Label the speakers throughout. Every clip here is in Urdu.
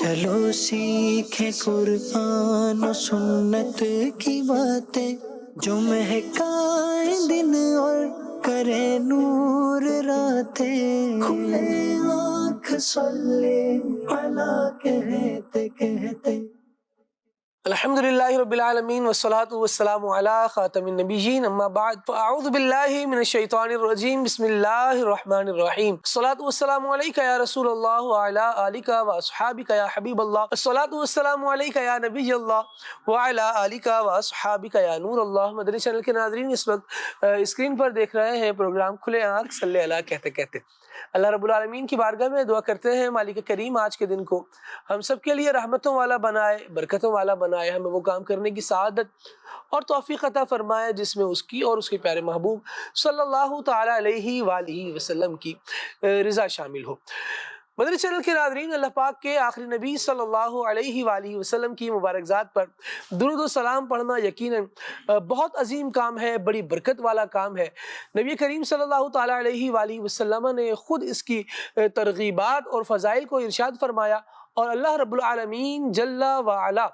Speaker 1: چلو سیکھیں قرآن و سنت کی باتیں جو مہکائیں دن اور کرے نور راتیں، کھلے آنکھ صلی علی کہتے کہتے۔
Speaker 2: الحمدللہ رب العالمین والصلاة والسلام علی خاتم النبیین، اما بعد فاعوذ باللہ من الشیطان الرجیم، بسم اللہ الرحمن الرحیم۔ الصلاة والسلام علیک یا رسول اللہ وعلی آلک واصحابک یا حبیب اللہ، الصلاة والسلام علیک یا نبی اللہ وعلی آلک واصحابک یا نور اللہ۔ مدنی چینل کے ناظرین، اس وقت اسکرین پر دیکھ رہے ہیں پروگرام کھلے آنکھ صلی اللہ کہتے کہتے۔ اللہ رب العالمین کی بارگاہ میں دعا کرتے ہیں مالک کریم آج کے دن کو ہم سب کے لیے رحمتوں والا بنائے، برکتوں والا بنائے، ہمیں وہ کام کرنے کی سعادت اور توفیق عطا فرمائے جس میں اس کی اور اس کے پیارے محبوب صلی اللہ تعالی علیہ وآلہ وسلم کی رضا شامل ہو۔ مدنی چینل کے ناظرین، اللہ پاک کے آخری نبی صلی اللہ علیہ وآلہ وسلم کی مبارک ذات پر درود و سلام پڑھنا یقیناً بہت عظیم کام ہے، بڑی برکت والا کام ہے۔ نبی کریم صلی اللہ تعالی علیہ وآلہ وسلم نے خود اس کی ترغیبات اور فضائل کو ارشاد فرمایا، اور اللہ رب العالمین جل وعلا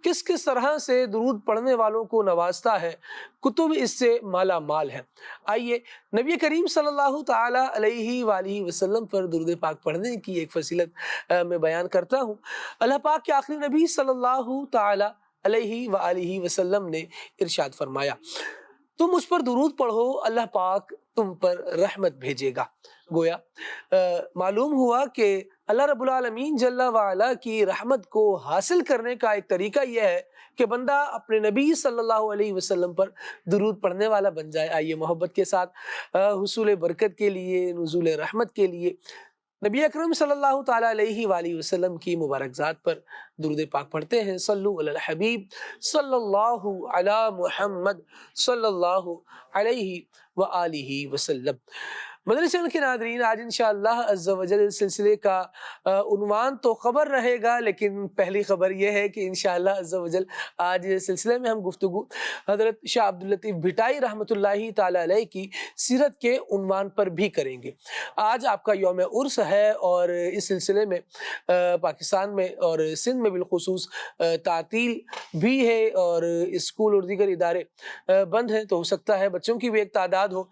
Speaker 2: کس کس طرح سے درود پڑھنے والوں کو نوازتا ہے، کتب اس سے مالا مال ہے۔ آئیے نبی کریم صلی اللہ تعالی علیہ وآلہ وسلم پر درود پاک پڑھنے کی ایک فضیلت میں بیان کرتا ہوں۔ اللہ پاک کے آخری نبی صلی اللہ تعالی علیہ وآلہ وسلم نے ارشاد فرمایا، تم مجھ پر درود پڑھو، اللہ پاک تم پر رحمت بھیجے گا۔ گویا معلوم ہوا کہ اللہ رب العالمین جل وعلا کی رحمت کو حاصل کرنے کا ایک طریقہ یہ ہے کہ بندہ اپنے نبی صلی اللہ علیہ وسلم پر درود پڑھنے والا بن جائے۔ آئیے محبت کے ساتھ حصول برکت کے لیے، نزول رحمت کے لیے نبی اکرم صلی اللہ تعالی علیہ وآلہ وسلم کی مبارک ذات پر درود پاک پڑھتے ہیں۔ صلو علی الحبیب صلی اللہ علی محمد صلی اللہ علیہ وآلہ وسلم۔ مدنی چینل کے ناظرین، آج انشاءاللہ عز و جل سلسلے کا عنوان تو خبر رہے گا، لیکن پہلی خبر یہ ہے کہ انشاءاللہ عز و جل آج سلسلے میں ہم گفتگو حضرت شاہ عبداللطیف بھٹائی رحمۃ اللہ تعالی علیہ کی سیرت کے عنوان پر بھی کریں گے۔ آج آپ کا یوم عرس ہے، اور اس سلسلے میں پاکستان میں اور سندھ میں بالخصوص تعطیل بھی ہے، اور اسکول اور دیگر ادارے بند ہیں، تو ہو سکتا ہے بچوں کی بھی ایک تعداد ہو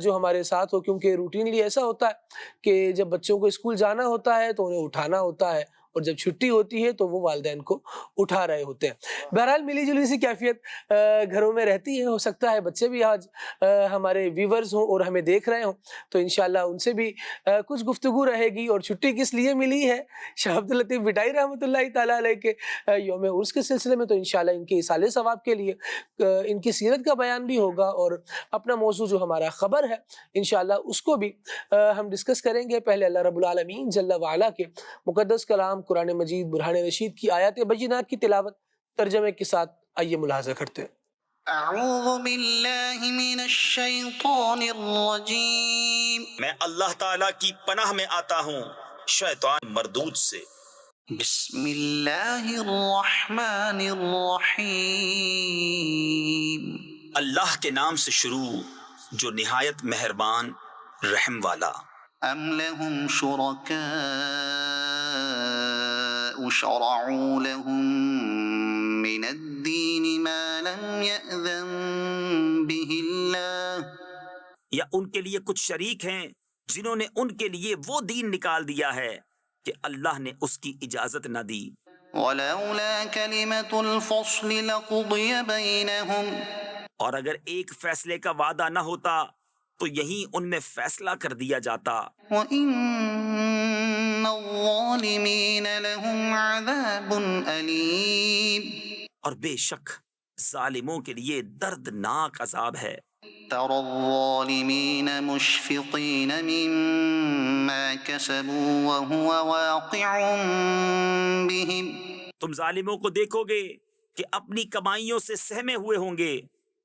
Speaker 2: جو ہمارے ساتھ ہو، کیونکہ روٹینلی ایسا ہوتا ہے کہ جب بچوں کو اسکول جانا ہوتا ہے تو انہیں اٹھانا ہوتا ہے، اور جب چھٹی ہوتی ہے تو وہ والدین کو اٹھا رہے ہوتے ہیں۔ بہرحال ملی جلی سی کیفیت گھروں میں رہتی ہے۔ ہو سکتا ہے بچے بھی آج ہمارے ویورز ہوں اور ہمیں دیکھ رہے ہوں، تو انشاءاللہ ان سے بھی کچھ گفتگو رہے گی۔ اور چھٹی کس لیے ملی ہے؟ شاہ عبداللطیف بھٹائی رحمۃ اللہ تعالیٰ علیہ کے یوم عرس کے سلسلے میں، تو انشاءاللہ ان کے اصالے ثواب کے لیے ان کی سیرت کا بیان بھی ہوگا، اور اپنا موضوع جو ہمارا خبر ہے انشاءاللہ اس کو بھی ہم ڈسکس کریں گے۔ پہلے اللہ رب العالمین جل وعلا کے مقدس کلام قرآن مجید برہان رشید کی آیات بینات کی تلاوت ترجمے کے ساتھ آئیے ملاحظہ کرتے ہیں۔
Speaker 1: اعوذ باللہ من الشیطان الرجیم،
Speaker 3: میں اللہ تعالیٰ کی پناہ میں آتا ہوں شیطان مردود سے۔
Speaker 1: بسم اللہ الرحمن الرحیم،
Speaker 3: اللہ کے نام سے شروع جو نہایت مہربان رحم والا۔
Speaker 1: ام لهم شرکاء شرعوا لهم من الدین ما لم یأذن به اللہ،
Speaker 3: یا ان کے لیے کچھ شریک ہیں جنہوں نے ان کے لیے وہ دین نکال دیا ہے کہ اللہ نے اس کی اجازت نہ دی۔
Speaker 1: ولولا کلمۃ الفصل لقضی بینہم،
Speaker 3: اور اگر ایک فیصلے کا وعدہ نہ ہوتا تو یہیں ان میں فیصلہ کر دیا جاتا۔
Speaker 1: وَإِنَّ الظَّالِمِينَ لَهُمْ عَذَابٌ أَلِيمٌ،
Speaker 3: اور بے شک ظالموں کے لیے دردناک عذاب ہے۔
Speaker 1: تَرَى الظَّالِمِينَ مُشْفِقِينَ مِمَّا كَسَبُوا وَهُوَ وَاقِعٌ بِهِمْ،
Speaker 3: تم ظالموں کو دیکھو گے کہ اپنی کمائیوں سے سہمے ہوئے ہوں گے،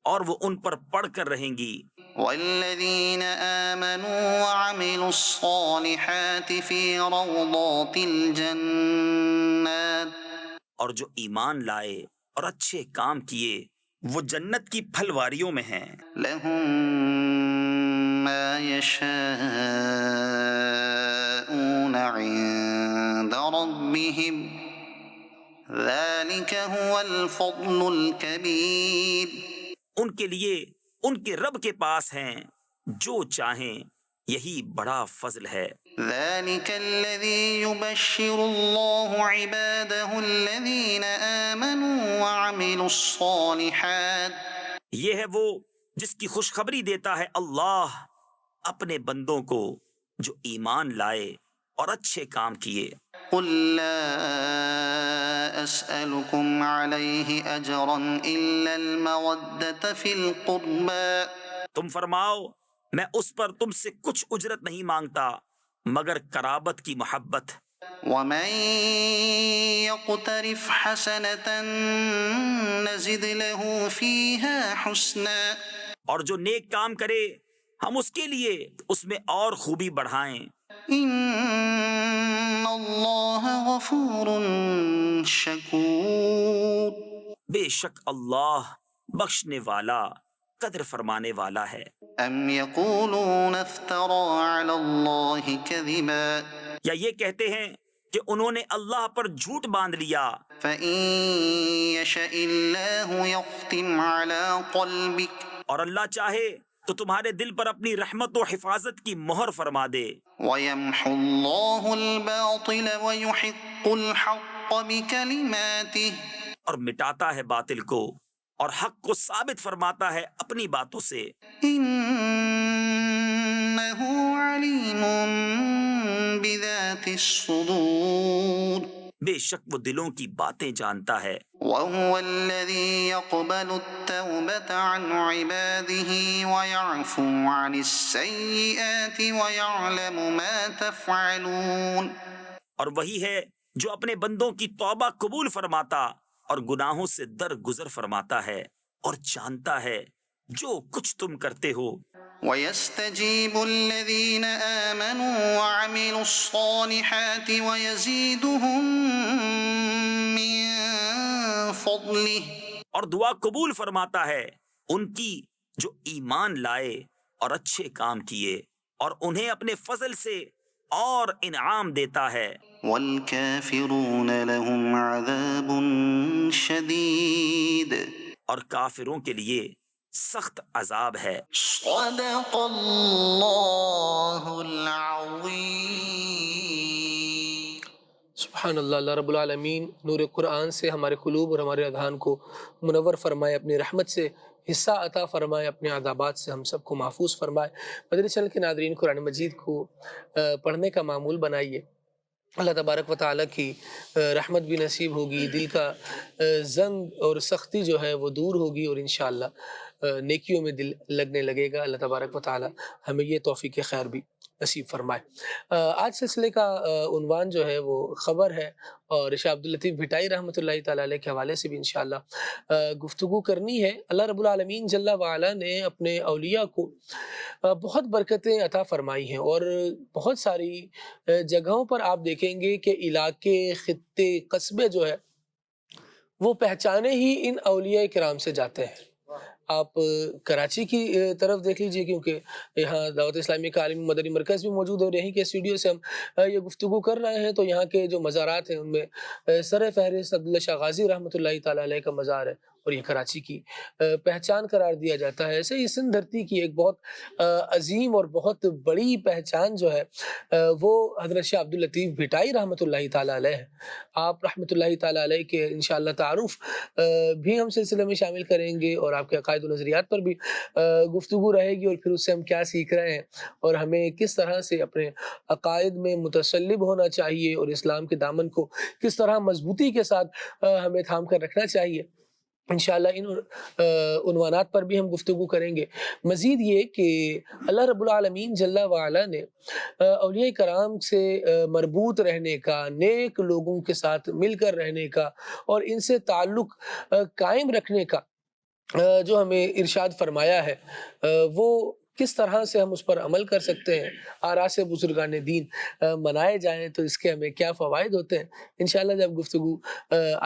Speaker 3: اور وہ ان پر پڑھ کر رہیں گی۔
Speaker 1: وَالَّذِينَ آمَنُوا وَعَمِلُوا الصَّالِحَاتِ فِي رَوْضَاتِ الْجَنَّاتِ،
Speaker 3: اور جو ایمان لائے اور اچھے کام کیے وہ جنت کی پھلواریوں میں ہیں۔
Speaker 1: لَهُم مَّا يَشَاءُونَ عِندَ رَبِّهِمْ، ذلك هو الفضل الكبير
Speaker 3: ان کے لیے ان کے رب کے پاس ہیں جو چاہیں، یہی بڑا فضل ہے۔
Speaker 1: ذلك الذي يبشر الله عباده الذين آمنوا وعملوا الصالحات
Speaker 3: یہ ہے وہ جس کی خوشخبری دیتا ہے اللہ اپنے بندوں کو جو ایمان لائے اور اچھے کام کیے۔
Speaker 1: قل لا أسألكم عليه أجرا إلا المودة في القربى
Speaker 3: تم فرماؤ میں اس پر تم سے کچھ اجرت نہیں مانگتا مگر قرابت کی محبت۔
Speaker 1: ومن يقترف حسنة نزد له فيها حسنا
Speaker 3: اور جو نیک کام کرے ہم اس کے لیے اس میں اور خوبی بڑھائیں۔
Speaker 1: إن الله غفور شكور
Speaker 3: بے شک اللہ بخشنے والا قدر فرمانے والا ہے۔
Speaker 1: أم يقولون افترى على الله كذبا
Speaker 3: یا یہ کہتے ہیں کہ انہوں نے اللہ پر جھوٹ باندھ لیا،
Speaker 1: فإن يشأ الله يختم على قلبك
Speaker 3: اور اللہ چاہے تو تمہارے دل پر اپنی رحمت و حفاظت کی مہر فرما دے،
Speaker 1: ويمحو الله الباطل ويحق الحق بكلماته
Speaker 3: اور مٹاتا ہے باطل کو اور حق کو ثابت فرماتا ہے اپنی باتوں سے۔
Speaker 1: إنه عليم بذات الصدور
Speaker 3: بے شک وہ دلوں کی باتیں جانتا ہے۔
Speaker 1: وهو الذي يقبل التوبة عن عباده ويعفو عن السيئات ويعلم ما تفعلون
Speaker 3: اور وہی ہے جو اپنے بندوں کی توبہ قبول فرماتا اور گناہوں سے درگزر فرماتا ہے اور جانتا ہے جو کچھ تم کرتے ہو۔
Speaker 1: ويستجيب الذين آمنوا وعملوا الصالحات ويزيدهم من فضله
Speaker 3: اور دعا قبول فرماتا ہے ان کی جو ایمان لائے اور اچھے کام کیے اور انہیں اپنے فضل سے اور انعام دیتا ہے۔
Speaker 1: والكافرون لهم عذاب شديد
Speaker 3: اور کافروں کے لیے سخت عذاب ہے۔
Speaker 1: صدق اللہ العظیم۔
Speaker 2: سبحان اللہ، اللہ رب العالمین نور قرآن سے ہمارے قلوب اور ہمارے اذہان کو منور فرمائے، اپنی رحمت سے حصہ عطا فرمائے، اپنے عذابات سے ہم سب کو محفوظ فرمائے۔ مدنی چینل کے ناظرین، قرآن مجید کو پڑھنے کا معمول بنائیے، اللہ تبارک و تعالیٰ کی رحمت بھی نصیب ہوگی، دل کا زنگ اور سختی جو ہے وہ دور ہوگی اور انشاءاللہ نیکیوں میں دل لگنے لگے گا۔ اللہ تبارک و تعالیٰ ہمیں یہ توفیق خیر بھی نصیب فرمائے۔ آج سلسلے کا عنوان جو ہے وہ خبر ہے اور شاہ عبداللطیف بھٹائی رحمۃ اللہ تعالیٰ علیہ کے حوالے سے بھی انشاءاللہ گفتگو کرنی ہے۔ اللہ رب العالمین جل وعلا نے اپنے اولیاء کو بہت برکتیں عطا فرمائی ہیں اور بہت ساری جگہوں پر آپ دیکھیں گے کہ علاقے، خطے، قصبے جو ہے وہ پہچانے ہی ان اولیاء کرام سے جاتے ہیں۔ آپ کراچی کی طرف دیکھ لیجئے، کیونکہ یہاں دعوت اسلامی کا عالمی مدنی مرکز بھی موجود ہے اور یہیں کے اسٹوڈیو سے ہم یہ گفتگو کر رہے ہیں، تو یہاں کے جو مزارات ہیں ان میں سر فہرست عبداللہ شاہ غازی رحمۃ اللہ تعالیٰ علیہ کا مزار ہے اور یہ کراچی کی پہچان قرار دیا جاتا ہے۔ ایسے ہی سندھ دھرتی کی ایک بہت عظیم اور بہت بڑی پہچان جو ہے وہ حضرت شاہ عبداللطیف بھٹائی رحمۃ اللہ تعالیٰ علیہ ہے۔ آپ رحمۃ اللہ تعالیٰ علیہ کے انشاءاللہ تعارف بھی ہم سلسلے میں شامل کریں گے اور آپ کے عقائد و نظریات پر بھی گفتگو رہے گی اور پھر اس سے ہم کیا سیکھ رہے ہیں اور ہمیں کس طرح سے اپنے عقائد میں متسلب ہونا چاہیے اور اسلام کے دامن کو کس طرح مضبوطی کے ساتھ ہمیں تھام کر رکھنا چاہیے۔ انشاءاللہ ان عنوانات پر بھی ہم گفتگو کریں گے۔ مزید یہ کہ اللہ رب العالمین جل وعلا نے اولیاء کرام سے مربوط رہنے کا، نیک لوگوں کے ساتھ مل کر رہنے کا اور ان سے تعلق قائم رکھنے کا جو ہمیں ارشاد فرمایا ہے وہ کس طرح سے ہم اس پر عمل کر سکتے ہیں، آراء سے بزرگان دین منائے جائیں تو اس کے ہمیں کیا فوائد ہوتے ہیں۔ انشاءاللہ جب گفتگو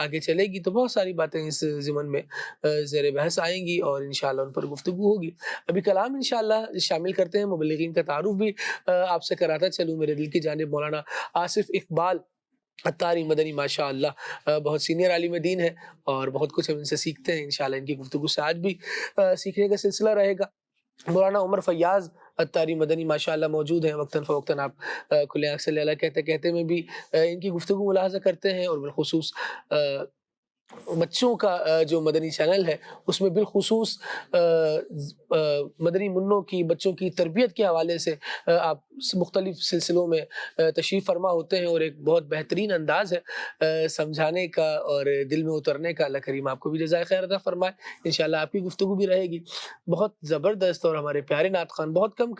Speaker 2: آگے چلے گی تو بہت ساری باتیں اس ضمن میں زیر بحث آئیں گی اور انشاءاللہ ان پر گفتگو ہوگی۔ ابھی کلام انشاءاللہ شامل کرتے ہیں، مبلغین کا تعارف بھی آپ سے کراتا چلوں۔ میرے دل کی جانب مولانا آصف اقبال عطاری مدنی ماشاء اللہ بہت سینئر عالم دین ہے اور بہت کچھ ہم ان سے سیکھتے ہیں. انشاءاللہ ان کی گفتگو سے آج بھی سیکھنے کا سلسلہ رہے گا. مولانا عمر فیاض عطاری مدنی ماشاءاللہ موجود ہیں. وقتاً فوقتاً آپ کھلے آنکھ صلی اللہ کہتے کہتے میں بھی ان کی گفتگو ملاحظہ کرتے ہیں، اور بالخصوص بچوں کا جو مدنی چینل ہے اس میں بالخصوص مدنی منوں کی بچوں کی تربیت کے حوالے سے آپ مختلف سلسلوں میں تشریف فرما ہوتے ہیں، اور ایک بہت بہترین انداز ہے سمجھانے کا اور دل میں اترنے کا. اللہ کریم آپ کو بھی جزائے خیر عطا فرمائے. انشاءاللہ آپ کی گفتگو بھی رہے گی بہت زبردست، اور ہمارے پیارے نعت خوان بہت کم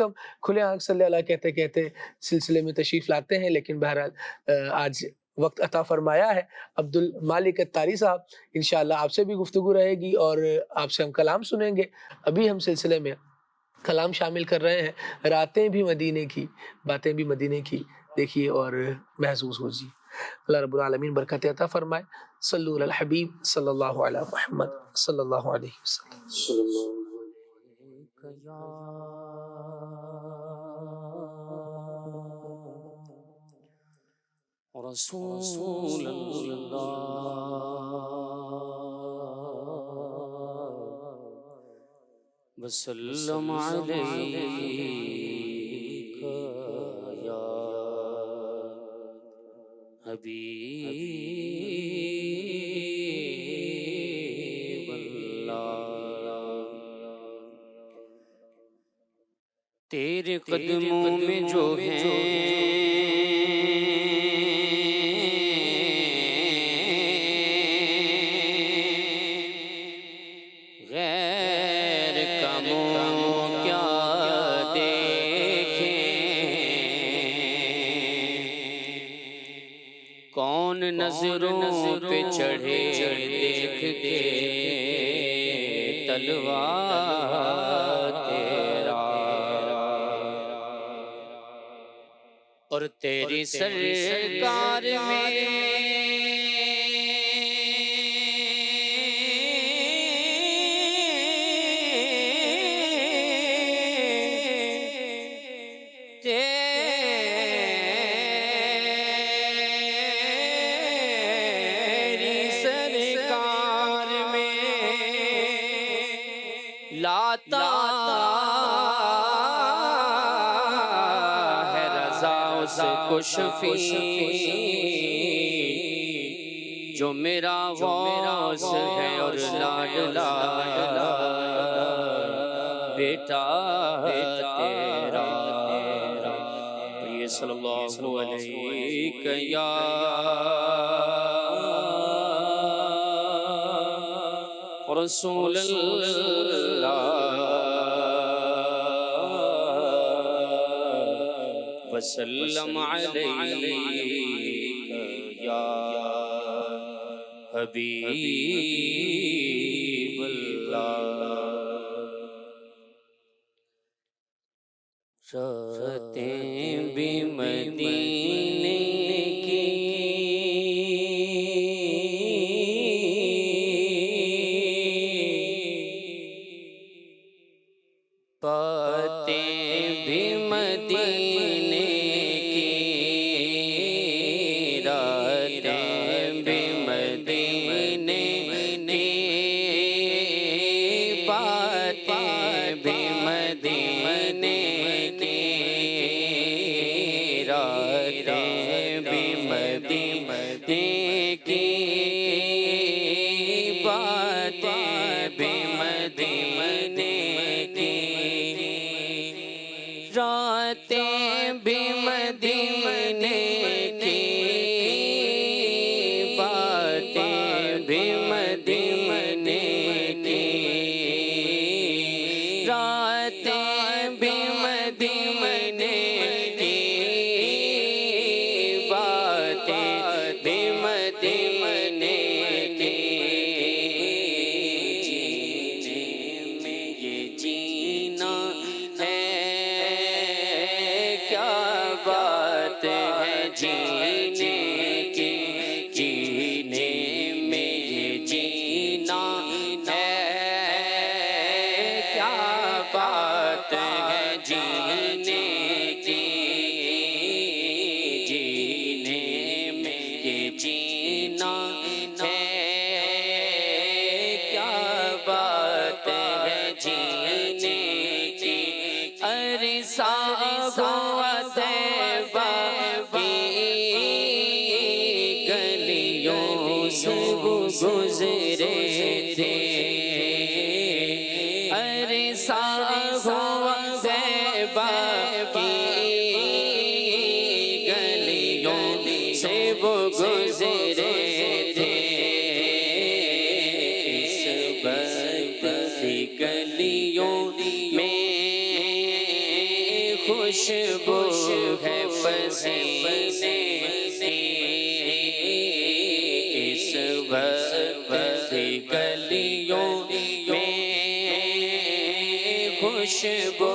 Speaker 2: کھلے آنکھ صلی اللہ کہتے کہتے سلسلے میں تشریف لاتے ہیں، لیکن بہرحال آج وقت عطا فرمایا ہے. عبد المالک عطاری صاحب انشاءاللہ آپ سے بھی گفتگو رہے گی اور آپ سے ہم کلام سنیں گے. ابھی ہم سلسلے میں کلام شامل کر رہے ہیں، راتیں بھی مدینے کی باتیں بھی مدینے کی. دیکھیے اور محسوس ہوجیے. اللہ رب العالمین برکت عطا فرمائے. صلو علی الحبیب صلی اللہ علیہ محمد صلی اللہ علیہ وسلم.
Speaker 4: رسول اللہ وسلم علیک یا حبیب اللہ. تیرے قدموں میں جو ہیں نظروں پہ چڑھے دیکھ کے تلوار تیرا، اور تیری سرکار میں لاتا ہے رضا اس کو شفیع جو میرا غوث ہے اور لاڈلا بیٹا تیرا. یہ صلی اللہ علیہ یا رسول اللہ وسلم علیک یا حبیب اللہ. راتیں بھی مدینے کی باتیں بھی مدینے کی، راتیں بھی مدینے کی، باتیں بھی مدینے کی، راتیں بھی مدینے کی، باتیں بھی مدینے کی، راتیں بھی مدینے کی، باتیں بھی مدینے کی، راتیں بھی مدینے کی، باتیں بھی مدینے کی. جینے میں یہ جینا ہے کیا بات ہے جینے کی، جینے میں یہ سے وہ گزرے تھے، عرصہ ہوا طیبہ کی گلیوں سے وہ گزرے تھے، اس بربادی گلیوں میں خوشبو ہے پسینے کی، اس بربادی گلیوں میں خوشبو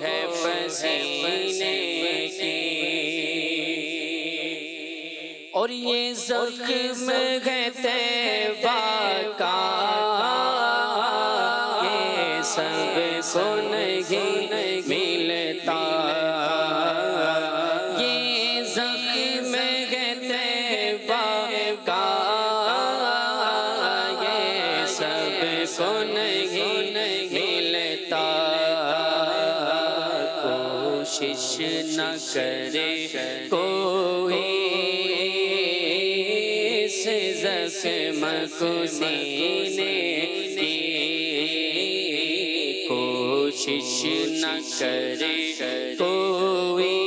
Speaker 4: ہے پسینے کی، اور یہ زخم ہے طیبہ کا، یہ سب کو نہیں ملتا، یہ زخم ہے طیبہ کا، یہ سب کو نہیں ملتا، کوشش نہ کرے کوئی اس زخم کو سینے کی، کوشش نہ کرے کوئی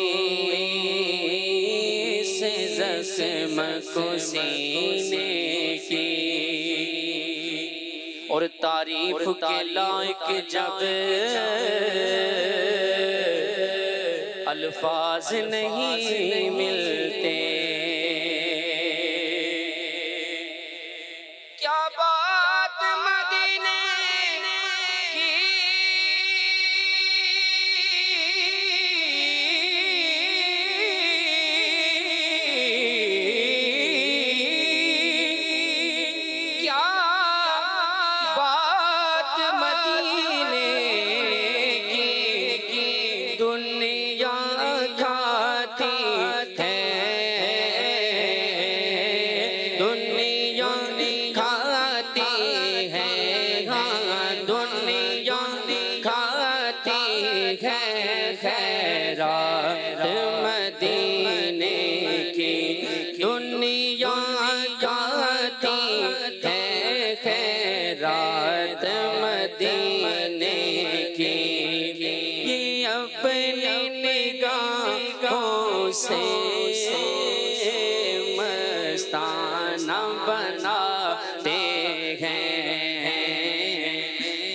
Speaker 4: اس زخم کو سینے کی، اور تعریف کے لائق جب الفاظ نہیں ملتے، کیا بات مدینے کی، کیا بات مدینے کی، دنیا کھاتی ہے، دنیا کھاتی ہے، ہاں دنیا کھاتی ہے خیرات مدینے کی، دنیا کھاتی ہے خیرات مدینے کی، یہ اپنی نگاہوں سے مستانہ بناتے ہیں،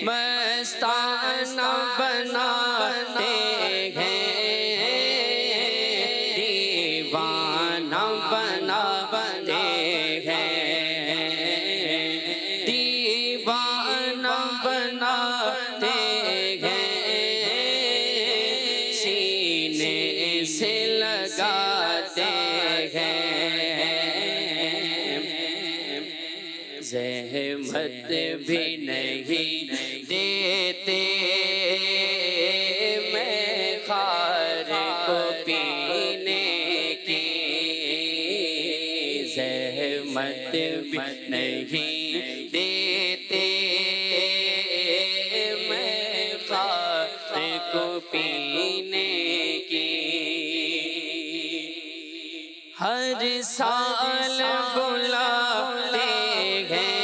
Speaker 4: مستانہ بناتے ہیں، دیوانہ بناتے ہیں، دیوانہ بناتے ہیں، سینے سے لگاتے ہیں، زحمت بھی نہیں دیتے میں خار کو پینے کی، زحمت بھی نہیں دیتے میں خار کو پینے کی، ہر سال بلاتے ہیں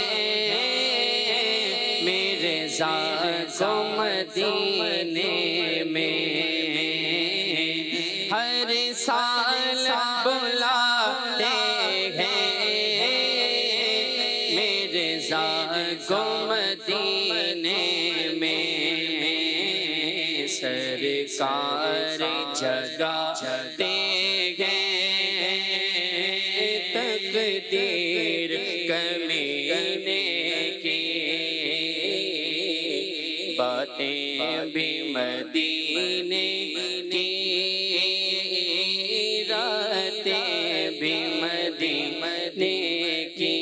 Speaker 4: مرزا کو مدینے میں، ہر سال بلاتے ہیں مرزا کو مدینے میں، سرکار جگاتے ہیں تقدیر کمینے کی، باتیں بھی مدینے کی، راتیں بھی مدینے کی،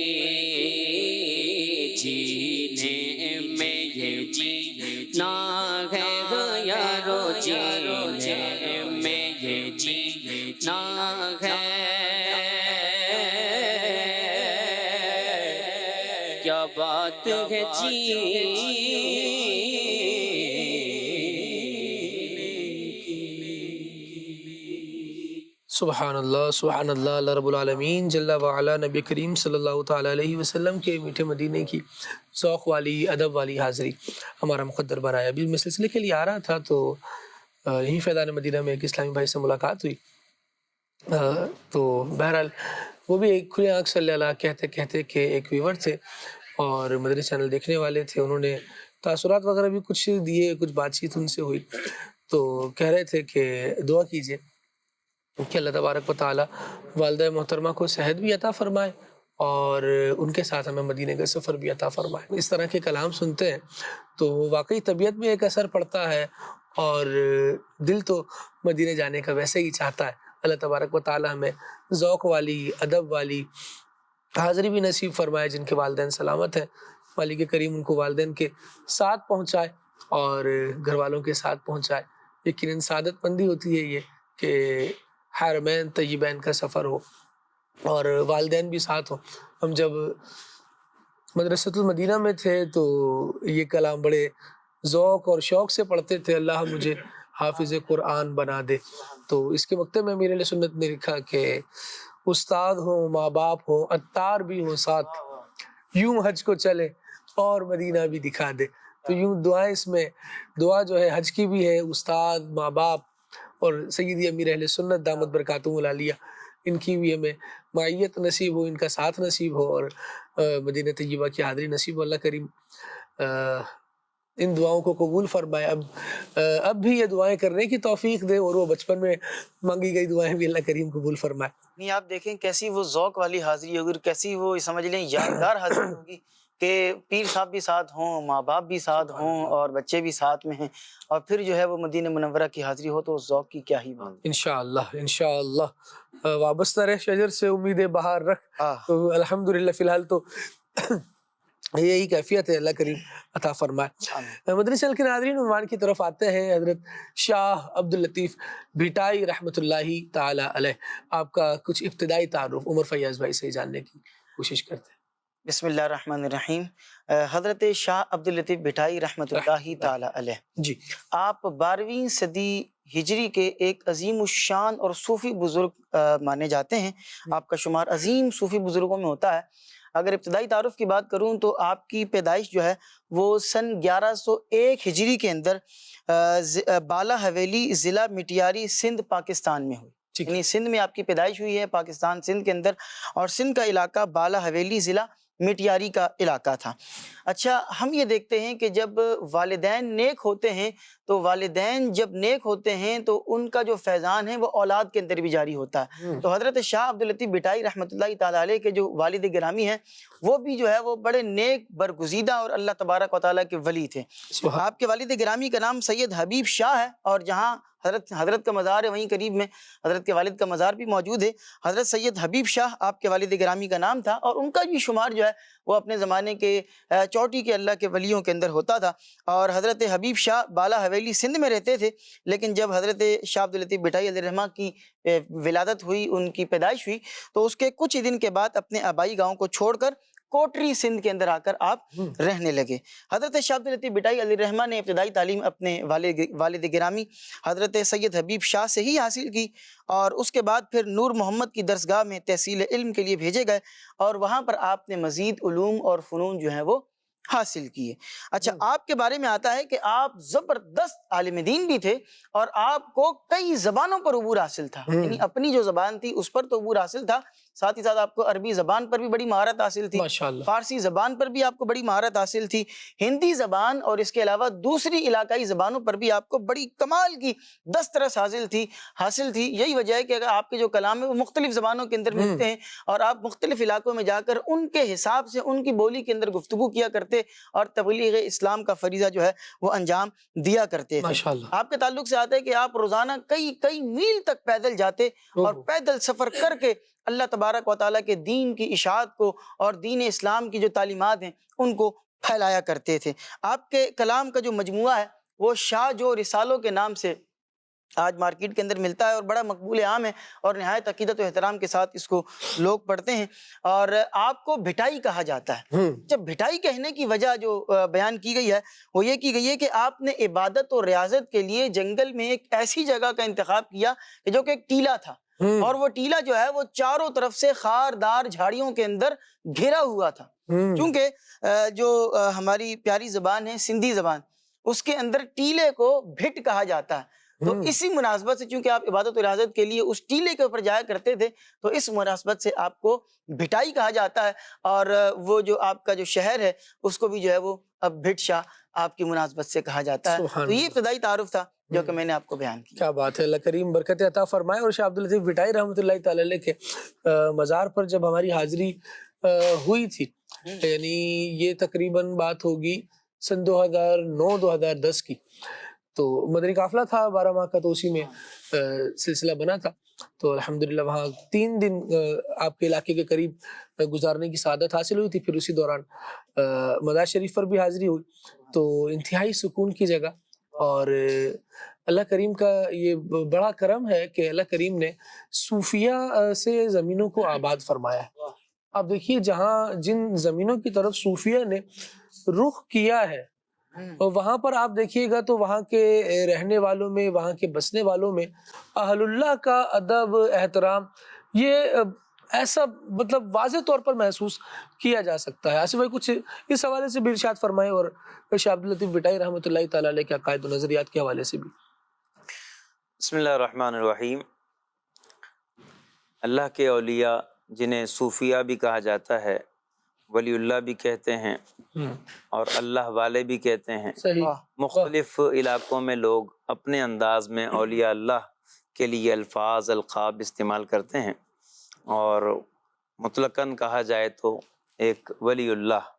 Speaker 4: جینے میں یہ جینا ہے یارو، جینے میں یہ جینا ہے، کیا بات ہے
Speaker 2: سبحان اللہ اللہ رب العالمین جل وعلا نبی کریم صلی اللہ تعالیٰ علیہ وسلم کے میٹھے مدینے کی ذوق والی ادب والی حاضری ہمارا مقدر بنایا۔ ابھی میں سلسلے کے لیے آ رہا تھا تو یہیں فیضان مدینہ میں ایک اسلامی بھائی سے ملاقات ہوئی، تو بہرحال وہ بھی ایک کھلے آنکھ صلی اللہ کہتے کہتے کہ ایک ویور تھے اور مدنی چینل دیکھنے والے تھے، انہوں نے تاثرات وغیرہ بھی کچھ دیے، کچھ بات چیت ان سے ہوئی، تو کہہ رہے تھے کہ دعا کیجئے کہ اللہ تبارک و تعالی والدہ محترمہ کو صحت بھی عطا فرمائے اور ان کے ساتھ ہمیں مدینے کا سفر بھی عطا فرمائے۔ اس طرح کے کلام سنتے ہیں تو واقعی طبیعت میں ایک اثر پڑتا ہے اور دل تو مدینے جانے کا ویسے ہی چاہتا ہے۔ اللہ تبارک و تعالی ہمیں ذوق والی ادب والی حاضری بھی نصیب فرمائے، جن کے والدین سلامت ہیں مالک کریم ان کو والدین کے ساتھ پہنچائے اور گھر والوں کے ساتھ پہنچائے۔ یقیناً سعادت مندی ہوتی ہے یہ کہ حرمین طیبین کا سفر ہو اور والدین بھی ساتھ ہوں۔ ہم جب مدرسۃ المدینہ میں تھے تو یہ کلام بڑے ذوق اور شوق سے پڑھتے تھے، اللہ مجھے حافظ قرآن بنا دے۔ تو اس کے وقت میں امیر اہل سنت نے لکھا کہ استاد ہوں، ماں باپ ہوں، عطار بھی ہوں ساتھ، یوں حج کو چلے اور مدینہ بھی دکھا دے۔ تو یوں دعائیں، اس میں دعا جو ہے حج کی بھی ہے، استاد، ماں باپ اور سیدی امیر اہل سنت دامت برکاتہم العالیہ ان کی بھی ہمیں معیت نصیب ہو، ان کا ساتھ نصیب ہو اور مدینہ طیبہ کی حاضری نصیب ہو۔ اللہ کریم ان دعاؤں کو قبول فرمائے، اب بھی یہ دعائیں کرنے کی توفیق دے اور وہ بچپن میں مانگی گئی دعائیں بھی اللہ کریم قبول فرمائے۔
Speaker 5: نہیں، آپ دیکھیں کیسی وہ ذوق والی حاضری ہوگی، کیسی وہ سمجھ لیں یادگار حاضری ہوگی کہ پیر صاحب بھی ساتھ ہوں، ماں باپ بھی ساتھ ہوں اور بچے بھی ساتھ میں ہیں، اور پھر جو ہے وہ مدینہ منورہ کی حاضری ہو تو اس ذوق کی کیا ہی بات۔
Speaker 2: انشاءاللہ وابستہ رہ شجر سے امید بہار رکھ۔ تو الحمدللہ فی الحال تو یہی کیفیت ہے، اللہ کریم عطا فرمائے۔ مدنی چینل کے ناظرین، عنوان کی طرف آتے ہیں۔ حضرت شاہ عبداللطیف بھٹائی رحمۃ اللہ تعالی علیہ، آپ کا کچھ ابتدائی تعارف عمر فیاض بھائی سے جاننے کی کوشش کرتے ہیں۔
Speaker 5: بسم اللہ الرحمن الرحیم۔ حضرت شاہ عبداللطیف بھٹائی رحمۃ اللہ تعالی علیہ،
Speaker 2: جی،
Speaker 5: آپ 12ویں صدی ہجری کے ایک عظیم الشان اور صوفی بزرگ مانے جاتے ہیں۔ آپ کا شمار عظیم صوفی بزرگوں میں ہوتا ہے۔ اگر ابتدائی تعارف کی بات کروں تو آپ کی پیدائش جو ہے وہ سن 1101 ہجری کے اندر بالا حویلی ضلع مٹیاری سندھ پاکستان میں ہوئی، یعنی سندھ میں آپ کی پیدائش ہوئی ہے، پاکستان سندھ کے اندر، اور سندھ کا علاقہ بالا حویلی ضلع مٹیاری کا علاقہ تھا۔ اچھا، ہم یہ دیکھتے ہیں کہ جب والدین نیک ہوتے ہیں تو والدین جب نیک ہوتے ہیں تو ان کا جو فیضان ہے وہ اولاد کے اندر بھی جاری ہوتا ہے۔ تو حضرت شاہ عبداللطیف بھٹائی رحمۃ اللہ تعالیٰ علیہ کے جو والد گرامی ہیں وہ بھی جو ہے وہ بڑے نیک برگزیدہ اور اللہ تبارک و تعالیٰ کے ولی تھے۔ آپ کے والد گرامی کا نام سید حبیب شاہ ہے، اور جہاں حضرت کا مزار ہے وہیں قریب میں حضرت کے والد کا مزار بھی موجود ہے۔ حضرت سید حبیب شاہ آپ کے والد گرامی کا نام تھا، اور ان کا بھی شمار جو ہے وہ اپنے زمانے کے چوٹی کے اللہ کے ولیوں کے اندر ہوتا تھا۔ اور حضرت حبیب شاہ بالا حویلی سندھ میں رہتے تھے، لیکن جب حضرت شاہ عبداللطیف بھٹائی علیہ الرحمہ کی ولادت ہوئی، ان کی پیدائش ہوئی، تو اس کے کچھ ہی دن کے بعد اپنے آبائی گاؤں کو چھوڑ کر کوٹری سندھ کے اندر آ کر آپ رہنے لگے۔ حضرت شاہ عبداللطیف بھٹائی علیہ الرحمہ نے ابتدائی تعلیم اپنے والد گرامی حضرت سید حبیب شاہ سے ہی حاصل کی، اور اس کے بعد پھر نور محمد کی درسگاہ میں تحصیل علم کے لیے بھیجے گئے، اور وہاں پر آپ نے مزید علوم اور فنون جو ہیں وہ حاصل کیے۔ اچھا، آپ کے بارے میں آتا ہے کہ آپ زبردست عالم دین بھی تھے، اور آپ کو کئی زبانوں پر عبور حاصل تھا، یعنی اپنی جو زبان تھی اس پر تو عبور حاصل تھا، ساتھ ہی ساتھ آپ کو عربی زبان پر بھی بڑی مہارت حاصل تھی، فارسی زبان پر بھی آپ کو بڑی مہارت حاصل تھی، ہندی زبان اور اس کے علاوہ دوسری علاقائی زبانوں پر بھی آپ کو بڑی کمال کی دسترس حاصل تھی۔ یہی وجہ ہے کہ اگر آپ کے جو کلام ہے وہ مختلف زبانوں کے اندر ملتے ہیں، اور آپ مختلف علاقوں میں جا کر ان کے حساب سے ان کی بولی کے اندر گفتگو کیا کرتے اور تبلیغ اسلام کا فریضہ جو ہے وہ انجام دیا کرتے تھے۔ آپ کے تعلق سے آتا ہے کہ آپ روزانہ کئی میل تک پیدل جاتے اور پیدل سفر کر کے اللہ تبارک و تعالیٰ کے دین کی اشاعت کو اور دین اسلام کی جو تعلیمات ہیں ان کو پھیلایا کرتے تھے۔ آپ کے کلام کا جو مجموعہ ہے وہ شاہ جو رسالوں کے نام سے آج مارکیٹ کے اندر ملتا ہے اور بڑا مقبول عام ہے اور نہایت عقیدت و احترام کے ساتھ اس کو لوگ پڑھتے ہیں، اور آپ کو بھٹائی کہا جاتا ہے۔ جب بھٹائی کہنے کی وجہ جو بیان کی گئی ہے وہ یہ کی گئی ہے کہ آپ نے عبادت و ریاضت کے لیے جنگل میں ایک ایسی جگہ کا انتخاب کیا کہ جو کہ ایک ٹیلا تھا، اور وہ ٹیلا جو ہے وہ چاروں طرف سے خاردار جھاڑیوں کے اندر گھرا ہوا تھا۔ چونکہ جو ہماری پیاری زبان ہے سندھی زبان، اس کے اندر ٹیلے کو بھٹ کہا جاتا ہے، تو اسی مناسبت سے چونکہ آپ عبادت و ریاضت کے لیے اس ٹیلے کے اوپر جایا کرتے تھے تو اس مناسبت سے آپ کو بھٹائی کہا جاتا ہے، اور وہ جو آپ کا جو شہر ہے اس کو بھی جو ہے وہ اب بھٹ شاہ آپ کی مناسبت سے کہا جاتا ہے۔ تو یہ ابتدائی تعارف تھا جو کہ میں نے آپ کو بیان کیا۔
Speaker 2: کیا بات ہے، اللہ کریم برکت عطا فرمائے۔ اور شاہ عبداللطیف بھٹائی رحمۃ اللہ تعالی علیہ کے مزار پر جب ہماری حاضری ہوئی تھی، یعنی یہ تقریباً بات ہوگی سن 2009-2010 کی، تو مدنی قافلہ تھا 12 ماہ کا، تو اسی میں سلسلہ بنا تھا، تو الحمدللہ وہاں 3 دن آپ کے علاقے کے قریب گزارنے کی سعادت حاصل ہوئی تھی۔ پھر اسی دوران مزار شریف پر بھی حاضری ہوئی، تو انتہائی سکون کی جگہ، اور اللہ کریم کا یہ بڑا کرم ہے کہ اللہ کریم نے صوفیہ سے زمینوں کو آباد فرمایا ہے۔ آپ دیکھیے جہاں جن زمینوں کی طرف صوفیہ نے رخ کیا ہے، اور وہاں پر آپ دیکھیے گا تو وہاں کے رہنے والوں میں، وہاں کے بسنے والوں میں اہل اللہ کا ادب، احترام، یہ ایسا مطلب واضح طور پر محسوس کیا جا سکتا ہے۔ آصف بھائی کچھ اس حوالے سے بھی ارشاد فرمائیں، اور شاہ عبداللطیف بھٹائی رحمۃ اللہ تعالی علیہ کے عقائد و نظریات کے حوالے سے بھی۔
Speaker 6: بسم اللہ الرحمن الرحیم۔ اللہ کے اولیاء جنہیں صوفیہ بھی کہا جاتا ہے، ولی اللہ بھی کہتے ہیں، اور اللہ والے بھی کہتے ہیں،
Speaker 2: صحیح۔
Speaker 6: مختلف علاقوں میں لوگ اپنے انداز میں اولیاء اللہ کے لیے الفاظ، القاب استعمال کرتے ہیں، اور مطلقاً کہا جائے تو ایک ولی اللہ۔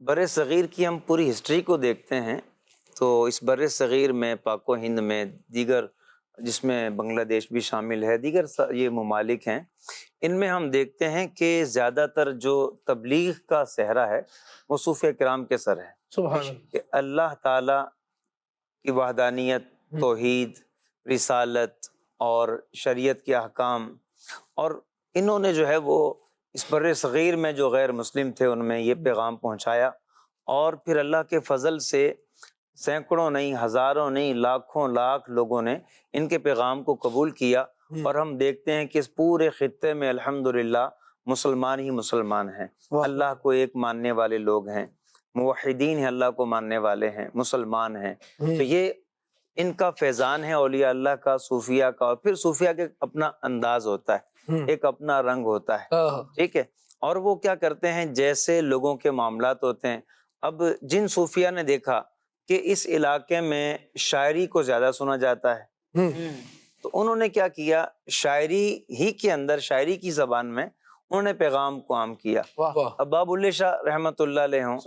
Speaker 6: بر صغیر کی ہم پوری ہسٹری کو دیکھتے ہیں تو اس بر صغیر میں پاک و ہند میں دیگر، جس میں بنگلہ دیش بھی شامل ہے، دیگر یہ ممالک ہیں، ان میں ہم دیکھتے ہیں کہ زیادہ تر جو تبلیغ کا صحرا ہے وہ صوفیہ کرام کے سر ہے،
Speaker 2: سبحان اللہ۔
Speaker 6: کہ اللہ تعالی کی وحدانیت، توحید، رسالت اور شریعت کے احکام، اور انہوں نے جو ہے وہ اس بر صغیر میں جو غیر مسلم تھے ان میں یہ پیغام پہنچایا، اور پھر اللہ کے فضل سے سینکڑوں نہیں، ہزاروں نہیں، لاکھوں لاکھ لوگوں نے ان کے پیغام کو قبول کیا، اور ہم دیکھتے ہیں کہ اس پورے خطے میں الحمدللہ مسلمان ہی مسلمان ہیں، اللہ کو ایک ماننے والے لوگ ہیں، موحدین ہیں، اللہ کو ماننے والے ہیں، مسلمان ہیں۔ تو یہ ان کا فیضان ہے اولیاء اللہ کا، صوفیہ کا، اور پھر صوفیہ کے اپنا انداز ہوتا ہے، ایک اپنا رنگ ہوتا ہے، ٹھیک ہے، اور وہ کیا کرتے ہیں جیسے لوگوں کے معاملات ہوتے ہیں۔ اب جن صوفیہ نے دیکھا کہ اس علاقے میں شاعری کو زیادہ سنا جاتا ہے، تو انہوں نے کیا کیا، شاعری ہی کے اندر، شاعری کی زبان میں انہوں نے پیغام کو عام کیا۔ اب باب اللہ شاہ رحمۃ اللہ علیہ ہوں،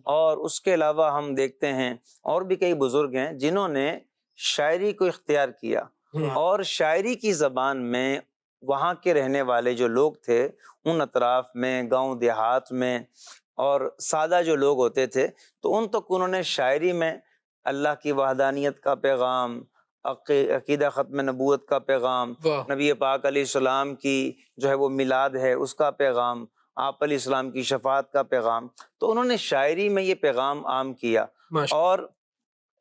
Speaker 6: اور اس کے علاوہ ہم دیکھتے ہیں اور بھی کئی بزرگ ہیں جنہوں نے شاعری کو اختیار کیا، اور شاعری کی زبان میں وہاں کے رہنے والے جو لوگ تھے ان اطراف میں، گاؤں دیہات میں، اور سادہ جو لوگ ہوتے تھے، تو ان تک انہوں نے شاعری میں اللہ کی وحدانیت کا پیغام، عقیدہ ختم نبوت کا پیغام، نبی پاک علیہ السلام کی جو ہے وہ میلاد ہے اس کا پیغام، آپ علیہ السلام کی شفاعت کا پیغام، تو انہوں نے شاعری میں یہ پیغام عام کیا۔ اور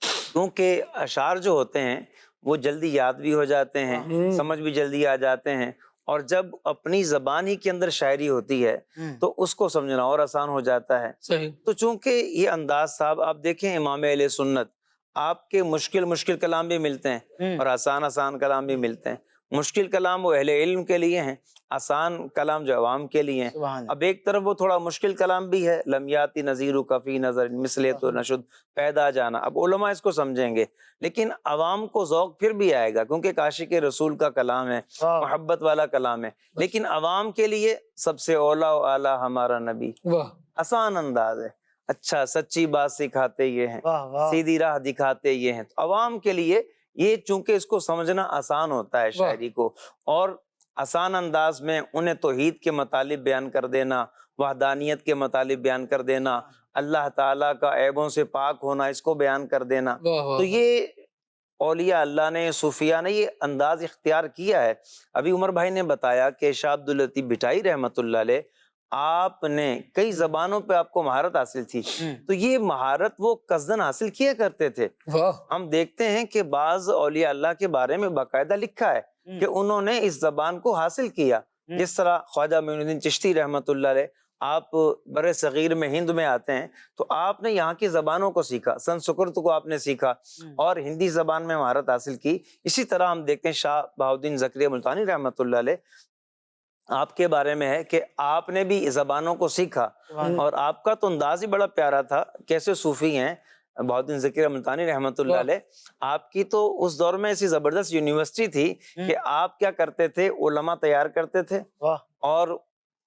Speaker 6: کیونکہ اشعار جو ہوتے ہیں وہ جلدی یاد بھی ہو جاتے ہیں، سمجھ بھی جلدی آ جاتے ہیں، اور جب اپنی زبان ہی کے اندر شاعری ہوتی ہے تو اس کو سمجھنا اور آسان ہو جاتا ہے۔ تو چونکہ یہ انداز صاحب آپ دیکھیں امام اہل سنت، آپ کے مشکل کلام بھی ملتے ہیں اور آسان کلام بھی ملتے ہیں۔ مشکل کلام وہ اہل علم کے لیے ہیں، آسان کلام جو عوام کے لیے ہیں۔ اب ایک طرف وہ تھوڑا مشکل کلام بھی ہے، لمیاتی نظیر کفی نظر مثل تو نشد پیدا جانا، اب علماء اس کو سمجھیں گے، لیکن عوام کو ذوق پھر بھی آئے گا کیونکہ عاشق رسول کا کلام ہے، محبت والا کلام ہے، لیکن عوام کے لیے سب سے اولا و اعلیٰ ہمارا نبی، آسان انداز ہے، اچھا سچی بات سکھاتے یہ ہیں، سیدھی راہ دکھاتے یہ ہیں، تو عوام کے لیے یہ چونکہ اس کو سمجھنا آسان ہوتا ہے شاعری کو، اور آسان انداز میں انہیں توحید کے مطالب بیان کر دینا، وحدانیت کے مطالب بیان کر دینا، اللہ تعالیٰ کا عیبوں سے پاک ہونا اس کو بیان کر دینا، تو یہ اولیاء اللہ نے صوفیاء نے یہ انداز اختیار کیا ہے. ابھی عمر بھائی نے بتایا کہ شاہ عبداللطیف بھٹائی رحمۃ اللہ علیہ آپ نے کئی زبانوں پہ آپ کو مہارت حاصل تھی. تو یہ مہارت وہ قصدن حاصل کیا کرتے تھے.
Speaker 2: واہ.
Speaker 6: ہم دیکھتے ہیں کہ بعض اولیاء اللہ کے بارے میں باقاعدہ لکھا ہے کہ انہوں نے اس زبان کو حاصل کیا. جس طرح خواجہ معین الدین چشتی رحمۃ اللہ علیہ، آپ بر صغیر میں ہند میں آتے ہیں تو آپ نے یہاں کی زبانوں کو سیکھا، سنسکرت کو آپ نے سیکھا اور ہندی زبان میں مہارت حاصل کی. اسی طرح ہم دیکھتے ہیں شاہ بہاؤالدین زکریا ملتانی رحمۃ اللہ علیہ، آپ کے بارے میں ہے کہ آپ نے بھی زبانوں کو سیکھا اور آپ کا تو انداز ہی بڑا پیارا تھا. کیسے صوفی ہیں بہاؤالدین زکریا ملتانی رحمۃ اللہ علیہ. آپ کی تو اس دور میں ایسی زبردست یونیورسٹی تھی کہ آپ کیا کرتے تھے، علماء تیار کرتے تھے اور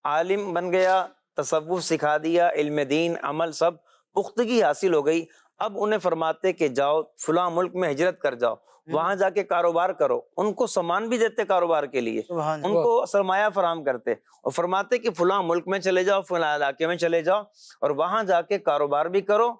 Speaker 6: عالم بن گیا، تصوف سکھا دیا، علم دین عمل سب پختگی حاصل ہو گئی. اب انہیں فرماتے کہ جاؤ فلاں ملک میں ہجرت کر جاؤ، وہاں جا کے کاروبار کرو. ان کو سامان بھی دیتے کاروبار کے لیے، ان کو سرمایہ فراہم کرتے اور فرماتے کہ فلاں ملک میں چلے جاؤ، فلاں علاقے میں چلے جاؤ اور وہاں جا کے کاروبار بھی کرو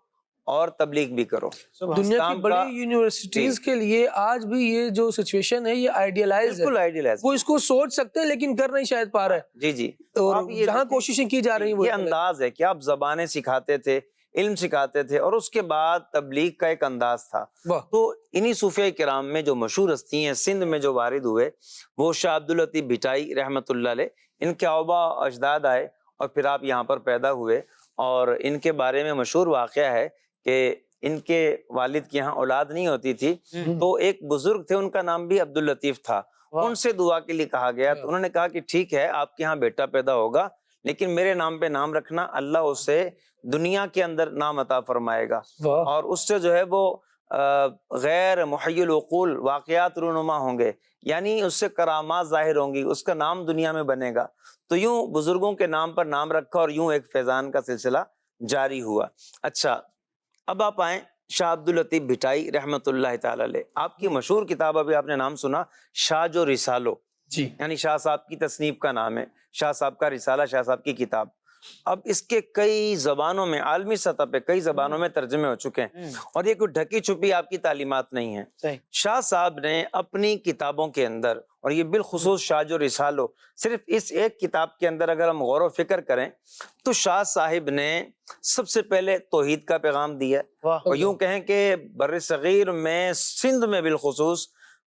Speaker 6: اور تبلیغ بھی کرو.
Speaker 2: دنیا کی بڑی یونیورسٹیز کے لیے آج بھی یہ جو سچویشن ہے یہ آئیڈیلائز ہے.
Speaker 6: بالکل آئیڈیلائز.
Speaker 2: وہ اس کو سوچ سکتے ہیں لیکن کر نہیں شاید پا رہا ہے.
Speaker 6: جی جی.
Speaker 2: اور جہاں کوششیں کی جا رہی ہیں
Speaker 6: یہ انداز ہے کہ آپ زبانیں سکھاتے تھے، علم سکھاتے تھے اور اس کے بعد تبلیغ کا ایک انداز تھا. تو انہی صوفیاء کرام میں جو مشہور ہستی ہیں سندھ میں جو وارد ہوئے وہ شاہ عبداللطیف بھٹائی رحمۃ اللہ علیہ. ان کے آبا اجداد آئے اور پھر آپ یہاں پر پیدا ہوئے اور ان کے بارے میں مشہور واقعہ ہے کہ ان کے والد کے یہاں اولاد نہیں ہوتی تھی تو ایک بزرگ تھے، ان کا نام بھی عبداللطیف تھا. ان سے دعا کے لیے کہا گیا تو انہوں نے کہا کہ ٹھیک ہے آپ کے یہاں بیٹا پیدا ہوگا لیکن میرے نام پہ نام رکھنا، اللہ اسے دنیا کے اندر نام عطا فرمائے گا اور اس سے جو ہے وہ غیر محی العقول واقعات رونما ہوں گے، یعنی اس سے کرامات ظاہر ہوں گی، اس کا نام دنیا میں بنے گا. تو یوں بزرگوں کے نام پر نام رکھا اور یوں ایک فیضان کا سلسلہ جاری ہوا. اچھا اب آپ آئیں شاہ عبداللطیف بھٹائی رحمۃ اللہ تعالی علیہ. آپ کی مشہور کتاب ابھی آپ نے نام سنا شاہ جو رسالو،
Speaker 2: جی
Speaker 6: یعنی شاہ صاحب کی تصنیف کا نام ہے، شاہ صاحب کا رسالہ، شاہ صاحب کی کتاب. اب اس کے کئی زبانوں میں عالمی سطح پہ کئی زبانوں میں ترجمے ہو چکے ہیں اور یہ کوئی ڈھکی چھپی آپ کی تعلیمات نہیں ہے. شاہ صاحب نے اپنی کتابوں کے اندر اور یہ بالخصوص شاہ جو رسالو، صرف اس ایک کتاب کے اندر اگر ہم غور و فکر کریں تو شاہ صاحب نے سب سے پہلے توحید کا پیغام دیا اور یوں کہیں کہ بر صغیر میں سندھ میں بالخصوص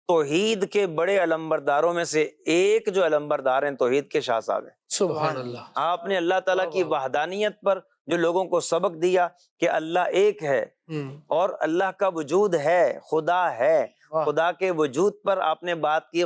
Speaker 6: توحید کے بڑے علمبرداروں میں سے ایک جو علمبردار ہیں توحید کے شاہ صاحب ہیں.
Speaker 2: سبحان اللہ.
Speaker 6: آپ نے اللہ تعالیٰ کی وحدانیت پر جو لوگوں کو سبق دیا کہ اللہ ایک ہے اور اللہ کا وجود ہے، خدا ہے، خدا کے وجود پر آپ نے بات کی،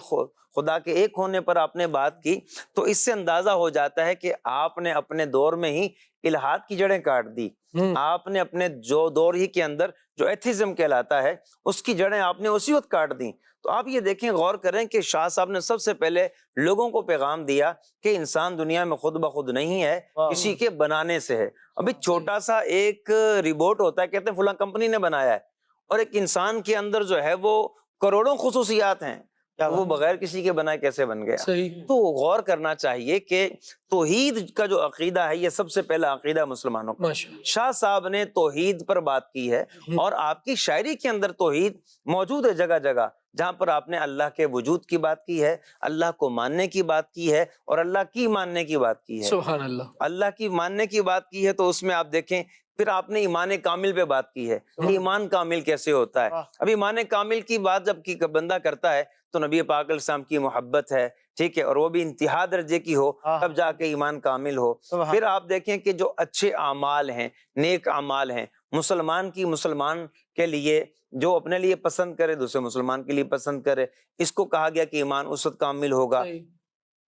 Speaker 6: خدا کے ایک ہونے پر آپ نے بات کی. تو اس سے اندازہ ہو جاتا ہے کہ آپ نے اپنے دور میں ہی الہاد کی جڑیں کاٹ دی. آپ نے اپنے جو دور ہی کے اندر جو ایتھیزم کہلاتا ہے اس کی جڑیں آپ نے اسی وقت کاٹ دی. تو آپ یہ دیکھیں، غور کریں کہ شاہ صاحب نے سب سے پہلے لوگوں کو پیغام دیا کہ انسان دنیا میں خود بخود نہیں ہے، کسی کے بنانے سے ہے. ابھی چھوٹا سا ایک ریبوٹ ہوتا ہے، کہتے ہیں فلاں کمپنی نے بنایا ہے، اور ایک انسان کے اندر جو ہے وہ کروڑوں خصوصیات ہیں، وہ بغیر کسی کے بنائے کیسے بن گیا. تو غور کرنا چاہیے کہ توحید کا جو عقیدہ ہے یہ سب سے پہلا عقیدہ مسلمانوں کا. شاہ صاحب نے توحید پر بات کی ہے اور آپ کی شاعری کے اندر توحید موجود ہے جگہ جگہ، جہاں پر آپ نے اللہ کے وجود کی بات کی ہے، اللہ کو ماننے کی بات کی ہے اور اللہ کی ماننے کی بات کی ہے.
Speaker 2: سبحان اللہ.
Speaker 6: اللہ کی ماننے کی بات کی ہے تو اس میں آپ دیکھیں پھر آپ نے ایمان کامل پہ بات کی ہے. ایمان کامل کیسے ہوتا ہے؟ اب ایمان کامل کی بات جب کی بندہ کرتا ہے تو نبی پاک علیہ السلام کی محبت ہے، ٹھیک ہے، اور وہ بھی انتہا درجے کی ہو تب جا کے ایمان کامل ہو. پھر آپ دیکھیں کہ جو اچھے اعمال ہیں، نیک اعمال ہیں، مسلمان کے لیے جو اپنے لیے پسند کرے دوسرے مسلمان کے لیے پسند کرے، اس کو کہا گیا کہ ایمان اس وقت کامل ہوگا.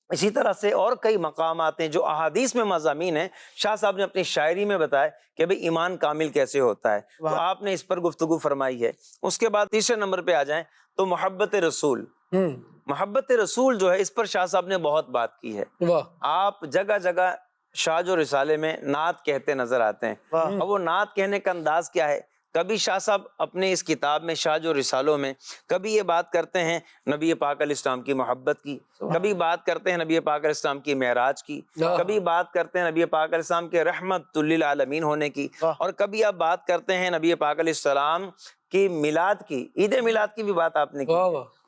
Speaker 6: اسی طرح سے اور کئی مقامات ہیں جو احادیث میں مضامین ہیں، شاہ صاحب نے اپنی شاعری میں بتایا کہ بھئی ایمان کامل کیسے ہوتا ہے. تو آپ نے اس پر گفتگو فرمائی ہے. اس کے بعد تیسرے نمبر پہ آ جائیں تو محبت رسول. محبت رسول جو ہے اس پر شاہ صاحب نے بہت بات کی ہے. آپ جگہ جگہ شاہ جو رسالے میں نعت کہتے نظر آتے ہیں، اور وہ نعت کہنے کا انداز کیا ہے کبھی شاہ صاحب اپنے اس کتاب میں شاہ جو رسالوں میں کبھی یہ بات کرتے ہیں نبی پاک علیہ السلام کی محبت کی، کبھی بات کرتے ہیں نبی پاک علیہ السلام کی معراج کی، کبھی بات کرتے ہیں نبی پاک علیہ السلام کے رحمت للعالمین ہونے کی، اور کبھی آپ بات کرتے ہیں نبی پاک علیہ السلام کی میلاد کی، عید میلاد کی بھی بات آپ نے کی،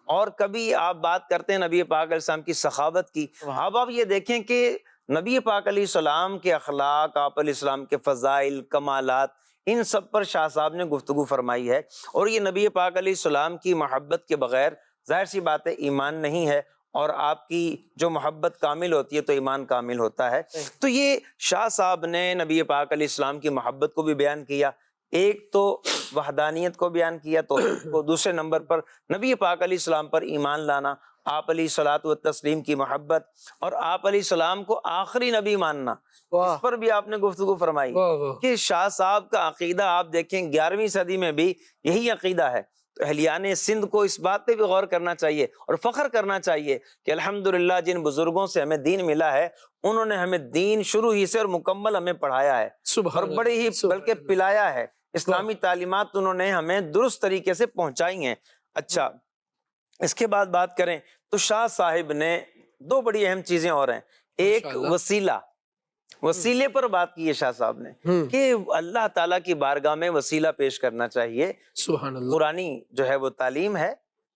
Speaker 6: اور کبھی آپ بات کرتے ہیں نبی پاک علیہ السلام کی سخاوت کی۔ اب آپ یہ دیکھیں کہ نبی پاک علیہ السلام کے اخلاق، آپ علیہ السلام کے فضائل، کمالات، ان سب پر شاہ صاحب نے گفتگو فرمائی ہے، اور یہ نبی پاک علیہ السلام کی محبت کے بغیر ظاہر سی بات ہے ایمان نہیں ہے، اور آپ کی جو محبت کامل ہوتی ہے تو ایمان کامل ہوتا ہے۔ تو یہ شاہ صاحب نے نبی پاک علیہ السلام کی محبت کو بھی بیان کیا، ایک تو وحدانیت کو بیان کیا توحید کو، دوسرے نمبر پر نبی پاک علیہ السلام پر ایمان لانا، آپ علیہ الصلوۃ والتسلیم کی محبت، اور آپ علیہ السلام کو آخری نبی ماننا، اس پر بھی آپ نے گفتگو فرمائی کہ شاہ صاحب کا عقیدہ آپ دیکھیں 11ویں صدی میں بھی یہی عقیدہ ہے۔ تو اہلیان سندھ کو اس بات پہ بھی غور کرنا چاہیے اور فخر کرنا چاہیے کہ الحمدللہ جن بزرگوں سے ہمیں دین ملا ہے انہوں نے ہمیں دین شروع ہی سے اور مکمل ہمیں پڑھایا ہے، اور بڑے ہی بلکہ پلایا ہے، اسلامی تعلیمات انہوں نے ہمیں درست طریقے سے پہنچائی ہیں۔ اچھا، اس کے بعد بات کریں تو شاہ صاحب نے دو بڑی اہم چیزیں اور ہیں، ایک وسیلہ، وسیلے پر بات کی ہے شاہ صاحب نے کہ اللہ تعالیٰ کی بارگاہ میں وسیلہ پیش کرنا چاہیے،
Speaker 2: سبحان اللہ،
Speaker 6: قرآنی جو ہے وہ تعلیم ہے،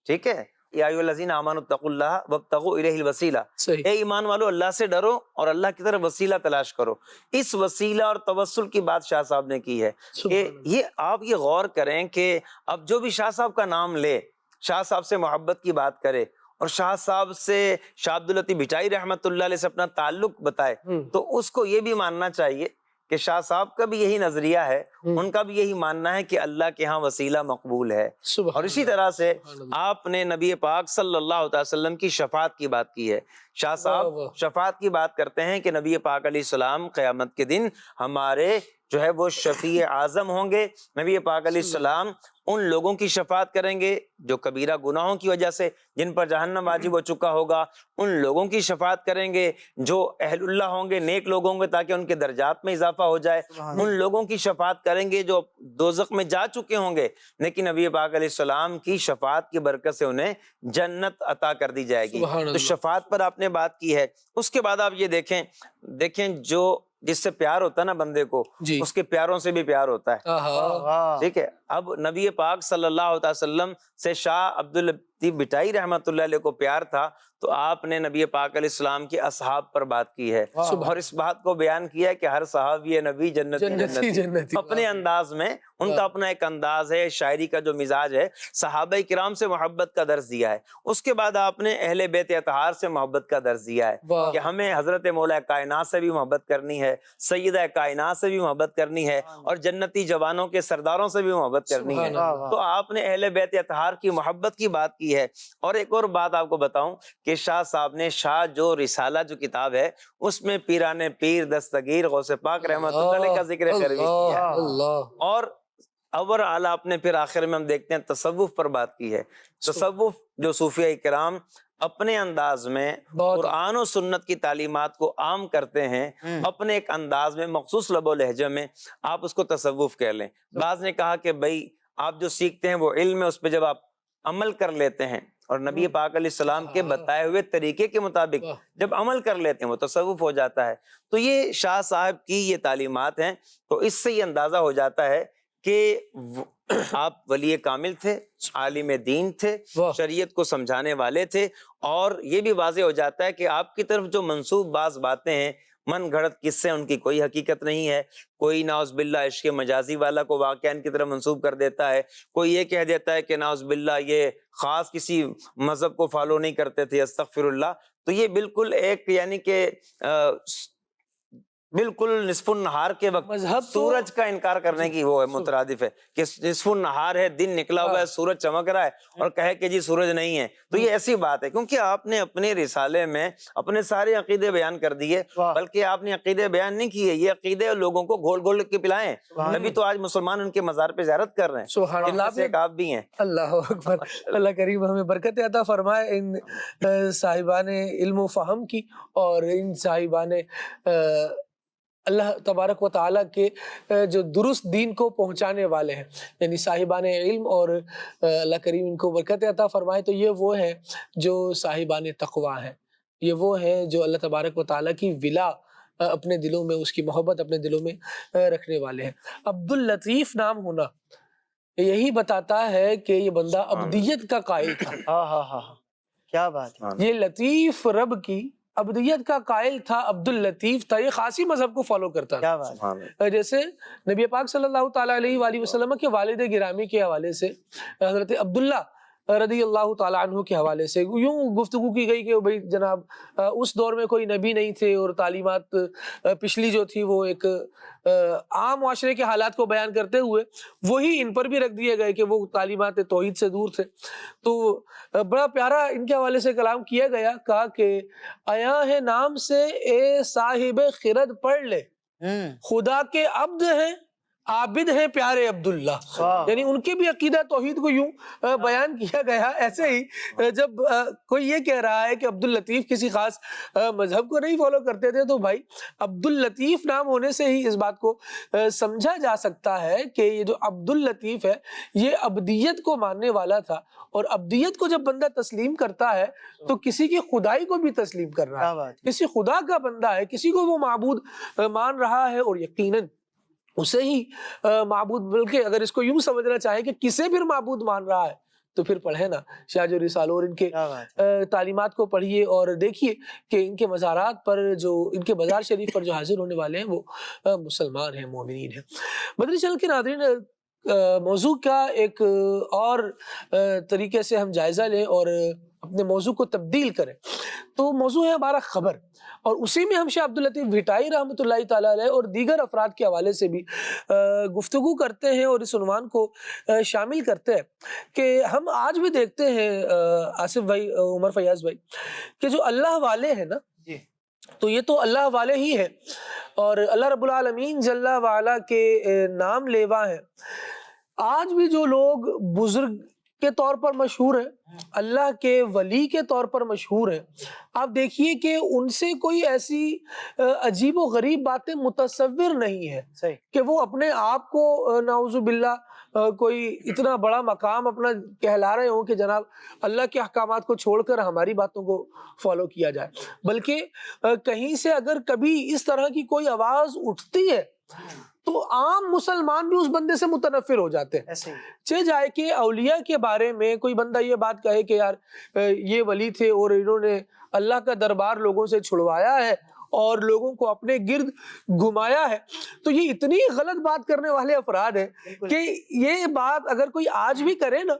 Speaker 6: ٹھیک ہے، یا ایھا الذین آمنوا اتقوا اللہ وابتغوا الیہ الوسیلہ، اے ایمان والو اللہ سے ڈرو اور اللہ کی طرف وسیلہ تلاش کرو۔ اس وسیلہ اور توسل کی بات شاہ صاحب نے کی ہے کہ یہ آپ یہ غور کریں کہ اب جو بھی شاہ صاحب کا نام لے، شاہ صاحب سے محبت کی بات کرے اور شاہ صاحب سے، شاہ عبداللطیف بھٹائی رحمۃ اللہ علیہ سے اپنا تعلق بتائے، تو اس کو یہ بھی ماننا چاہیے کہ شاہ صاحب کا بھی یہی نظریہ ہے، ان کا بھی یہی ماننا ہے کہ اللہ کے ہاں وسیلہ مقبول ہے۔ اور اسی طرح سے آپ نے نبی پاک صلی اللہ علیہ وسلم کی شفاعت کی بات کی ہے۔ شاہ صاحب شفاعت کی بات کرتے ہیں کہ نبی پاک علیہ السلام قیامت کے دن ہمارے جو ہے وہ شفیع اعظم ہوں گے، نبی پاک علیہ السلام ان لوگوں کی شفاعت کریں گے جو کبیرہ گناہوں کی وجہ سے جن پر جہنم واجب ہو چکا ہوگا، ان لوگوں کی شفاعت کریں گے جو اہل اللہ ہوں گے، نیک لوگ ہوں گے تاکہ ان کے درجات میں اضافہ ہو جائے، ان لوگوں کی شفاعت کریں گے جو دوزخ میں جا چکے ہوں گے لیکن نبی پاک علیہ السلام کی شفاعت کی برکت سے انہیں جنت عطا کر دی جائے گی۔ تو شفاعت پر آپ نے بات کی ہے۔ اس کے بعد آپ یہ دیکھیں جو جس سے پیار ہوتا ہے نا بندے کو، اس کے پیاروں سے بھی پیار ہوتا ہے، ٹھیک ہے۔ اب نبی پاک صلی اللہ علیہ وسلم سے شاہ عبداللطیف بھٹائی رحمۃ اللہ علیہ کو پیار تھا تو آپ نے نبی پاک علیہ السلام کے اصحاب پر بات کی ہے اور اس بات کو بیان کیا ہے کہ ہر صحابی نبی جنتی اپنے انداز میں، ان کا اپنا ایک انداز ہے، شاعری کا جو مزاج ہے، صحابہ کرام سے محبت کا درس دیا ہے۔ اس کے بعد آپ نے اہل بیت اطہار سے محبت کا درس دیا ہے کہ ہمیں حضرت مولا کائنات سے بھی محبت کرنی ہے، سیدہ کائنات سے بھی محبت کرنی ہے، اور جنتی جوانوں کے سرداروں سے بھی محبت کرنی ہے۔ تو آپ نے اہل بیت اطہار کی محبت کی بات کی ہے۔ اور ایک اور بات آپ کو بتاؤں کہ شاہ صاحب نے شاہ جو رسالہ جو کتاب ہے اس میں پیران پیر دستگیر غوث پاک رحمۃ اللہ علیہ کا ذکر خیر بھی کیا ہے، اور اور اعلیٰ آپ نے پھر آخر میں ہم دیکھتے ہیں تصوف پر بات کی ہے۔ تصوف جو صوفیہ کرام اپنے انداز میں قرآن و سنت کی تعلیمات کو عام کرتے ہیں، اپنے ایک انداز میں مخصوص لب و لہجے میں، آپ اس کو تصوف کہہ لیں۔ بعض نے کہا کہ بھائی آپ جو سیکھتے ہیں وہ علم ہے، اس پہ جب آپ عمل کر لیتے ہیں اور نبی پاک علیہ السلام کے بتائے ہوئے طریقے کے مطابق جب عمل کر لیتے ہیں وہ تصوف ہو جاتا ہے۔ تو یہ شاہ صاحب کی یہ تعلیمات ہیں، تو اس سے یہ اندازہ ہو جاتا ہے کہ آپ ولی کامل تھے، عالم دین تھے، شریعت کو سمجھانے والے تھے، اور یہ بھی واضح ہو جاتا ہے کہ آپ کی طرف جو منسوب بعض باتیں ہیں، من گھڑت قصے، ان کی کوئی حقیقت نہیں ہے۔ کوئی نعوذ باللہ عشق مجازی والا کو واقعہ ان کی طرف منسوب کر دیتا ہے، کوئی یہ کہہ دیتا ہے کہ نعوذ باللہ یہ خاص کسی مذہب کو فالو نہیں کرتے تھے، استغفر اللہ۔ تو یہ بالکل ایک یعنی کہ بالکل نصف النہار کے وقت سورج کا انکار کرنے کی وہ ہے، مترادف ہے کہ نصف النہار ہے، دن نکلا ہوا ہے، سورج چمک رہا ہے، اور کہے کہ جی سورج نہیں ہے۔ تو یہ ایسی بات ہے کیونکہ آپ نے اپنے رسالے میں اپنے سارے عقیدے بیان کر دیے، بلکہ آپ نے عقیدے بیان نہیں کیے، یہ عقیدے لوگوں کو گھول گھول کے پلائیں۔ نبی تو آج مسلمان ان کے مزار پہ زیارت کر رہے ہیں،
Speaker 2: سبحان اللہ،
Speaker 6: ایک آپ بھی ہیں۔
Speaker 2: اللہ اکبر، اللہ کریم ہمیں برکت عطا فرمائے ان صاحبان علم و فہم کی، اور ان صاحبان اللہ تبارک و تعالیٰ کے جو درست دین کو پہنچانے والے ہیں، یعنی صاحبان علم، اور اللہ کریم ان کو برکت عطا فرمائے، تو یہ وہ ہیں جو صاحبان تقویٰ ہیں، یہ وہ ہیں جو اللہ تبارک و تعالیٰ کی ولا اپنے دلوں میں، اس کی محبت اپنے دلوں میں رکھنے والے ہیں۔ عبد اللطیف نام ہونا یہی بتاتا ہے کہ یہ بندہ ابدیت کا قائل تھا۔
Speaker 5: ہاں ہاں ہاں، کیا بات ہے،
Speaker 2: یہ لطیف رب کی ابدیت کا قائل تھا، عبد اللطیف تھا، یہ خاصی مذہب کو فالو کرتا تھا۔
Speaker 5: کیا بات ہے،
Speaker 2: جیسے نبی پاک صلی اللہ تعالیٰ علیہ وآلہ وسلم کے والد گرامی کے حوالے سے حضرت عبداللہ رضی اللہ تعالیٰ عنہ کے حوالے سے یوں گفتگو کی گئی کہ بھئی جناب اس دور میں کوئی نبی نہیں تھے، اور تعلیمات پچھلی جو تھی وہ ایک عام معاشرے کے حالات کو بیان کرتے ہوئے وہی ان پر بھی رکھ دیے گئے کہ وہ تعلیمات توحید سے دور تھے۔ تو بڑا پیارا ان کے حوالے سے کلام کیا گیا، کہا کہ آیا ہے نام سے اے صاحب خرد پڑھ لے، خدا کے عبد ہیں عابد ہیں پیارے عبداللہ۔ یعنی ان کے بھی عقیدہ توحید کو یوں بیان کیا گیا۔ ایسے ہی جب کوئی یہ کہہ رہا ہے کہ عبد اللطیف کسی خاص مذہب کو نہیں فالو کرتے تھے، تو بھائی عبد اللطیف نام ہونے سے ہی اس بات کو سمجھا جا سکتا ہے کہ یہ جو عبد اللطیف ہے یہ ابدیت کو ماننے والا تھا، اور ابدیت کو جب بندہ تسلیم کرتا ہے تو کسی کی خدائی کو بھی تسلیم کر رہا ہے، کسی خدا کا بندہ ہے، کسی کو وہ معبود مان رہا ہے، اور یقیناً اسے ہی معبود، بلکہ اگر اس کو یوں سمجھنا چاہے کہ کسے پھر معبود مان رہا ہے تو پھر پڑھیں نا شاہ جو رسالہ اور ان کے تعلیمات کو پڑھیے، اور دیکھیے کہ ان کے مزارات پر جو ان کے مزار شریف پر جو حاضر ہونے والے ہیں وہ مسلمان ہیں، مومنین ہیں۔ مدنی چینل کے ناظرین، موضوع کا ایک اور طریقے سے ہم جائزہ لیں اور اپنے موضوع کو تبدیل کریں، تو موضوع ہے ہمارا خبر، اور اسی میں ہم شاہ عبد اللطیف بھٹائی رحمۃ اللہ تعالیٰ علیہ اور دیگر افراد کے حوالے سے بھی گفتگو کرتے ہیں، اور اس عنوان کو شامل کرتے ہیں کہ ہم آج بھی دیکھتے ہیں آصف بھائی، عمر فیاض بھائی، کہ جو اللہ والے ہیں نا، تو یہ تو اللہ والے ہی ہیں، اور اللہ رب العالمین جل وعلا کے نام لیوا ہیں۔ آج بھی جو لوگ بزرگ کے طور پر مشہور ہیں، اللہ کے ولی کے طور پر مشہور ہیں، آپ دیکھیے کہ ان سے کوئی ایسی عجیب و غریب باتیں متصور نہیں ہے کہ وہ اپنے آپ کو نعوذ باللہ کوئی اتنا بڑا مقام اپنا کہلا رہے ہوں کہ جناب اللہ کے احکامات کو چھوڑ کر ہماری باتوں کو فالو کیا جائے، بلکہ کہیں سے اگر کبھی اس طرح کی کوئی آواز اٹھتی ہے تو عام مسلمان بھی اس بندے سے متنفر ہو جاتے ہیں۔ چہ جائے کہ اولیاء کے بارے میں کوئی بندہ یہ بات کہے کہ یار یہ ولی تھے اور انہوں نے اللہ کا دربار لوگوں سے چھڑوایا ہے اور لوگوں کو اپنے گرد گھمایا ہے، تو یہ اتنی غلط بات کرنے والے افراد ہیں کہ یہ بات اگر کوئی آج بھی کرے نا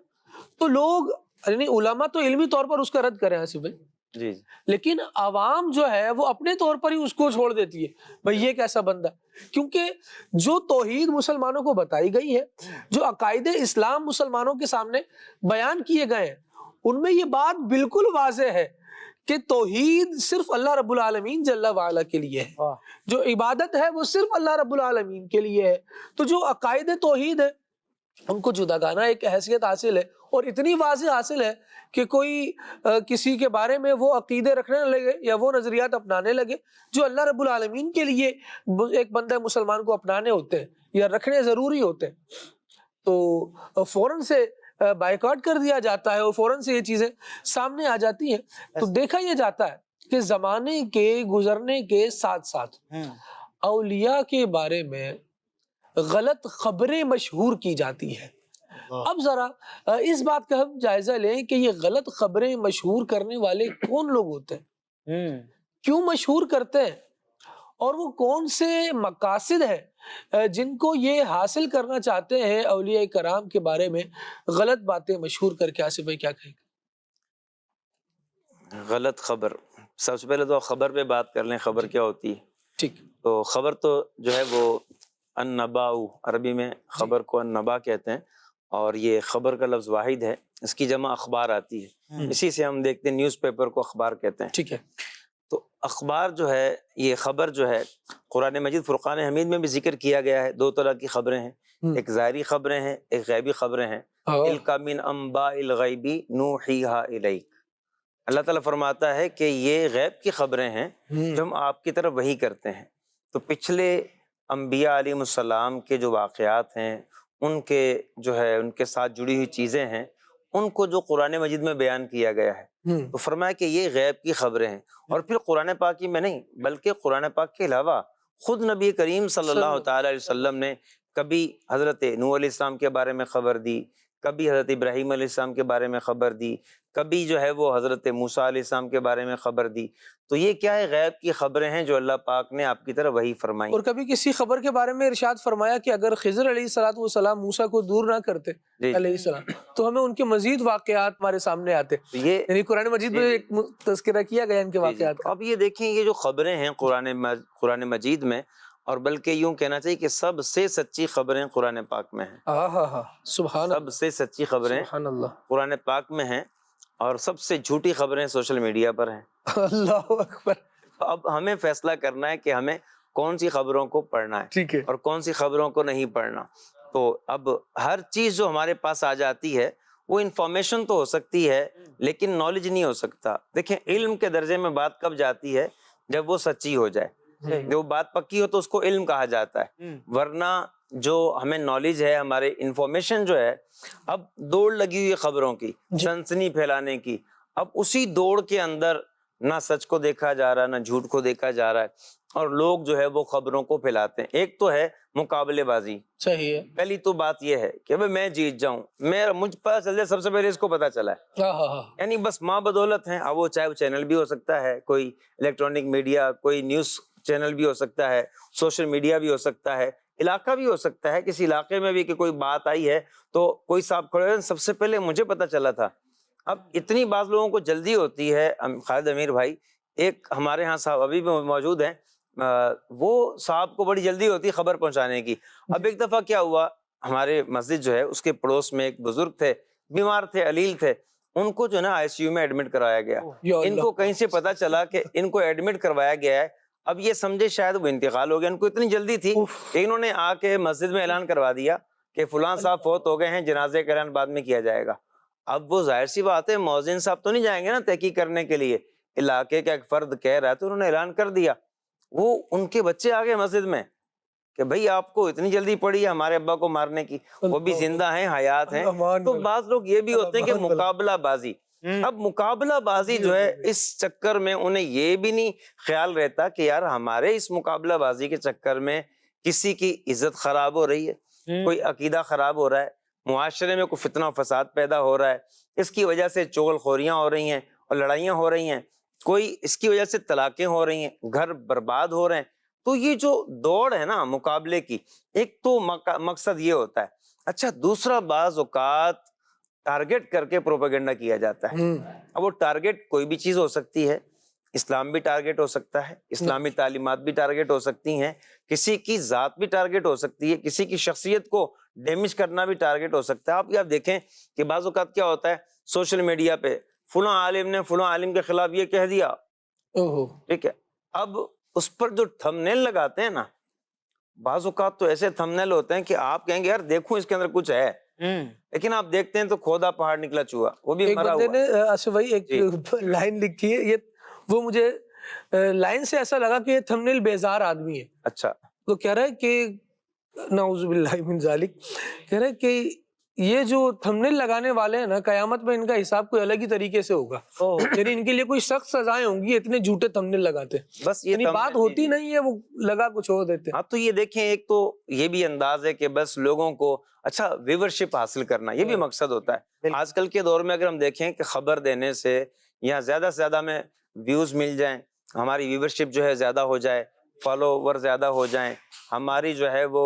Speaker 2: تو لوگ، یعنی علماء تو علمی طور پر اس کا رد کریں آصف بھائی،
Speaker 6: جی،
Speaker 2: لیکن عوام جو ہے وہ اپنے طور پر ہی اس کو چھوڑ دیتی ہے، بھئی یہ کیسا بندہ، کیونکہ جو توحید مسلمانوں کو بتائی گئی ہے، جو عقائد اسلام مسلمانوں کے سامنے بیان کیے گئے ہیں، ان میں یہ بات بالکل واضح ہے کہ توحید صرف اللہ رب العالمین جل وعلا کے لیے ہے، جو عبادت ہے وہ صرف اللہ رب العالمین کے لیے ہے، تو جو عقائد توحید ہے ان کو جداگانہ ایک حیثیت حاصل ہے، اور اتنی واضح حاصل ہے کہ کوئی کسی کے بارے میں وہ عقیدے رکھنے لگے یا وہ نظریات اپنانے لگے جو اللہ رب العالمین کے لیے ایک بندہ مسلمان کو اپنانے ہوتے ہیں یا رکھنے ضروری ہوتے ہیں، تو فوراً سے بائیکاٹ کر دیا جاتا ہے، اور فوراً سے یہ چیزیں سامنے آ جاتی ہیں۔ تو دیکھا یہ جاتا ہے کہ زمانے کے گزرنے کے ساتھ ساتھ اولیاء کے بارے میں غلط خبریں مشہور کی جاتی ہیں۔ اب ذرا اس بات کا ہم جائزہ لیں کہ یہ غلط خبریں مشہور کرنے والے کون لوگ ہوتے ہیں، کیوں مشہور کرتے ہیں، اور وہ کون سے مقاصد ہیں جن کو یہ حاصل کرنا چاہتے ہیں اولیاء کرام کے بارے میں غلط باتیں مشہور کر کے۔ آصف بھائی کیا کہیں گے؟
Speaker 6: غلط خبر، سب سے پہلے تو خبر پہ بات کر لیں، خبر کیا ہوتی ہے؟
Speaker 2: ٹھیک،
Speaker 6: تو خبر تو جو ہے وہ النباء، عربی میں خبر کو النباء کہتے ہیں، اور یہ خبر کا لفظ واحد ہے، اس کی جمع اخبار آتی ہے، اسی سے ہم دیکھتے ہیں نیوز پیپر کو اخبار کہتے ہیں۔
Speaker 2: ٹھیک ہے،
Speaker 6: تو اخبار جو ہے، یہ خبر جو ہے قرآن مجید فرقان حمید میں بھی ذکر کیا گیا ہے، دو طرح کی خبریں ہیں، ایک ظاہری خبریں ہیں، ایک غیبی خبریں ہیں۔ تِلْکَ مِنْ أَنْبَاءِ الْغَیْبِ نُوحِیہَا إِلَیْکَ، اللہ تعالیٰ فرماتا ہے کہ یہ غیب کی خبریں ہیں جو ہم آپ کی طرف وحی کرتے ہیں۔ تو پچھلے انبیاء علیہ السلام کے جو واقعات ہیں، ان کے جو ہے ان کے ساتھ جڑی ہوئی چیزیں ہیں، ان کو جو قرآن مجید میں بیان کیا گیا ہے، تو فرمایا کہ یہ غیب کی خبریں ہیں۔ اور پھر قرآن پاک ہی میں نہیں بلکہ قرآن پاک کے علاوہ خود نبی کریم صلی اللہ تعالی علیہ وسلم نے کبھی حضرت نوح علیہ السلام کے بارے میں خبر دی، کبھی حضرت ابراہیم علیہ السلام کے بارے میں خبر دی، کبھی جو ہے وہ حضرت موسیٰ علیہ السلام کے بارے میں خبر دی۔ تو یہ کیا ہے؟ غیب کی خبریں ہیں جو اللہ پاک نے آپ کی طرف وحی فرمائی۔
Speaker 2: اور کبھی کسی خبر کے بارے میں ارشاد فرمایا کہ اگر خضر علیہ الصلوۃ والسلام موسیٰ کو دور نہ کرتے علیہ السلام تو ہمیں ان کے مزید واقعات ہمارے سامنے آتے، یعنی قرآن مجید میں ایک تذکرہ کیا گیا ان کے واقعات کا۔
Speaker 6: اب یہ دیکھیں، یہ جو خبریں ہیں قرآن مجید میں، اور بلکہ یوں کہنا چاہیے کہ سب سے سچی خبریں قرآن پاک میں ہیں۔
Speaker 2: سبحان
Speaker 6: سب سے سچی خبریں
Speaker 2: سبحان اللہ،
Speaker 6: قرآن پاک میں ہیں، اور سب سے جھوٹی خبریں سوشل میڈیا پر ہیں۔
Speaker 2: اللہ اکبر۔
Speaker 6: اب ہمیں فیصلہ کرنا ہے کہ ہمیں کون سی خبروں کو پڑھنا ہے
Speaker 2: ٹھیک ہے،
Speaker 6: اور کون سی خبروں کو نہیں پڑھنا۔ تو اب ہر چیز جو ہمارے پاس آ جاتی ہے وہ انفارمیشن تو ہو سکتی ہے لیکن نالج نہیں ہو سکتا۔ دیکھیں، علم کے درجے میں بات کب جاتی ہے؟ جب وہ سچی ہو جائے، جب وہ بات پکی ہو تو اس کو علم کہا جاتا ہے، ورنہ جو ہمیں نالج ہے، ہمارے انفارمیشن جو ہے، اب دوڑ لگی ہوئی خبروں کی، سنسنی پھیلانے کی، اب اسی دوڑ کے اندر نہ سچ کو دیکھا جا رہا نہ جھوٹ کو دیکھا جا رہا ہے، اور لوگ جو ہے وہ خبروں کو پھیلاتے ہیں۔ ایک تو ہے مقابلے بازی،
Speaker 2: صحیح ہے،
Speaker 6: پہلی تو بات یہ ہے کہ میں جیت جاؤں، مجھ پتہ چل جائے سب سے پہلے اس کو پتہ چلا ہے، یعنی بس ماں بدولت ہیں۔ اب وہ چاہے وہ چینل بھی ہو سکتا ہے، کوئی الیکٹرانک میڈیا، کوئی نیوز چینل بھی ہو سکتا ہے، سوشل میڈیا بھی ہو سکتا ہے، علاقہ بھی ہو سکتا ہے، کسی علاقے میں بھی کہ کوئی بات آئی ہے تو کوئی صاحب کھڑے ہیں، سب سے پہلے مجھے پتہ چلا تھا۔ اب اتنی بعض لوگوں کو جلدی ہوتی ہے، خالد امیر بھائی ایک ہمارے ہاں صاحب ابھی بھی موجود ہیں، وہ صاحب کو بڑی جلدی ہوتی ہے خبر پہنچانے کی۔ اب ایک دفعہ کیا ہوا، ہمارے مسجد جو ہے اس کے پڑوس میں ایک بزرگ تھے، بیمار تھے، علیل تھے، ان کو جو ہے نا آئی سی یو میں ایڈمٹ کروایا گیا۔ ان کو کہیں سے پتا چلا کہ ان کو ایڈمٹ کروایا گیا ہے، اب یہ سمجھے شاید وہ انتقال ہو گیا، ان کو اتنی جلدی تھی کہ انہوں نے آ کے مسجد میں اعلان کروا دیا کہ فلاں صاحب فوت ہو گئے ہیں، جنازے کا اعلان بعد میں کیا جائے گا۔ اب وہ ظاہر سی بات ہے، مؤذن صاحب تو نہیں جائیں گے نا تحقیق کرنے کے لیے، علاقے کا ایک فرد کہہ رہا ہے تو انہوں نے اعلان کر دیا۔ وہ ان کے بچے آ گئے مسجد میں کہ بھائی آپ کو اتنی جلدی پڑی ہے ہمارے ابا کو مارنے کی، وہ بھی زندہ ہیں، حیات ہیں۔ تو بعض لوگ یہ بھی ہوتے ہیں کہ مقابلہ بازی، اب مقابلہ بازی جو ہے اس چکر میں انہیں یہ بھی نہیں خیال رہتا کہ یار ہمارے اس مقابلہ بازی کے چکر میں کسی کی عزت خراب ہو رہی ہے، کوئی عقیدہ خراب ہو رہا ہے، معاشرے میں کوئی فتنہ و فساد پیدا ہو رہا ہے، اس کی وجہ سے چغل خوریاں ہو رہی ہیں اور لڑائیاں ہو رہی ہیں، کوئی اس کی وجہ سے طلاقیں ہو رہی ہیں، گھر برباد ہو رہے ہیں۔ تو یہ جو دوڑ ہے نا مقابلے کی، ایک تو مقصد یہ ہوتا ہے۔ اچھا، دوسرا بعض اوقات ٹارگٹ کر کے پروپیگنڈا کیا جاتا ہے۔ اب وہ ٹارگٹ کوئی بھی چیز ہو سکتی ہے، اسلام بھی ٹارگٹ ہو سکتا ہے، اسلامی تعلیمات بھی ٹارگٹ ہو سکتی ہیں، کسی کی ذات بھی ٹارگٹ ہو سکتی ہے، کسی کی شخصیت کو ڈیمیج کرنا بھی ٹارگٹ ہو سکتا ہے۔ آپ دیکھیں کہ بعض اوقات کیا ہوتا ہے، سوشل میڈیا پہ فلاں عالم نے فلاں عالم کے خلاف یہ کہہ دیا، ٹھیک ہے، اب اس پر جو تھمبنیل لگاتے ہیں نا، بعض اوقات تو ایسے تھمبنیل ہوتے ہیں کہ آپ کہیں گے یار دیکھوں اس کے اندر کچھ ہے، لیکن آپ دیکھتے ہیں تو کھودا پہاڑ نکلا چوہا، وہ بھی مرا ہوا۔
Speaker 2: ایک بندے نے آصف بھائی ایک لائن لکھی ہے، یہ وہ مجھے لائن سے ایسا لگا کہ یہ تھمبنیل بیزار آدمی ہے۔
Speaker 6: اچھا،
Speaker 2: تو کہہ رہا ہے کہ نعوذ باللہ من ذالک، کہہ رہا ہے کہ یہ جو تھمبنیل لگانے والے ہیں نا، قیامت میں ان کا حساب کوئی الگ ہی طریقے سے ہوگا، یعنی ان کے لیے کوئی سخت سزائیں ہوں گی، اتنے جھوٹے تھمبنیل لگاتے ہیں،
Speaker 6: بس یہ
Speaker 2: یعنی بات ہوتی نہیں ہے، وہ لگا کچھ اور دیتے ہیں۔
Speaker 6: ہاں، تو یہ دیکھیں، ایک تو یہ بھی انداز ہے کہ بس لوگوں کو اچھا ویورشپ حاصل کرنا، یہ بھی مقصد ہوتا ہے۔ آج کل کے دور میں اگر ہم دیکھیں کہ خبر دینے سے یا زیادہ سے زیادہ ہمیں ویوز مل جائیں، ہماری ویورشپ جو ہے زیادہ ہو جائے، فالوور زیادہ ہو جائیں، ہماری جو ہے وہ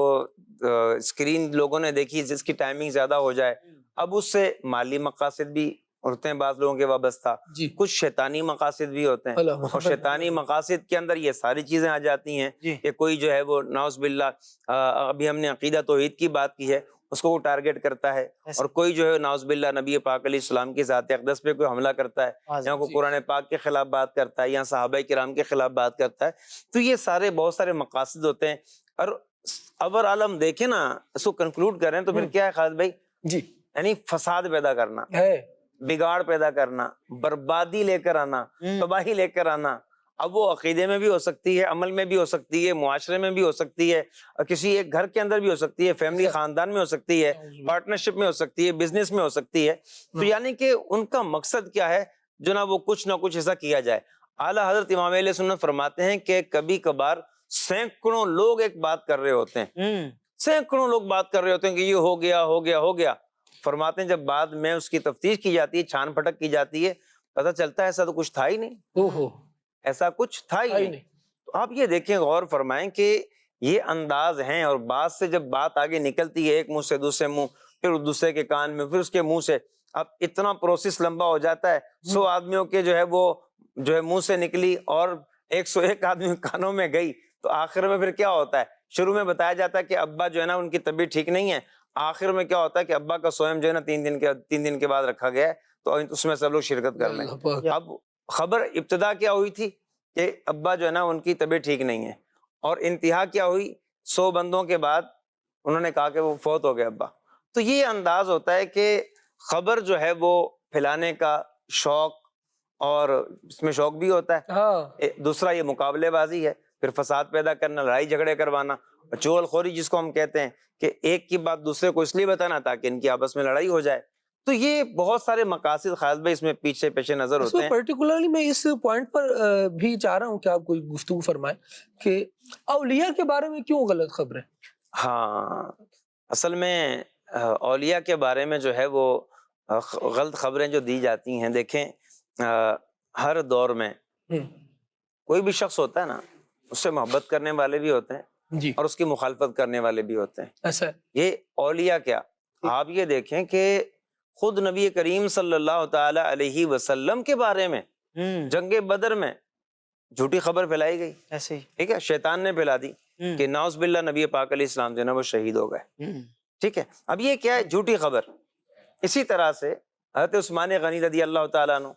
Speaker 6: اسکرین لوگوں نے دیکھی جس کی ٹائمنگ زیادہ ہو جائے، اب اس سے مالی مقاصد بھی ہوتے ہیں بعض لوگوں کے وابستہ، کچھ شیطانی مقاصد بھی ہوتے ہیں، اور شیطانی مقاصد کے اندر یہ ساری چیزیں آ جاتی ہیں کہ کوئی جو ہے وہ نعوذ باللہ، ابھی ہم نے عقیدہ توحید کی بات کی ہے، اس کو وہ ٹارگٹ کرتا ہے، اور کوئی جو ہے نعوذ باللہ نبی پاک علیہ السلام کی ذات اقدس پہ کوئی حملہ کرتا ہے، یا کوئی قرآن پاک کے خلاف بات کرتا ہے، یا صحابہ کرام کے خلاف بات کرتا ہے۔ تو یہ سارے بہت سارے مقاصد ہوتے ہیں، اور اوور آل ہم دیکھیں نا، اس کو کنکلوڈ کریں تو پھر کیا ہے خالد بھائی؟
Speaker 2: جی،
Speaker 6: یعنی فساد پیدا کرنا، بگاڑ پیدا کرنا، بربادی لے کر آنا، تباہی لے کر آنا، اب وہ عقیدے میں بھی ہو سکتی ہے، عمل میں بھی ہو سکتی ہے، معاشرے میں بھی ہو سکتی ہے، اور کسی ایک گھر کے اندر بھی ہو سکتی ہے، فیملی خاندان میں ہو سکتی ہے، پارٹنرشپ میں ہو سکتی ہے، بزنس میں ہو سکتی ہے. تو یعنی کہ ان کا مقصد کیا ہے جو نا وہ کچھ نہ کچھ ایسا کیا جائے. اعلیٰ حضرت امام اہل سنت فرماتے ہیں کہ کبھی کبھار سینکڑوں لوگ ایک بات کر رہے ہوتے ہیں، سینکڑوں لوگ بات کر رہے ہوتے ہیں کہ یہ ہو گیا ہو گیا ہو گیا. فرماتے ہیں جب بعد میں اس کی تفتیش کی جاتی ہے، چھان پھٹک کی جاتی ہے، پتہ چلتا ہے ایسا تو کچھ تھا ہی نہیں، ایسا کچھ تھا ہی نہیں. تو آپ یہ دیکھیں، غور فرمائیں کہ یہ انداز ہیں، اور بات سے جب بات آگے نکلتی ہے ایک منہ سے دوسرے منہ، پھر دوسرے کے کان میں، پھر اس کے منہ سے، اب اتنا پروسیس لمبا ہو جاتا ہے. 100 آدمیوں کے جو ہے وہ جو ہے منہ سے نکلی اور 101 آدمی کانوں میں گئی، تو آخر میں پھر کیا ہوتا ہے؟ شروع میں بتایا جاتا ہے کہ ابا جو ہے نا ان کی طبیعت ٹھیک نہیں ہے، آخر میں کیا ہوتا ہے کہ ابا کا سوئم جو ہے نا 3 دن کے بعد رکھا گیا ہے، تو اس میں سب لوگ شرکت کر لیں. اب خبر ابتدا کیا ہوئی تھی کہ ابا جو ہے نا ان کی طبیعت ٹھیک نہیں ہے، اور انتہا کیا ہوئی؟ 100 بندوں کے بعد انہوں نے کہا کہ وہ فوت ہو گئے ابا. تو یہ انداز ہوتا ہے کہ خبر جو ہے وہ پھیلانے کا شوق، اور اس میں شوق بھی ہوتا ہے. دوسرا یہ مقابلے بازی ہے، پھر فساد پیدا کرنا، لڑائی جھگڑے کروانا، چغل خوری جس کو ہم کہتے ہیں کہ ایک کی بات دوسرے کو اس لیے بتانا تاکہ ان کی آپس میں لڑائی ہو جائے. تو یہ بہت سارے مقاصد خالد بھائی اس میں پیچھے پیش نظر ہوتے ہیں.
Speaker 2: پرٹیکولرلی میں اس پوائنٹ پر بھی چاہ رہا ہوں کہ آپ کوئی گفتگو فرمائیں کہ اولیاء کے بارے میں کیوں غلط خبریں؟
Speaker 6: ہاں، اصل میں اولیاء کے بارے میں جو ہے وہ غلط خبریں جو دی جاتی ہیں، دیکھیں ہر دور میں کوئی بھی شخص ہوتا ہے نا، اس سے محبت کرنے والے بھی ہوتے ہیں
Speaker 2: جی،
Speaker 6: اور اس کی مخالفت کرنے والے بھی ہوتے ہیں.
Speaker 2: ایسا
Speaker 6: یہ اولیاء کیا، آپ یہ دیکھیں کہ خود نبی کریم صلی اللہ تعالی علیہ وسلم کے بارے میں جنگ بدر میں جھوٹی خبر پھیلائی گئی،
Speaker 5: ایسے ہی
Speaker 6: ٹھیک ہے، شیطان نے پھیلا دی کہ نعوذ باللہ نبی پاک علیہ السلام جو ہے نا وہ شہید ہو گئے. ٹھیک ہے، اب یہ کیا ہے؟ جھوٹی خبر. اسی طرح سے حضرت عثمان غنی رضی اللہ تعالیٰ عنہ،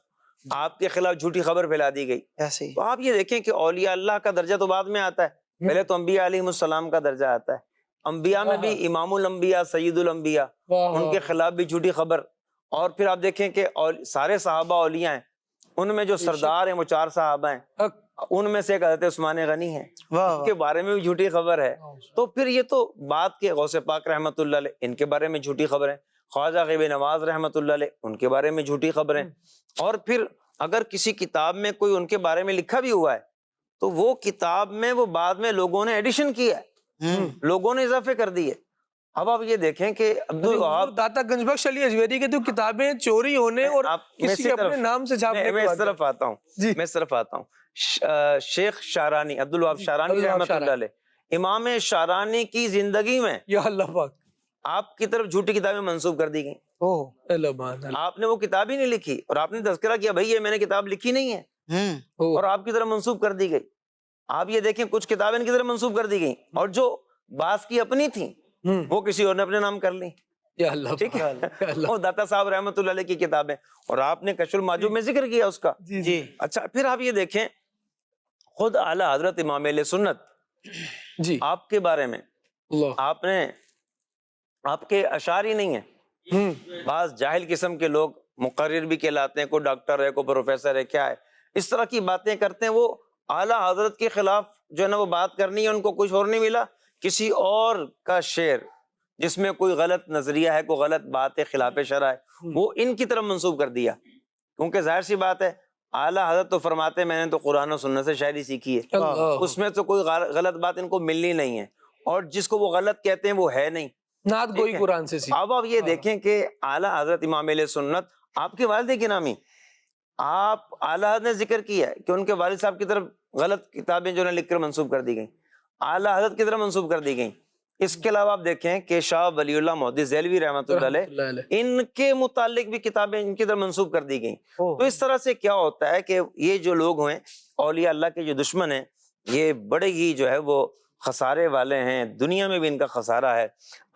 Speaker 6: آپ کے خلاف جھوٹی خبر پھیلا دی گئی.
Speaker 5: ایسے ہی
Speaker 6: تو آپ یہ دیکھیں کہ اولیاء اللہ کا درجہ تو بعد میں آتا ہے، پہلے تو انبیاء علیہ السلام کا درجہ آتا ہے. انبیاء میں بھی امام الانبیاء، سید الانبیاء، ان کے خلاف بھی جھوٹی خبر. اور پھر آپ دیکھیں کہ سارے صحابہ اولیاء ہیں، ان میں جو سردار ہیں وہ 4 صحابہ ہیں، ان میں سے ایک حضرت عثمان غنی ہیں، ان کے بارے میں بھی جھوٹی خبر ہے. تو پھر یہ تو بات کے غوث پاک رحمت اللہ علیہ، ان کے بارے میں جھوٹی خبریں، خواجہ غیب نواز رحمت اللہ علیہ، ان کے بارے میں جھوٹی خبریں. اور پھر اگر کسی کتاب میں کوئی ان کے بارے میں لکھا بھی ہوا ہے تو وہ کتاب میں وہ بعد میں لوگوں نے ایڈیشن کیا ہے، لوگوں نے اضافے کر دیے. اب آپ یہ دیکھیں کہ عبدالوہاب
Speaker 2: داتا گنج بخش علی اجویری کے تو کتابیں چوری ہونے اور کسی اپنے نام سے چھاپنے
Speaker 6: میں اس طرف آتا ہوں، میں اس طرف آتا ہوں. شیخ شارانی، عبدالوہاب شارانی رحمۃ اللہ علیہ، امام شارانی کی زندگی میں
Speaker 2: یا اللہ پاک
Speaker 6: آپ کی طرف جھوٹی کتابیں منسوب کر دی گئیں. آپ نے وہ کتاب ہی نہیں لکھی، اور آپ نے تذکرہ کیا بھائی یہ میں نے کتاب لکھی نہیں ہے، اور آپ کی طرف منسوب کر دی گئی. آپ یہ دیکھیں کچھ کتابیں ان کی طرف منسوب کر دی گئیں، اور جو بعض کی اپنی تھیں وہ کسی اور نے اپنے نام کر لی. ٹھیک ہے، وہ داتا صاحب رحمت اللہ علیہ کی کتابیں، اور آپ نے کشف المعجوب میں ذکر کیا اس کا.
Speaker 5: جی
Speaker 6: اچھا، پھر آپ یہ دیکھیں خود اعلیٰ حضرت امام اہل سنت
Speaker 2: جی
Speaker 6: آپ کے بارے میں، آپ کے اشعار ہی نہیں ہیں. بعض جاہل قسم کے لوگ مقرر بھی کہلاتے ہیں، کوئی ڈاکٹر ہے، کوئی پروفیسر ہے، کیا ہے، اس طرح کی باتیں کرتے ہیں. وہ اعلیٰ حضرت کے خلاف جو ہے نا وہ بات کرنی ہے، ان کو کچھ اور نہیں ملا، کسی اور کا شعر جس میں کوئی غلط نظریہ ہے، کوئی غلط بات ہے، خلاف شرع ہے، وہ ان کی طرف منسوب کر دیا. کیونکہ ظاہر سی بات ہے اعلیٰ حضرت تو فرماتے ہیں میں نے تو قرآن و سنت سے شاعری سیکھی ہے، اس میں تو کوئی غلط بات ان کو ملنی نہیں ہے، اور جس کو وہ غلط کہتے ہیں وہ ہے نہیں،
Speaker 2: نعت گوئی قرآن سے سیکھی.
Speaker 6: اب آپ یہ دیکھیں کہ اعلیٰ حضرت امام اہل سنت، آپ کے والد کی نامی، آپ اعلیٰ حضرت نے ذکر کیا ہے کہ ان کے والد صاحب کی طرف غلط کتابیں جو ہے لکھ کر منسوب کر دی گئیں، اعلیٰ حضرت کی طرف منسوب کر دی گئیں. اس کے علاوہ آپ دیکھیں کہ شاہ ولی اللہ محدث دہلوی رحمۃ اللہ علیہ، ان کے متعلق بھی کتابیں ان کی طرف منسوب کر دی گئیں. تو اس طرح سے کیا ہوتا ہے کہ یہ جو لوگ ہیں اولیاء اللہ کے جو دشمن ہیں، یہ بڑے ہی جو ہے وہ خسارے والے ہیں. دنیا میں بھی ان کا خسارہ ہے،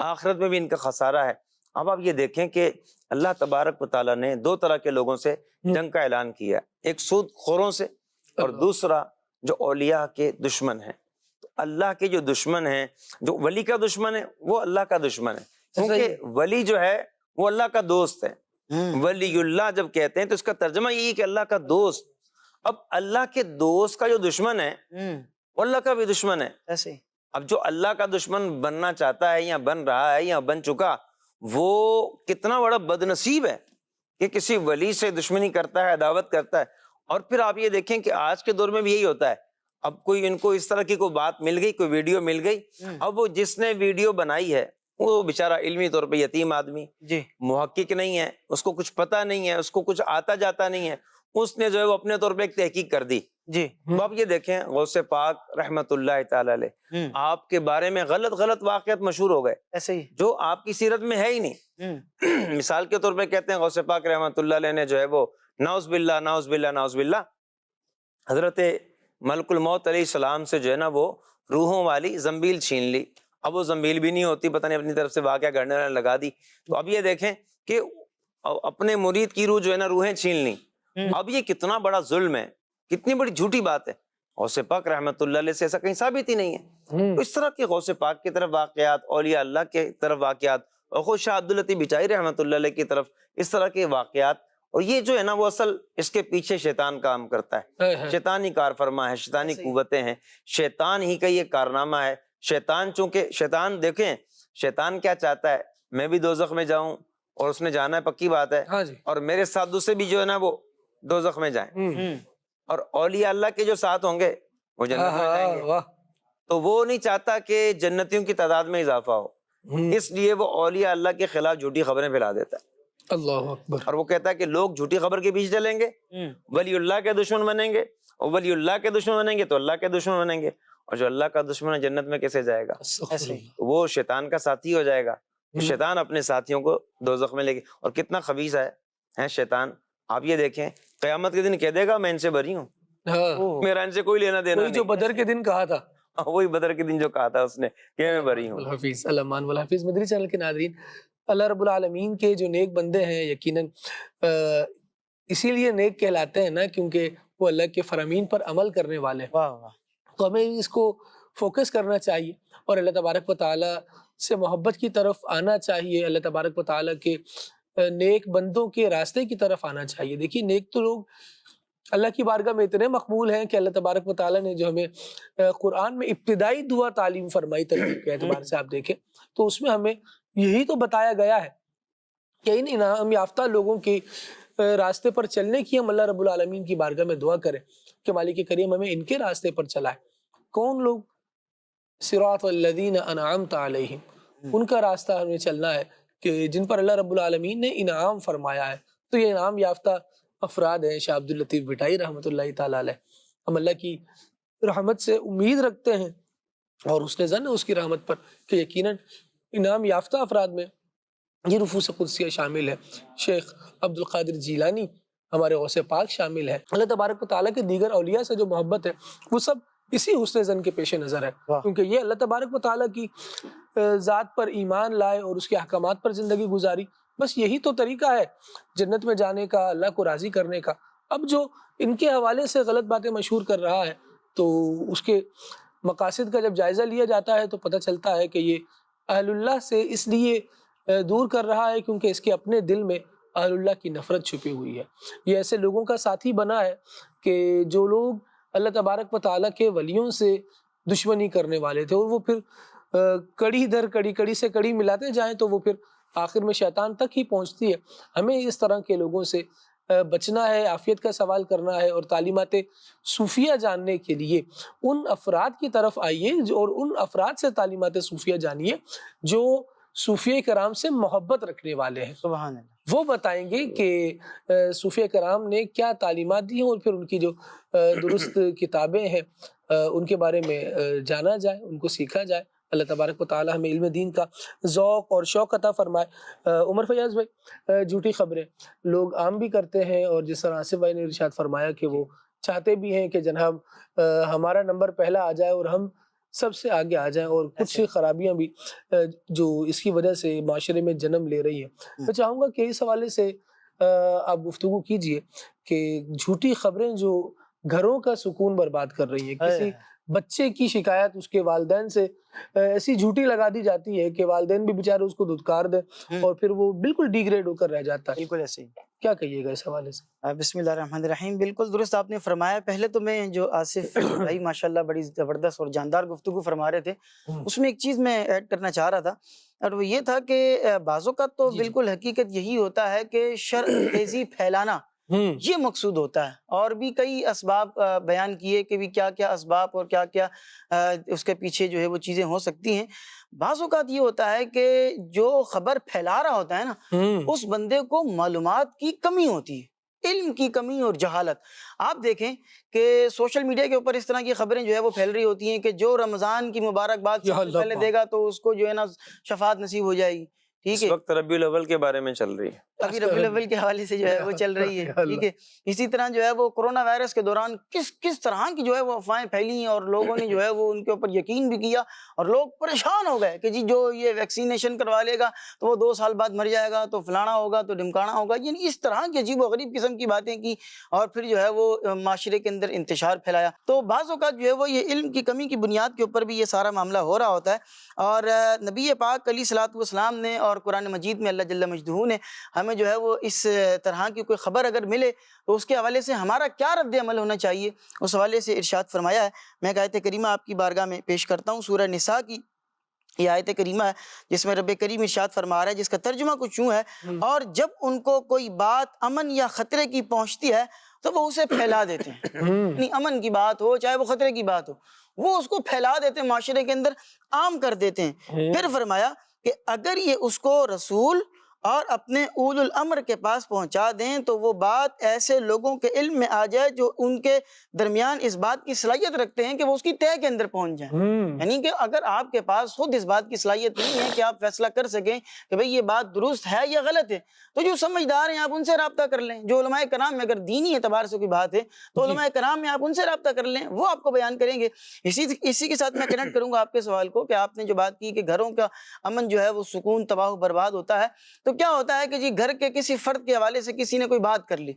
Speaker 6: آخرت میں بھی ان کا خسارہ ہے. اب آپ یہ دیکھیں کہ اللہ تبارک و تعالیٰ نے 2 طرح کے لوگوں سے جنگ کا اعلان کیا، ایک سود خوروں سے، اور دوسرا جو اولیاء کے دشمن ہیں. تو اللہ کے جو دشمن ہیں، جو ولی کا دشمن ہے وہ اللہ کا دشمن ہے، کیونکہ ولی جو ہے وہ اللہ کا دوست ہے. ولی اللہ جب کہتے ہیں تو اس کا ترجمہ یہی کہ اللہ کا دوست. اب اللہ کے دوست کا جو دشمن ہے وہ اللہ کا بھی دشمن ہے.
Speaker 5: ایسے ہی.
Speaker 6: اب جو اللہ کا دشمن بننا چاہتا ہے یا بن رہا ہے یا بن چکا، وہ کتنا بڑا بد نصیب ہے کہ کسی ولی سے دشمنی کرتا ہے، عداوت کرتا ہے. اور پھر آپ یہ دیکھیں کہ آج کے دور میں بھی یہی ہوتا ہے. اب کوئی ان کو اس طرح کی کوئی بات مل گئی، کوئی ویڈیو مل گئی، اب وہ جس نے ویڈیو بنائی ہے وہ بیچارہ علمی طور پہ یتیم آدمی،
Speaker 5: جی
Speaker 6: محقق نہیں ہے، اس کو کچھ پتہ نہیں ہے، اس کو کچھ آتا جاتا نہیں ہے، اس نے جو ہے وہ اپنے طور پہ ایک تحقیق کر دی.
Speaker 5: جی.
Speaker 6: تو آپ یہ دیکھیں غوث پاک رحمت اللہ تعالی علیہ، آپ کے بارے میں غلط غلط واقعات مشہور ہو گئے
Speaker 5: ایسے ہی.
Speaker 6: جو آپ کی سیرت میں ہے ہی نہیں. مثال کے طور پہ کہتے ہیں غوث پاک رحمت اللہ علیہ نے جو ہے وہ نعوذ باللہ نعوذ باللہ نعوذ باللہ حضرت ملک الموت علیہ السلام سے جو ہے نا وہ روحوں والی زنبیل چھین لی. اب وہ زنبیل بھی نہیں ہوتی، پتہ نہیں اپنی طرف سے واقعہ گھڑنے والا لگا دی. تو اب یہ دیکھیں کہ اپنے مرید کی روح جو ہے نا روحیں چھین لی. اب یہ کتنا بڑا ظلم ہے، کتنی بڑی جھوٹی بات ہے. غوث پاک رحمت اللہ علیہ سے ایسا کہیں ثابت ہی نہیں ہے. تو اس طرح کے غوث پاک کی طرف واقعات، اولیاء اللہ کے طرف واقعات، اور خود شاہ عبداللطیف بچائی رحمت اللہ علیہ کی طرف اس طرح کے واقعات، اور یہ جو ہے نا وہ اصل اس کے پیچھے شیطان کام کرتا ہے. شیطانی کار فرما ہے، شیطانی قوتیں ہیں، شیطان ہی کا یہ کارنامہ ہے. شیطان چونکہ شیطان دیکھیں شیطان کیا چاہتا ہے، میں بھی دوزخ میں جاؤں اور اس نے جانا ہے، پکی بات ہے، اور میرے ساتھ دوسرے بھی جو ہے نا وہ دوزخ میں جائیں، اور اولیاء اللہ کے جو ساتھ ہوں گے وہ جنت میں جائیں گے. تو وہ نہیں چاہتا کہ جنتیوں کی تعداد میں اضافہ ہو، اس لیے وہ اولیاء اللہ کے خلاف جھوٹی خبریں پھیلا دیتا ہے.
Speaker 2: اللہ اکبر.
Speaker 6: اور وہ کہتا ہے کہ لوگ جھوٹی خبر کے پیچھے چلیں گے، ولی اللہ کے دشمن بنیں گے، اور ولی اللہ کے دشمن بنیں گے تو اللہ کے دشمن بنیں گے، اور جو اللہ کا دشمن ہے جنت میں کیسے جائے گا؟ وہ شیطان کا ساتھی ہو جائے گا. شیطان اپنے ساتھیوں کو دوزخ میں لے گے. اور کتنا خبیث ہے شیطان. آپ یہ دیکھیں قیامت کے دن کہہ دے گا میں ان سے بری ہوں، میرا ان سے کوئی لینا دینا نہیں.
Speaker 2: جو بدر کے دن کہا تھا،
Speaker 6: وہی بدر کے دن جو کہا تھا اس نے کہ میں بری ہوں.
Speaker 2: الحافظ علمان والحافظ. مدری چینل کے ناظرین، اللہ رب العالمین کے جو نیک بندے ہیں یقیناً اسی لیے نیک کہلاتے ہیں نا، کیونکہ وہ اللہ کے فرامین پر عمل کرنے والے ہیں.
Speaker 5: واہ واہ.
Speaker 2: تو ہمیں اس کو فوکس کرنا چاہیے اور اللہ تبارک و تعالیٰ سے محبت کی طرف آنا چاہیے، اللہ تبارک و تعالیٰ کے نیک بندوں کے راستے کی طرف آنا چاہیے. دیکھیے نیک تو لوگ اللہ کی بارگاہ میں اتنے مقبول ہیں کہ اللہ تبارک و تعالیٰ نے جو ہمیں قرآن میں ابتدائی دعا تعلیم فرمائی ترغیب کے اعتبار سے آپ دیکھیں تو اس میں ہمیں یہی تو بتایا گیا ہے کہ ان انعام یافتہ لوگوں کے راستے پر چلنے کی ہم اللہ رب العالمین کی بارگاہ میں دعا کریں کہ مالک کریم ہمیں ان کے راستے پر چلائے. کون لوگ؟ صراط الذین انعمت علیہم، ان کا راستہ ہمیں چلنا ہے کہ جن پر اللہ رب العالمین نے انعام فرمایا ہے. تو یہ انعام یافتہ افراد ہیں شاہ عبداللطیف بٹائی رحمۃ اللہ تعالیٰ علیہ. ہم اللہ کی رحمت سے امید رکھتے ہیں اور اس نے ظن اس کی رحمت پر کہ یقیناً انعام یافتہ افراد میں یہ نفوس قدسیہ شامل ہے. شیخ عبد القادر جیلانی ہمارے غوث پاک شامل ہے. اللہ تبارک و تعالیٰ کے دیگر اولیاء سے جو محبت ہے وہ سب اسی حسن ظن کے پیش نظر ہے، کیونکہ یہ اللہ تبارک و تعالیٰ کی ذات پر ایمان لائے اور اس کے احکامات پر زندگی گزاری. بس یہی تو طریقہ ہے جنت میں جانے کا، اللہ کو راضی کرنے کا. اب جو ان کے حوالے سے غلط باتیں مشہور کر رہا ہے تو اس کے مقاصد کا جب جائزہ لیا جاتا ہے تو پتہ چلتا ہے کہ یہ اہل اللہ سے اس لیے دور کر رہا ہے کیونکہ اس کے اپنے دل میں اہل اللہ کی نفرت چھپی ہوئی ہے. یہ ایسے لوگوں کا ساتھی بنا ہے کہ جو لوگ اللہ تبارک و تعالیٰ کے ولیوں سے دشمنی کرنے والے تھے اور وہ پھر کڑی در کڑی، کڑی سے کڑی ملاتے جائیں تو وہ پھر آخر میں شیطان تک ہی پہنچتی ہے. ہمیں اس طرح کے لوگوں سے بچنا ہے، عافیت کا سوال کرنا ہے اور تعلیمات صوفیہ جاننے کے لیے ان افراد کی طرف آئیے اور ان افراد سے تعلیمات صوفیہ جانیے جو صوفیہ کرام سے محبت رکھنے والے ہیں.
Speaker 5: سبحان اللہ.
Speaker 2: وہ بتائیں گے کہ صوفیہ کرام نے کیا تعلیمات دی ہیں اور پھر ان کی جو درست کتابیں ہیں ان کے بارے میں جانا جائے، ان کو سیکھا جائے. اللہ تبارک و تعالی ہمیں علم دین کا ذوق اور شوق عطا فرمائے. عمر فیاض بھائی، جھوٹی خبریں لوگ عام بھی کرتے ہیں اور جس طرح آصف بھائی نے ارشاد فرمایا کہ وہ چاہتے بھی ہیں کہ جناب ہمارا نمبر پہلا آ جائے اور ہم سب سے آگے آ جائیں، اور کچھ خرابیاں بھی جو اس کی وجہ سے معاشرے میں جنم لے رہی ہیں. میں چاہوں گا کہ اس حوالے سے آپ گفتگو کیجئے کہ جھوٹی خبریں جو گھروں کا سکون برباد کر رہی ہیں، کسی بچے کی شکایت اس کے والدین سے ایسی جھوٹی لگا دی جاتی ہے کہ والدین بھی بیچارے اس کو دھتکار دیں اور پھر وہ بالکل ڈیگریڈ ہو کر رہ جاتا ہے.
Speaker 5: بالکل ایسے ہی.
Speaker 2: کیا کہیے گا اس حوالے سے؟
Speaker 5: بسم اللہ الرحمن الرحیم، بالکل درست آپ نے فرمایا۔ پہلے تو میں جو آصف بھائی ماشاءاللہ بڑی زبردست اور جاندار گفتگو فرما رہے تھے، اس میں ایک چیز میں ایڈ کرنا چاہ رہا تھا، اور وہ یہ تھا کہ بعض اوقات تو بالکل حقیقت یہی ہوتا ہے کہ شر انگیزی پھیلانا یہ مقصود ہوتا ہے، اور بھی کئی اسباب بیان کیے کہ بھی کیا کیا اسباب اور کیا کیا اس کے پیچھے جو ہے وہ چیزیں ہو سکتی ہیں۔ بعض اوقات یہ ہوتا ہے کہ جو خبر پھیلا رہا ہوتا ہے نا، اس بندے کو معلومات کی کمی ہوتی ہے، علم کی کمی اور جہالت۔ آپ دیکھیں کہ سوشل میڈیا کے اوپر اس طرح کی خبریں جو ہے وہ پھیل رہی ہوتی ہیں کہ جو رمضان کی مبارکباد سب سے پہلے دے گا تو اس کو جو ہے نا شفاعت نصیب ہو جائے گی، ٹھیک
Speaker 6: اس
Speaker 5: ہے؟
Speaker 6: وقت ربیع الاول کے بارے میں چل رہی ہے،
Speaker 5: ابھی ربیع الاول کے حوالے سے جو ہے وہ چل رہی ہے، ٹھیک ہے؟ اسی طرح جو ہے وہ کرونا وائرس کے دوران کس طرح کی جو ہے وہ افواہیں پھیلی ہیں، اور لوگوں نے جو ہے وہ ان کے اوپر یقین بھی کیا، اور لوگ پریشان ہو گئے کہ جی جو یہ ویکسینیشن کروا لے گا تو وہ 2 سال بعد مر جائے گا، تو فلانا ہوگا تو ڈمکانا ہوگا، یعنی اس طرح کی عجیب و غریب قسم کی باتیں کی، اور پھر جو ہے وہ معاشرے کے اندر انتشار پھیلایا۔ تو بعض اوقات جو ہے وہ یہ علم کی کمی کی بنیاد کے اوپر بھی یہ سارا معاملہ ہو رہا ہوتا ہے، اور نبی پاک علیہ الصلوۃ والسلام نے اور قرآن مجید میں اللہ جل مجدہ نے ہمیں جو ہے وہ اس طرح کی کوئی خبر اگر ملے تو اس کے حوالے سے ہمارا کیا رد عمل ہونا چاہیے، اس حوالے سے ارشاد فرمایا ہے۔ میں ایک آیت کریمہ آپ کی بارگاہ میں پیش کرتا ہوں، سورہ نساء کی یہ آیت کریمہ ہے جس میں رب کریم ارشاد فرما رہا ہے، جس کا ترجمہ کچھ یوں ہے: اور جب ان کو کوئی بات امن یا خطرے کی پہنچتی ہے تو وہ اسے پھیلا دیتے ہیں، یعنی امن کی بات ہو چاہے وہ خطرے کی بات ہو، وہ اس کو پھیلا دیتے ہیں، معاشرے کے اندر عام کر دیتے ہیں۔ پھر فرمایا کہ اگر یہ اس کو رسول اور اپنے اول الامر کے پاس پہنچا دیں تو وہ بات ایسے لوگوں کے علم میں آ جائے جو ان کے درمیان اس بات کی صلاحیت رکھتے ہیں کہ وہ اس کی تہہ کے اندر پہنچ جائیں۔ یعنی کہ اگر آپ کے پاس خود اس بات کی صلاحیت نہیں ہے کہ آپ فیصلہ کر سکیں کہ بھئی یہ بات درست ہے یا غلط ہے، تو جو سمجھدار ہیں آپ ان سے رابطہ کر لیں، جو علماء کرام میں اگر دینی اعتبار سے کوئی بات ہے تو علماء کرام میں آپ ان سے رابطہ کر لیں، وہ آپ کو بیان کریں گے۔ اسی کے ساتھ میں کنیکٹ کروں گا آپ کے سوال کو کہ آپ نے جو بات کی کہ گھروں کا امن جو ہے وہ سکون تباہ و برباد ہوتا ہے، تو کیا ہوتا ہے کہ جی گھر کے کسی فرد کے حوالے سے کسی نے کوئی بات کر لی،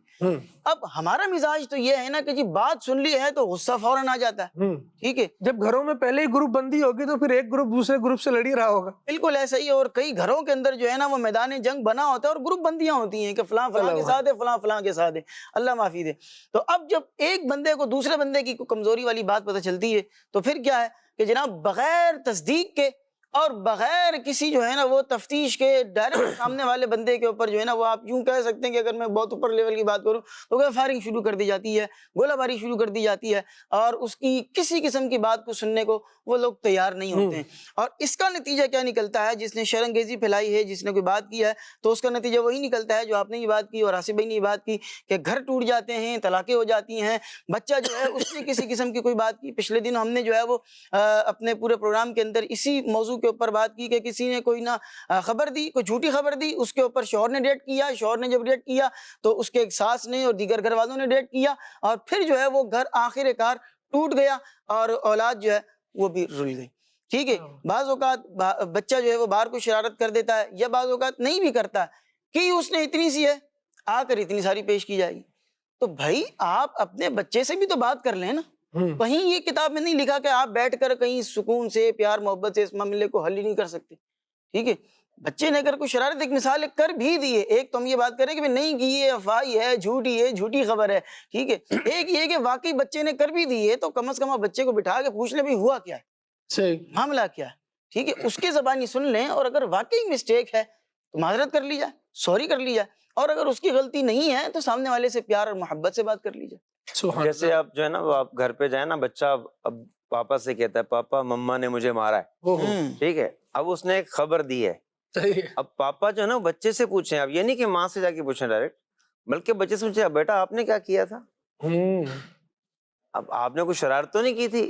Speaker 5: اب ہمارا مزاج تو یہ ہے نا کہ جی بات سن لی ہے تو غصہ فوراً آ جاتا ہے، ٹھیک ہے؟
Speaker 2: جب گھروں میں پہلے ہی گروپ بندی ہوگی تو پھر ایک گروپ دوسرے گروپ سے لڑی رہا ہوگا۔
Speaker 5: بالکل ایسا ہی ہے، اور کئی گھروں کے اندر جو ہے نا وہ میدان جنگ بنا ہوتا ہے اور گروپ بندیاں ہوتی ہیں کہ فلاں فلاں کے ساتھ ہے، فلاں فلاں کے ساتھ ہے، اللہ معافی دے۔ تو اب جب ایک بندے کو دوسرے بندے کی کوئی کمزوری والی بات پتہ چلتی ہے تو پھر کیا ہے کہ جناب بغیر تصدیق کے اور بغیر کسی جو ہے نا وہ تفتیش کے ڈائریکٹ سامنے والے بندے کے اوپر جو ہے نا وہ آپ یوں کہہ سکتے ہیں کہ اگر میں بہت اوپر لیول کی بات کروں تو فائرنگ شروع کر دی جاتی ہے، گولہ باری شروع کر دی جاتی ہے، اور اس کی کسی قسم کی بات کو سننے کو وہ لوگ تیار نہیں ہوتے ہیں۔ اور اس کا نتیجہ کیا نکلتا ہے؟ جس نے شر انگیزی پھیلائی ہے، جس نے کوئی بات کی ہے، تو اس کا نتیجہ وہی نکلتا ہے جو آپ نے یہ بات کی اور آصف بھائی نے یہ بات کی کہ گھر ٹوٹ جاتے ہیں، طلاقیں ہو جاتی ہیں، بچہ جو ہے اس نے کسی قسم کی کوئی بات کی۔ پچھلے دن ہم نے جو ہے وہ اپنے پورے پروگرام کے اندر اسی موضوع کے اوپر بات کی کہ کسی نے کوئی نہ خبر دی، کوئی جھوٹی خبر دی، اس کے اوپر شوہر نے ریٹ کیا، شوہر نے جب ریٹ کیا تو اس کے ساس نے اور دیگر گھر والوں نے ریٹ کیا، اور پھر جو ہے وہ گھر آخر کار ٹوٹ گیا اور اولاد جو ہے وہ بھی رل گئی، ٹھیک ہے؟ بعض اوقات بچہ جو ہے وہ باہر کو شرارت کر دیتا ہے، یا بعض اوقات نہیں بھی کرتا کہ اس نے اتنی سی ہے آ کر اتنی ساری پیش کی جائے گی۔ تو بھائی آپ اپنے بچے سے بھی تو بات کر لیں نا، کہیں یہ کتاب میں نہیں لکھا کہ آپ بیٹھ کر کہیں سکون سے پیار محبت سے اس معاملے کو حل ہی نہیں کر سکتے، ٹھیک ہے؟ بچے نے اگر کوئی شرارت ایک مثال کر بھی دی ہے، ایک تو ہم یہ بات کریں کہ نہیں کی یہ افواہی ہے، جھوٹی ہے، جھوٹی خبر ہے، ٹھیک ہے؟ ایک یہ کہ واقعی بچے نے کر بھی دی ہے تو کم از کم آپ بچے کو بٹھا کے پوچھ لیں بھی ہوا کیا ہے،
Speaker 2: صحیح
Speaker 5: معاملہ کیا ہے، ٹھیک ہے؟ اس کے زبانی سن لیں، اور اگر واقعی مسٹیک ہے تو معذرت کر لی جائے، سوری کر لی جائے، اور اگر اس کی غلطی نہیں ہے تو سامنے والے سے پیار اور محبت سے بات کر لی جائے۔
Speaker 6: جیسے آپ جو ہے نا وہ آپ گھر پہ جائیں نا، بچہ اب پاپا سے کہتا ہے پاپا مما نے مجھے مارا ہے، ٹھیک ہے؟ اب اس نے ایک خبر دی ہے، اب پاپا جو ہے نا بچے سے پوچھیں، اب یہ نہیں کہ ماں سے جا کے پوچھیں ڈائریکٹ، بلکہ بچے سے پوچھیں بیٹا آپ نے کیا کیا تھا؟ اب آپ نے کوئی شرارت تو نہیں کی تھی،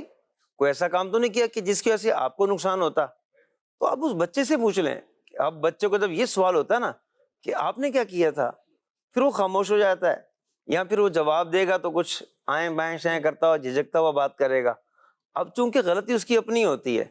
Speaker 6: کوئی ایسا کام تو نہیں کیا کہ جس کی وجہ سے آپ کو نقصان ہوتا؟ تو آپ اس بچے سے پوچھ لیں۔ اب بچے کو جب یہ سوال ہوتا ہے نا کہ آپ نے کیا کیا تھا، پھر وہ خاموش ہو جاتا ہے، یا پھر وہ جواب دے گا تو کچھ آئیں بائیں شائیں کرتا ہوا جھجکتا ہوا بات کرے گا۔ اب چونکہ غلطی اس کی اپنی ہوتی ہے،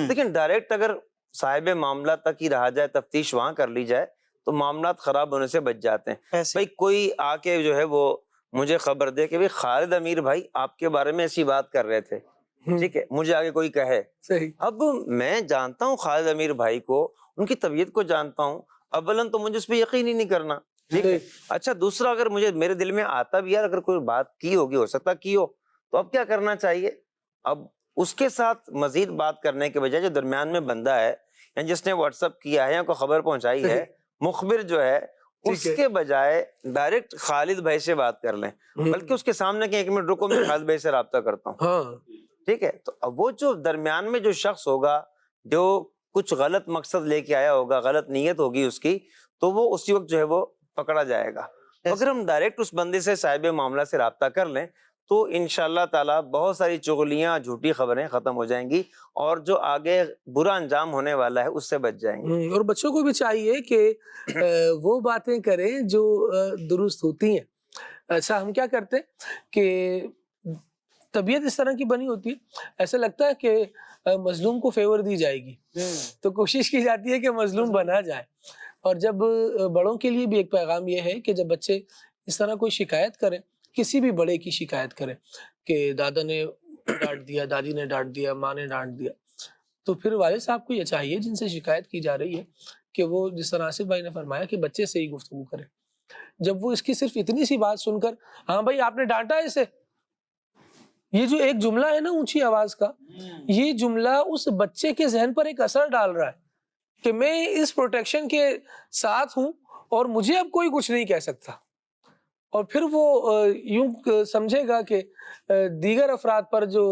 Speaker 6: لیکن ڈائریکٹ اگر صاحب معاملہ تک ہی رہا جائے، تفتیش وہاں کر لی جائے تو معاملات خراب ہونے سے بچ جاتے ہیں۔ بھائی کوئی آ کے جو ہے وہ مجھے خبر دے کہ خالد امیر بھائی آپ کے بارے میں ایسی بات کر رہے تھے، ٹھیک ہے، مجھے آگے کوئی کہے، اب میں جانتا ہوں خالد امیر بھائی کو، ان کی طبیعت کو جانتا ہوں، اولاً تو مجھے اس پہ یقین ہی نہیں کرنا، ٹھیک ہے. اچھا دوسرا، اگر مجھے میرے دل میں آتا بھی یار اگر کوئی بات کی ہوگی، ہو سکتا کی ہو، تو اب کیا کرنا چاہیے؟ اب اس کے ساتھ مزید بات کرنے کے بجائے جو درمیان میں بندہ ہے یا جس نے واٹس ایپ کیا ہے یا کوئی خبر پہنچائی ہے، مخبر جو ہے، اس کے بجائے ڈائریکٹ خالد بھائی سے بات کر لیں، بلکہ اس کے سامنے کہ 1 منٹ رکو میں خالد بھائی سے رابطہ کرتا ہوں.
Speaker 2: ہاں
Speaker 6: ٹھیک ہے. تو اب وہ جو درمیان میں جو شخص ہوگا جو کچھ غلط مقصد لے کے آیا ہوگا، غلط نیت ہوگی اس کی، تو وہ اسی وقت جو ہے وہ پکڑا جائے گا. اگر ہم ڈائریکٹ اس بندے سے صاحب معاملہ سے رابطہ کر لیں تو انشاءاللہ تعالی بہت ساری چغلیاں، جھوٹی خبریں ختم ہو جائیں گی اور جو آگے برا انجام ہونے والا ہے اس سے بچ جائیں گے.
Speaker 2: اور بچوں کو بھی چاہیے کہ وہ باتیں کریں جو درست ہوتی ہیں. اچھا ہم کیا کرتے ہیں کہ طبیعت اس طرح کی بنی ہوتی ہے، ایسا لگتا ہے کہ مظلوم کو فیور دی جائے گی، تو کوشش کی جاتی ہے کہ مظلوم بنا جائے. اور جب بڑوں کے لیے بھی ایک پیغام یہ ہے کہ جب بچے اس طرح کوئی شکایت کریں، کسی بھی بڑے کی شکایت کریں کہ دادا نے ڈانٹ دیا، دادی نے ڈانٹ دیا، ماں نے ڈانٹ دیا، تو پھر والد صاحب کو یہ چاہیے جن سے شکایت کی جا رہی ہے کہ وہ جس طرح آصف بھائی نے فرمایا کہ بچے سے ہی گفتگو کریں. جب وہ اس کی صرف اتنی سی بات سن کر، ہاں بھائی آپ نے ڈانٹا ہے اسے، یہ جو ایک جملہ ہے نا اونچی آواز کا، یہ جملہ اس بچے کے ذہن پر ایک اثر ڈال رہا ہے کہ میں اس پروٹیکشن کے ساتھ ہوں اور مجھے اب کوئی کچھ نہیں کہہ سکتا. اور پھر وہ یوں سمجھے گا کہ دیگر افراد پر جو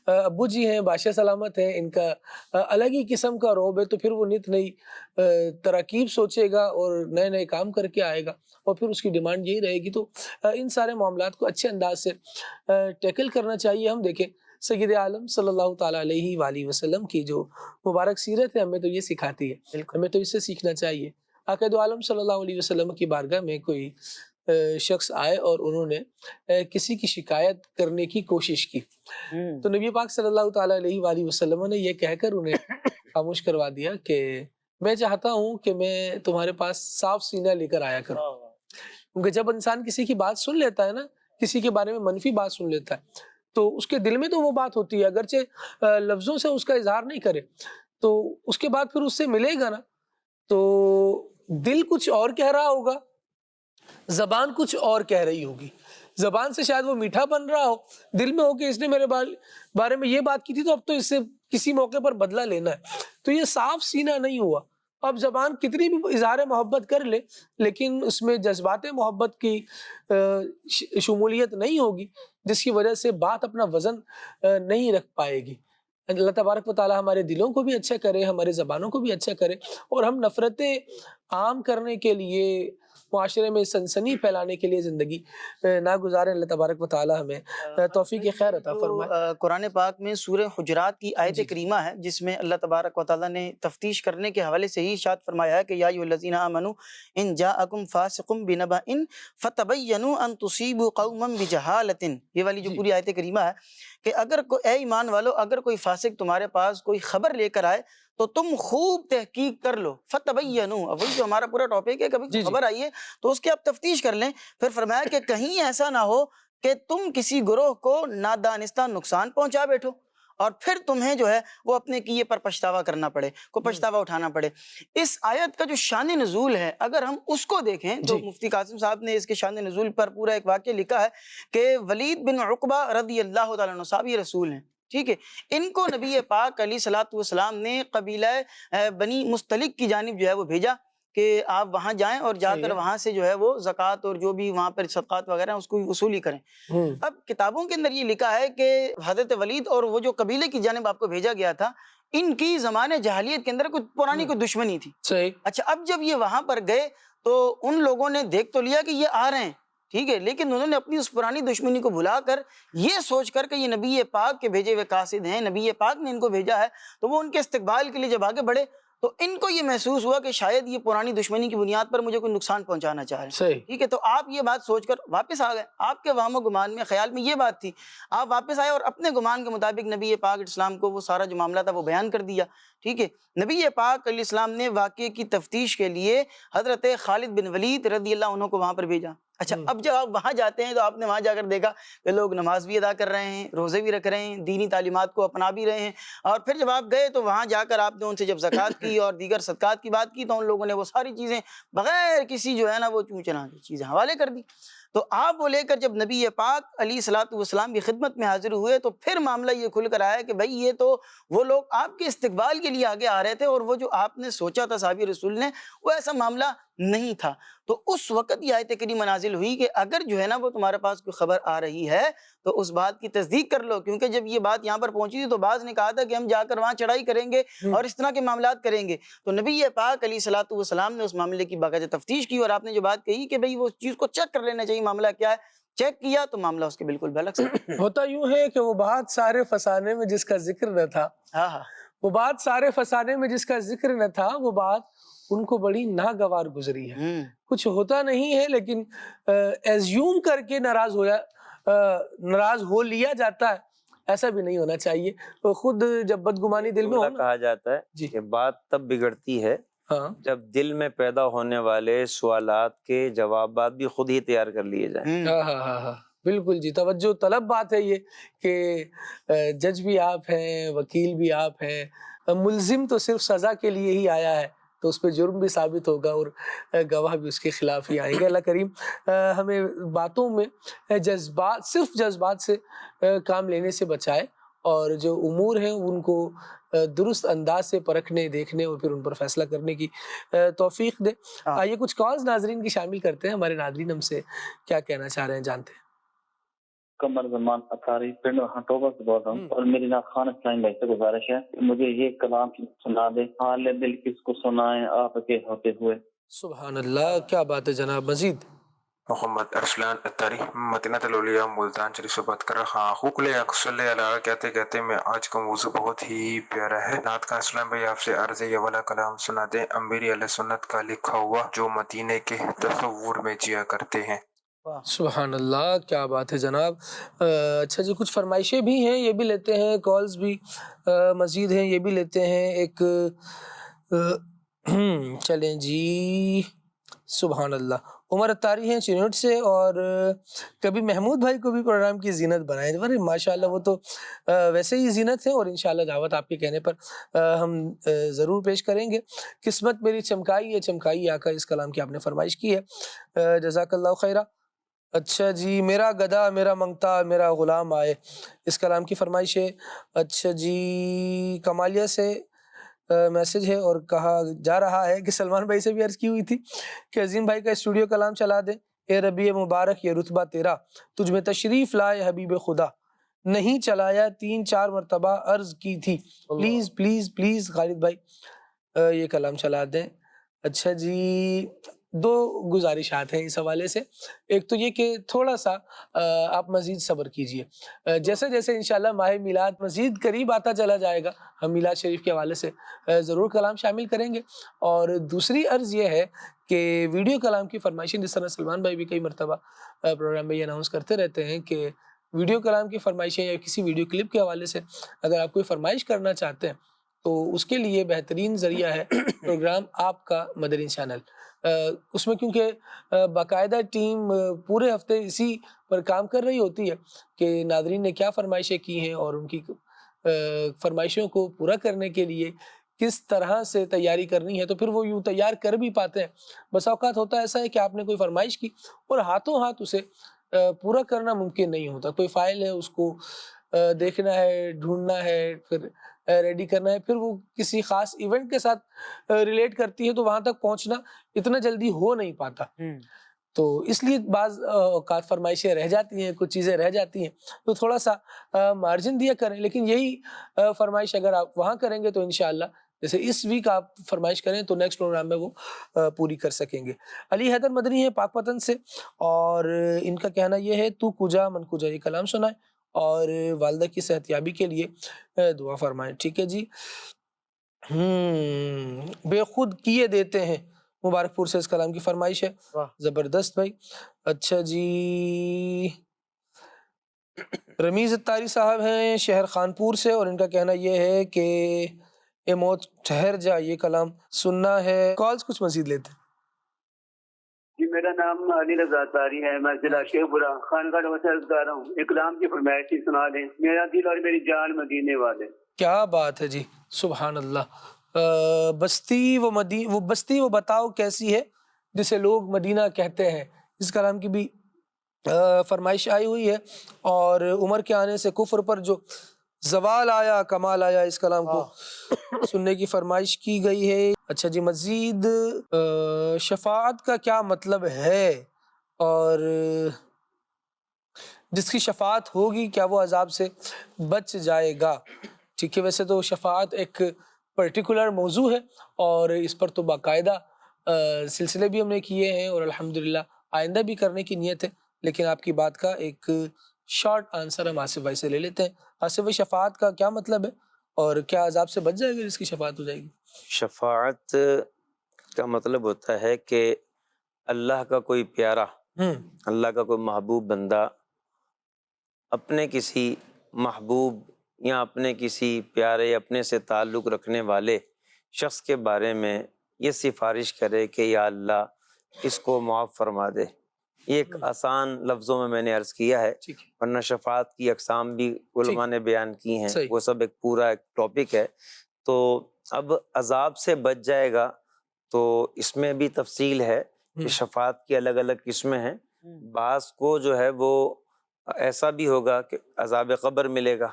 Speaker 2: ابو جی ہیں بادشاہ سلامت ہیں، ان کا الگ ہی قسم کا رعب ہے، تو پھر وہ نت نئی تراکیب سوچے گا اور نئے نئے کام کر کے آئے گا اور پھر اس کی ڈیمانڈ یہی رہے گی. تو ان سارے معاملات کو اچھے انداز سے ٹیکل کرنا چاہیے. ہم دیکھیں سید عالم صلی اللہ تعالیٰ علیہ وآلہ وسلم کی جو مبارک سیرت ہے ہمیں تو یہ سکھاتی ہے، ہمیں تو اس سے سیکھنا چاہیے. آقا دو عالم صلی اللہ علیہ وسلم کی بارگاہ میں کوئی شخص آئے اور انہوں نے کسی کی شکایت کرنے کی کوشش کی، تو نبی پاک صلی اللہ تعالیٰ علیہ وآلہ وسلم نے یہ کہہ کر انہیں خاموش کروا دیا کہ میں چاہتا ہوں کہ میں تمہارے پاس صاف سینہ لے کر آیا کروں. کیونکہ جب انسان کسی کی بات سن لیتا ہے نا، کسی کے بارے میں منفی بات سن لیتا ہے، تو اس کے دل میں تو وہ بات ہوتی ہے، اگرچہ لفظوں سے اس کا اظہار نہیں کرے، تو اس کے بعد پھر اس سے ملے گا نا تو دل کچھ اور کہہ رہا ہوگا، زبان کچھ اور کہہ رہی ہوگی. زبان سے شاید وہ میٹھا بن رہا ہو، دل میں ہو کہ اس نے میرے بارے میں یہ بات کی تھی تو اب تو اس سے کسی موقع پر بدلہ لینا ہے. تو یہ صاف سینہ نہیں ہوا. اب زبان کتنی بھی اظہار محبت کر لے لیکن اس میں جذبات محبت کی شمولیت نہیں ہوگی، جس کی وجہ سے بات اپنا وزن نہیں رکھ پائے گی. اللہ تبارک و تعالی ہمارے دلوں کو بھی اچھا کرے، ہمارے زبانوں کو بھی اچھا کرے، اور ہم نفرتیں عام کرنے کے لیے، معاشرے میں سنسنی پھیلانے کے لیے زندگی نہ گزاریں. اللہ تبارک و تعالی ہمیں توفیق خیر عطا فرمائے.
Speaker 5: قرآن پاک میں سورہ حجرات کی آیت کریمہ ہے جس میں اللہ تبارک و تعالی نے تفتیش کرنے کے حوالے سے ہی ارشاد فرمایا ہے کہ یا ایھا الذین آمنوا ان جاءکم فاسق بنبأ فتبینوا ان تصیبوا قوما بجہالۃ. یہ والی جو پوری آیت کریمہ ہے کہ اگر اے ایمان والو، اگر کوئی فاسق تمہارے پاس کوئی خبر لے کر آئے تو تم خوب تحقیق کر لو. فتبینوا، اب وہی جو ہمارا پورا ٹاپک ہے، کبھی خبر آئی ہے تو اس کی آپ تفتیش کر لیں. پھر فرمایا کہ کہیں ایسا نہ ہو کہ تم کسی گروہ کو نادانستہ نقصان پہنچا بیٹھو اور پھر تمہیں جو ہے وہ اپنے کیے پر پچھتاوا کرنا پڑے، کو پچھتاوا اٹھانا پڑے. اس آیت کا جو شان نزول ہے اگر ہم اس کو دیکھیں تو مفتی قاسم صاحب نے اس کے شان نزول پر پورا ایک واقعہ لکھا ہے کہ ولید بن عقبہ رضی اللہ تعالیٰ عنہ صحابی رسول ہیں، ٹھیک ہے، ان کو نبی پاک علیہ الصلوۃ والسلام نے قبیلہ بنی مستلق کی جانب جو ہے وہ بھیجا کہ آپ وہاں جائیں اور جا کر وہاں سے جو ہے وہ زکوٰۃ اور جو بھی وہاں پر صدقات وغیرہ ہیں اس کو وصولی کریں. اب کتابوں کے اندر یہ لکھا ہے کہ حضرت ولید اور وہ جو قبیلے کی جانب آپ کو بھیجا گیا تھا، ان کی زمانے جاہلیت کے اندر کوئی پرانی کوئی دشمنی تھی. اچھا اب جب یہ وہاں پر گئے تو ان لوگوں نے دیکھ تو لیا کہ یہ آ رہے ہیں، ٹھیک ہے، لیکن انہوں نے اپنی اس پرانی دشمنی کو بھلا کر یہ سوچ کر کہ یہ نبی پاک کے بھیجے ہوئے قاصد ہیں، نبی پاک نے ان کو بھیجا ہے، تو وہ ان کے استقبال کے لیے جب آگے بڑھے تو ان کو یہ محسوس ہوا کہ شاید یہ پرانی دشمنی کی بنیاد پر مجھے کوئی نقصان پہنچانا چاہ رہے ہیں، ٹھیک ہے. تو آپ یہ بات سوچ کر واپس آ گئے، آپ کے وہم و گمان میں، خیال میں یہ بات تھی، آپ واپس آئے اور اپنے گمان کے مطابق نبی پاک اسلام کو وہ سارا جو معاملہ تھا وہ بیان کر دیا، ٹھیک ہے. نبی پاک علیہ السلام نے واقعے کی تفتیش کے لیے حضرت خالد بن ولید رضی اللہ عنہ کو وہاں پر بھیجا. اچھا اب جب آپ وہاں جاتے ہیں تو آپ نے وہاں جا کر دیکھا کہ لوگ نماز بھی ادا کر رہے ہیں، روزے بھی رکھ رہے ہیں، دینی تعلیمات کو اپنا بھی رہے ہیں، اور پھر جب آپ گئے تو وہاں جا کر آپ نے ان سے جب زکوٰۃ کی اور دیگر صدقات کی بات کی تو ان لوگوں نے وہ ساری چیزیں بغیر کسی جو ہے نا وہ چوں چنا کی چیزیں حوالے کر دی. تو آپ وہ لے کر جب نبی پاک علیہ الصلوۃ والسلام کی خدمت میں حاضر ہوئے تو پھر معاملہ یہ کھل کر آیا کہ بھائی یہ تو وہ لوگ آپ کے استقبال کے لیے آگے آ رہے تھے، اور وہ جو آپ نے سوچا تھا صحابی رسول نے وہ ایسا معاملہ نہیں تھا. تو اس وقت یہ آیت کریمہ نازل ہوئی کہ اگر جو ہے نا وہ تمہارے پاس کوئی خبر آ رہی ہے تو اس بات کی تصدیق کر لو، کیونکہ جب یہ بات یہاں پر پہنچی تھی تو بعض نے کہا تھا کہ ہم جا کر وہاں چڑھائی کریں گے اور اس طرح کے معاملات کریں گے. تو نبی پاک علیہ الصلوۃ والسلام نے اس معاملے کی باقاعدہ تفتیش کی، اور آپ نے جو بات کہی کہ بھئی وہ چیز کو چیک کر لینا چاہیے معاملہ کیا ہے، چیک کیا تو معاملہ اس کے بالکل برعکس ہے.
Speaker 2: ہوتا یوں ہے کہ وہ بات سارے فسانے میں جس کا ذکر نہ تھا،
Speaker 5: ہاں ہاں
Speaker 2: وہ بات سارے فسانے میں جس کا ذکر نہ تھا، وہ بات ان کو بڑی ناگوار گزری ہے. کچھ ہوتا نہیں ہے لیکن ایزیوم کر کے ناراض ہو لیا جاتا ہے، ایسا بھی نہیں ہونا چاہیے. تو خود جب بدگمانی دل میں ہو نا،
Speaker 6: کہا جاتا ہے
Speaker 2: جی
Speaker 6: کہ بات تب بگڑتی ہے
Speaker 2: ہاں
Speaker 6: جب دل میں پیدا ہونے والے سوالات کے جوابات بھی خود ہی تیار کر لیے جائیں.
Speaker 2: ہاں ہاں ہاں ہاں بالکل جی، توجہ طلب بات ہے یہ کہ جج بھی آپ ہیں، وکیل بھی آپ ہیں، ملزم تو صرف سزا کے لیے ہی آیا ہے تو اس پہ جرم بھی ثابت ہوگا اور گواہ بھی اس کے خلاف ہی آئیں گے. اللہ کریم ہمیں باتوں میں صرف جذبات سے کام لینے سے بچائے، اور جو امور ہیں ان کو درست انداز سے پرکھنے، دیکھنے اور پھر ان پر فیصلہ کرنے کی توفیق دے. آئیے کچھ کالز ناظرین کی شامل کرتے ہیں. ہمارے ناظرین ہم سے کیا کہنا چاہ رہے ہیں جانتے ہیں.
Speaker 7: قمر زمان اطاری پنڈ ہٹوبہ سے بول رہا ہوں، اور میری نا خان اسلام بھائی سے گزارش ہے کہ مجھے یہ کلام سنا دے، حال دل کس کو سنائیں آپ کے ہوتے ہوئے.
Speaker 2: سبحان اللہ، کیا بات ہے جناب. مزید
Speaker 8: محمد ارسلان اتاری مدینہ الاولیاء ملتان شریف سے بات کر رہا ہوں. حقوق صلی اللہ کہتے کہتے میں آج کا موضوع بہت ہی پیارا ہے. نعت کا اسلام بھائی آپ سے عرض یہ والا کلام سنا دیں، امیر علیہ سنت کا لکھا ہوا جو مدینے کے تصور میں جیا کرتے ہیں.
Speaker 2: سبحان اللہ، کیا بات ہے جناب. اچھا جی، کچھ فرمائشیں بھی ہیں، یہ بھی لیتے ہیں. کالز بھی مزید ہیں، یہ بھی لیتے ہیں. ایک چلیں جی. سبحان اللہ. عمر اتاری ہیں چنوٹ سے، اور کبھی محمود بھائی کو بھی پروگرام کی زینت بنائیں. ماشاءاللہ وہ تو ویسے ہی زینت ہے، اور انشاءاللہ دعوت آپ کے کہنے پر ہم ضرور پیش کریں گے. قسمت میری چمکائی ہے چمکائی آقا، اس کلام کی آپ نے فرمائش کی ہے. جزاک اللہ خیرہ. اچھا جی، میرا گدا میرا منگتا میرا غلام آئے، اس کلام کی فرمائش ہے. اچھا جی، کمالیہ سے میسج ہے اور کہا جا رہا ہے کہ سلمان بھائی سے بھی عرض کی ہوئی تھی کہ عظیم بھائی کا اسٹوڈیو کلام چلا دیں. اے ربیع مبارک یہ رتبہ تیرا، تجھ میں تشریف لائے حبیب خدا، نہیں چلایا 3-4 مرتبہ عرض کی تھی، پلیز پلیز پلیز خالد بھائی یہ کلام چلا دیں. اچھا جی، 2 گزارشات ہیں اس حوالے سے. ایک تو یہ کہ تھوڑا سا آپ مزید صبر کیجئے، جیسے جیسے انشاءاللہ ماہ میلاد مزید قریب آتا چلا جائے گا ہم میلاد شریف کے حوالے سے ضرور کلام شامل کریں گے. اور دوسری عرض یہ ہے کہ ویڈیو کلام کی فرمائشیں، جس طرح سلمان بھائی بھی کئی مرتبہ پروگرام میں یہ اناؤنس کرتے رہتے ہیں کہ ویڈیو کلام کی فرمائشیں یا کسی ویڈیو کلپ کے حوالے سے اگر آپ کوئی فرمائش کرنا چاہتے ہیں تو اس کے لیے بہترین ذریعہ ہے پروگرام آپ کا مدنی چینل. اس میں کیونکہ باقاعدہ ٹیم پورے ہفتے اسی پر کام کر رہی ہوتی ہے کہ ناظرین نے کیا فرمائشیں کی ہیں اور ان کی فرمائشوں کو پورا کرنے کے لیے کس طرح سے تیاری کرنی ہے، تو پھر وہ یوں تیار کر بھی پاتے ہیں. بس اوقات ہوتا ایسا ہے کہ آپ نے کوئی فرمائش کی اور ہاتھوں ہاتھ اسے پورا کرنا ممکن نہیں ہوتا. کوئی فائل ہے، اس کو دیکھنا ہے، ڈھونڈنا ہے، پھر ریڈی کرنا ہے، پھر وہ کسی خاص ایونٹ کے ساتھ ریلیٹ کرتی ہے تو وہاں تک پہنچنا اتنا جلدی ہو نہیں پاتا. تو اس لیے بعض اوقات فرمائشیں رہ جاتی ہیں، کچھ چیزیں رہ جاتی ہیں، تو تھوڑا سا مارجن دیا کریں. لیکن یہی فرمائش اگر آپ وہاں کریں گے تو انشاءاللہ جیسے اس ویک آپ فرمائش کریں تو نیکسٹ پروگرام میں وہ پوری کر سکیں گے. علی حیدر مدنی ہے پاک پتن سے، اور ان کا کہنا یہ ہے تو کجا من کجا، یہ کلام سنائیں اور والدہ کی صحت یابی کے لیے دعا فرمائیں. ٹھیک ہے جی. بے خود کیے دیتے ہیں، مبارک پور سے اس کلام کی فرمائش ہے. زبردست بھائی. اچھا جی، رمیز اتاری صاحب ہیں شہر خانپور سے، اور ان کا کہنا یہ ہے کہ اے موت ٹھہر جا، یہ کلام سننا ہے. کالز کچھ مزید لیتے ہیں.
Speaker 9: جی میرا نام علی رضا تاری ہے، میں ضلع شیخ پورہ خانقاہ ڈوبہ سے عرض کر رہا ہوں، اقدام کی فرمائش ہی سنا دیں، میرا دل اور میری جان مدینے والے۔
Speaker 2: کیا بات ہے جی، سبحان اللہ۔ وہ بستی وہ بتاؤ کیسی ہے جسے لوگ مدینہ کہتے ہیں، اس کلام کی بھی فرمائش آئی ہوئی ہے، اور عمر کے آنے سے کفر پر جو زوال آیا کمال آیا، اس کلام کو سننے کی فرمائش کی گئی ہے۔ اچھا جی، مزید شفاعت کا کیا مطلب ہے، اور جس کی شفاعت ہوگی کیا وہ عذاب سے بچ جائے گا؟ ٹھیک ہے، ویسے تو شفاعت ایک پرٹیکولر موضوع ہے، اور اس پر تو باقاعدہ سلسلے بھی ہم نے کیے ہیں، اور الحمدللہ آئندہ بھی کرنے کی نیت ہے، لیکن آپ کی بات کا ایک شارٹ آنسر ہم آصف بھائی سے لے لیتے ہیں۔ آصف بھائی، شفاعت کا کیا مطلب ہے، اور کیا عذاب سے بچ جائے گا جس کی شفاعت ہو جائے گی؟
Speaker 6: شفاعت کا مطلب ہوتا ہے کہ اللہ کا کوئی پیارا، اللہ کا کوئی محبوب بندہ اپنے کسی محبوب یا اپنے کسی پیارے اپنے سے تعلق رکھنے والے شخص کے بارے میں یہ سفارش کرے کہ یا اللہ اس کو معاف فرما دے۔ یہ ایک آسان لفظوں میں نے عرض کیا ہے، ورنہ شفاعت کی اقسام بھی علماء نے بیان کی ہیں، وہ سب ایک پورا ایک ٹاپک ہے۔ تو اب عذاب سے بچ جائے گا تو اس میں بھی تفصیل ہے کہ شفاعت کی الگ الگ قسمیں ہیں۔ بعض کو جو ہے وہ ایسا بھی ہوگا کہ عذاب قبر ملے گا،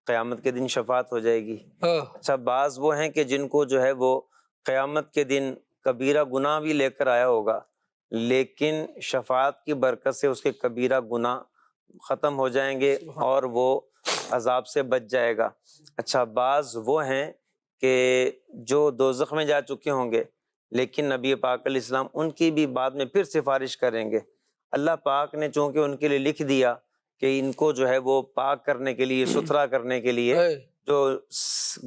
Speaker 6: قیامت کے دن شفاعت ہو جائے گی۔ اچھا، بعض وہ ہیں کہ جن کو جو ہے وہ قیامت کے دن کبیرہ گناہ بھی لے کر آیا ہوگا، لیکن شفاعت کی برکت سے اس کے کبیرہ گناہ ختم ہو جائیں گے اور وہ عذاب سے بچ جائے گا۔ اچھا، بعض وہ ہیں کہ جو دوزخ میں جا چکے ہوں گے، لیکن نبی پاک علیہ السلام ان کی بھی بعد میں پھر سفارش کریں گے۔ اللہ پاک نے چونکہ ان کے لیے لکھ دیا کہ ان کو جو ہے وہ پاک کرنے کے لیے، ستھرا کرنے کے لیے جو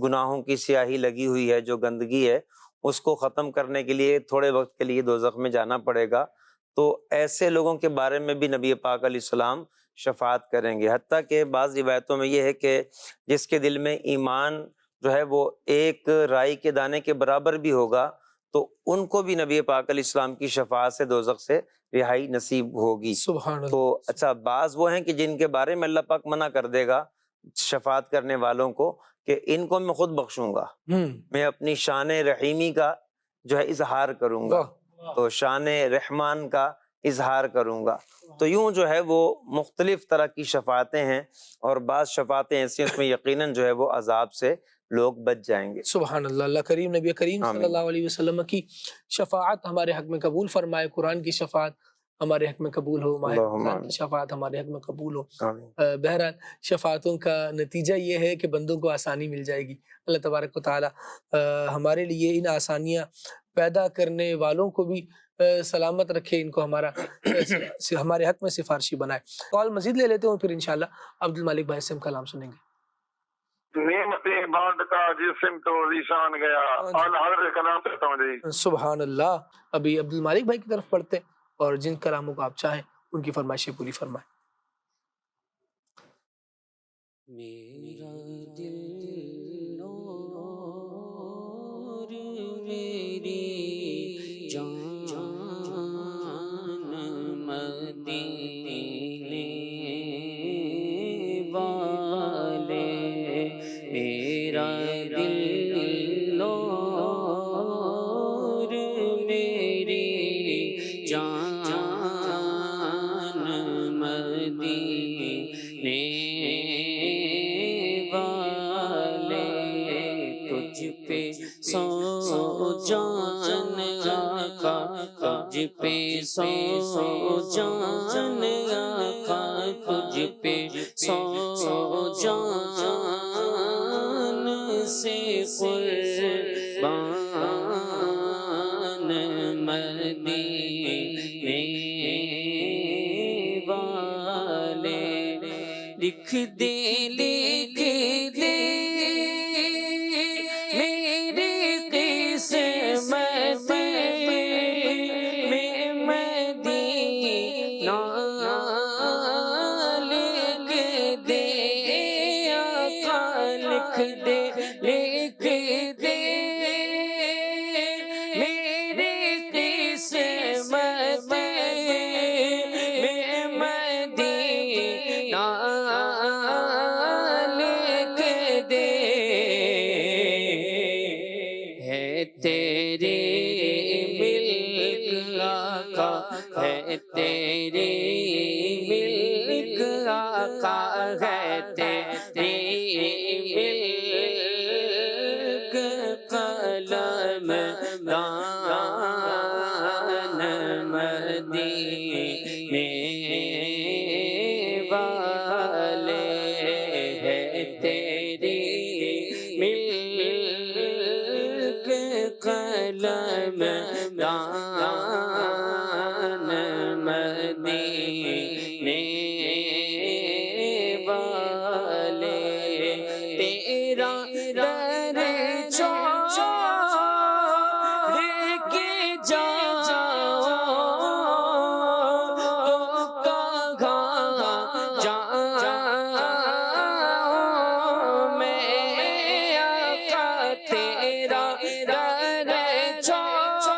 Speaker 6: گناہوں کی سیاہی لگی ہوئی ہے، جو گندگی ہے، اس کو ختم کرنے کے لیے تھوڑے وقت کے لیے دوزخ میں جانا پڑے گا، تو ایسے لوگوں کے بارے میں بھی نبی پاک علیہ السلام شفاعت کریں گے۔ حتیٰ کہ بعض روایتوں میں یہ ہے کہ جس کے دل میں ایمان جو ہے وہ ایک رائی کے دانے کے برابر بھی ہوگا، تو ان کو بھی نبی پاک علیہ السلام کی شفاعت سے دوزخ سے رہائی نصیب ہوگی۔
Speaker 2: سبحان اللہ۔
Speaker 6: تو اچھا، بعض وہ ہیں کہ جن کے بارے میں اللہ پاک منع کر دے گا شفاعت کرنے والوں کو کہ ان کو میں خود بخشوں گا، میں اپنی شان رحیمی کا جو ہے اظہار کروں گا، تو شان رحمان کا اظہار کروں گا۔ تو یوں جو ہے وہ مختلف طرح کی شفاعتیں ہیں، اور بعض شفاعتیں ایسی ہیں اس میں یقیناً جو ہے وہ عذاب سے لوگ بچ جائیں گے۔
Speaker 2: سبحان اللہ۔ اللہ کریم نبی کریم صلی اللہ علیہ وسلم کی شفاعت ہمارے حق میں قبول فرمائے، قرآن کی شفاعت ہمارے حق میں قبول ہو، ماہ رمضان کی شفاعت ہمارے حق میں قبول ہو۔ بہرحال شفاعتوں کا نتیجہ یہ ہے کہ بندوں کو آسانی مل جائے گی۔ اللہ تبارک و تعالی ہمارے لیے ان آسانیاں پیدا کرنے والوں کو بھی سلامت رکھے، ان کو ہمارے حق میں سفارشی بنائے۔ کال مزید لے لیتے ہیں، پھر انشاءاللہ عبد المالک بھائی سے ہم کلام سنیں گے۔
Speaker 10: نعمت بانٹ کا جسم تو ذیشان گیا، حضرت کلام کرتا ہوں جی۔
Speaker 2: سبحان اللہ۔ ابھی عبد المالک بھائی کی طرف پڑھتے ہیں، اور جن کلاموں کو آپ چاہیں ان کی فرمائشیں پوری فرمائیں۔
Speaker 4: میرا دل نور، میری جان مدینے والے، میرا دل نور، میری جان مدینے والے، تجھ پہ سو جان آقا، تجھ پہ سو جان آقا، تجھ پہ سو جان سے قربان مدینے والے، لکھ دے لکھ دے میری قسمت میں مدینہ، لکھ دے آقا، لکھ دے لکھ دے میری قسمت تیری ملک آقا ہے تیری ملک آقا ہے تیری ملک قلم دان مدینے والے ہے تیری ملک قلم دان مدینے والے تیرا در چھوڑ کے جاؤ تو کہاں جاؤں میں آقا تیرا در چھوڑ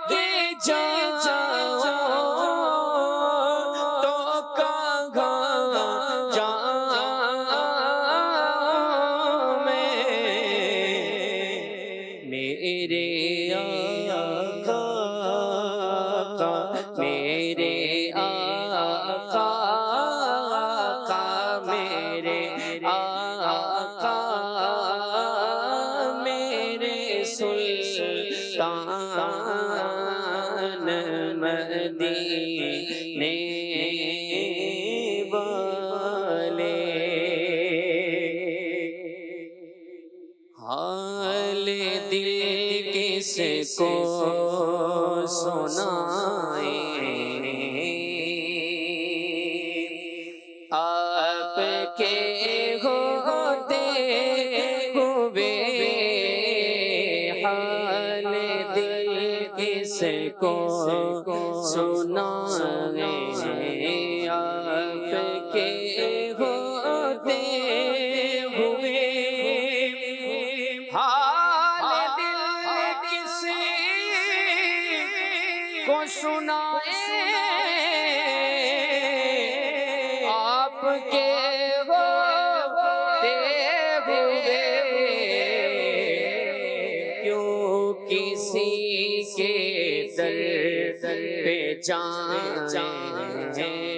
Speaker 4: کے جاؤں تو کہاں جاؤں میرے آقا میرے آقا میرے آقا میرے سلطان مدینے والے حال دل کس کو سنائیں آپ کے ہوتے ہوئے حال دل کس کو سنائیں آپ کے ہوتے ہوئے حال دل کسی کو سنائیں آپ کے ہوتے ہوئے کیوں کسی کے در پہ جائیں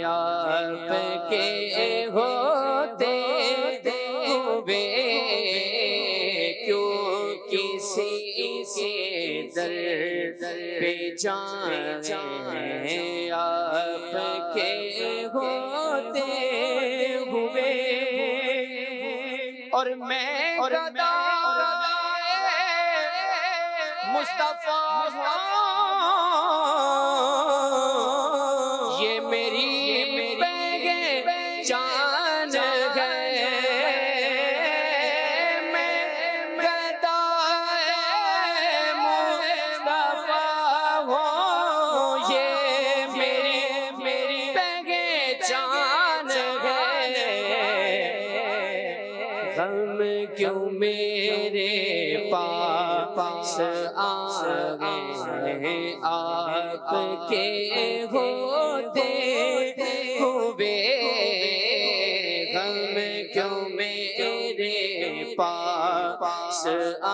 Speaker 4: آپ کے ہوتے ہوئے کیوں کسی کے در پہ جائیں آپ کے ہوتے ہوئے اور میں مصطفیٰ یہ میری پہچان ہے میں گدا مصطفیٰ ہوں یہ میری پہچان ہے غم کیوں میرے پاس آ گئے آپ کے ہوتے ہوئے غم کیوں میرے پاس آ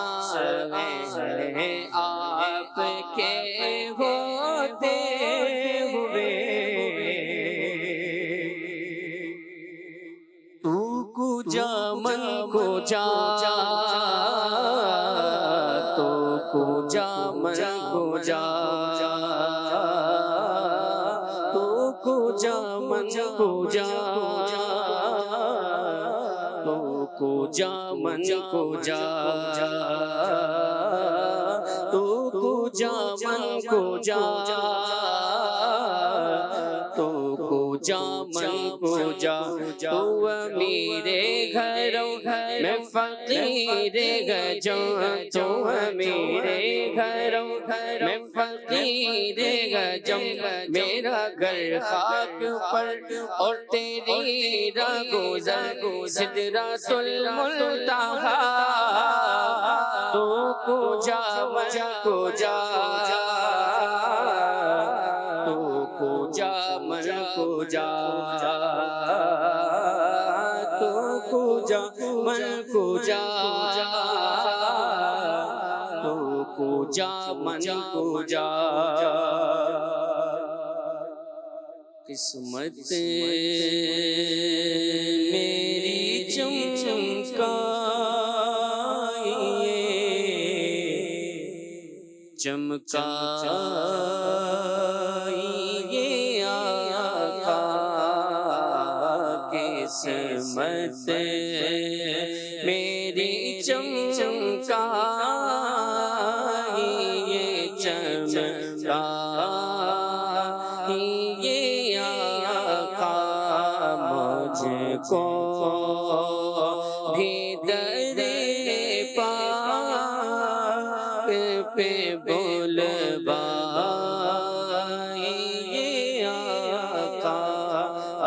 Speaker 4: گئے آپ کے ہوتے ہوئے تو کجا من کجا تو کجا من کجا تو کجا من کجا تو کجا من کجا تو کجا من کجا تو کجا من کجا تو امیر گھروں میں فقیر گجوں تو امیر گھروں میں فقیر گجوں میرا گھر خاک پر اور تیری راگزر سدرۃ المنتہا تو کجا من کجا تو کجا من کجا تو کجا من کجا کوجا من کوجا قسمت میری چمکائیے آقا قسمت میری چمکائیے چمکائیے آقا مجھ کو بھی در پاک پہ بلوائیے آقا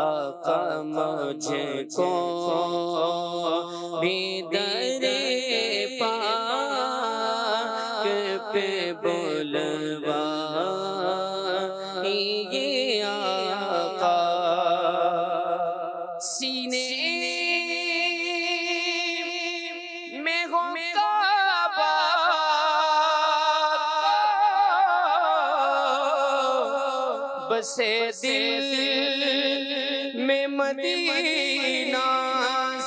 Speaker 4: آقا مجھ کو بھی در پاک پہ بلوائیے آقا سینے میں ہو کعبہ بسے دل میں مدینہ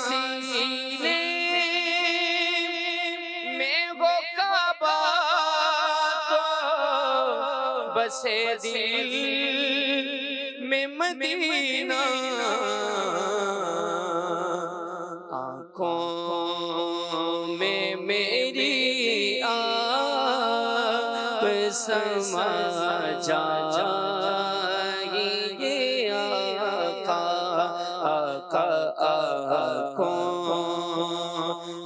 Speaker 4: سینے میں ہو کعبہ بسے دل میں مدینہ آنکھوں میں میری آپ سما جائیے آقا آقا آنکھوں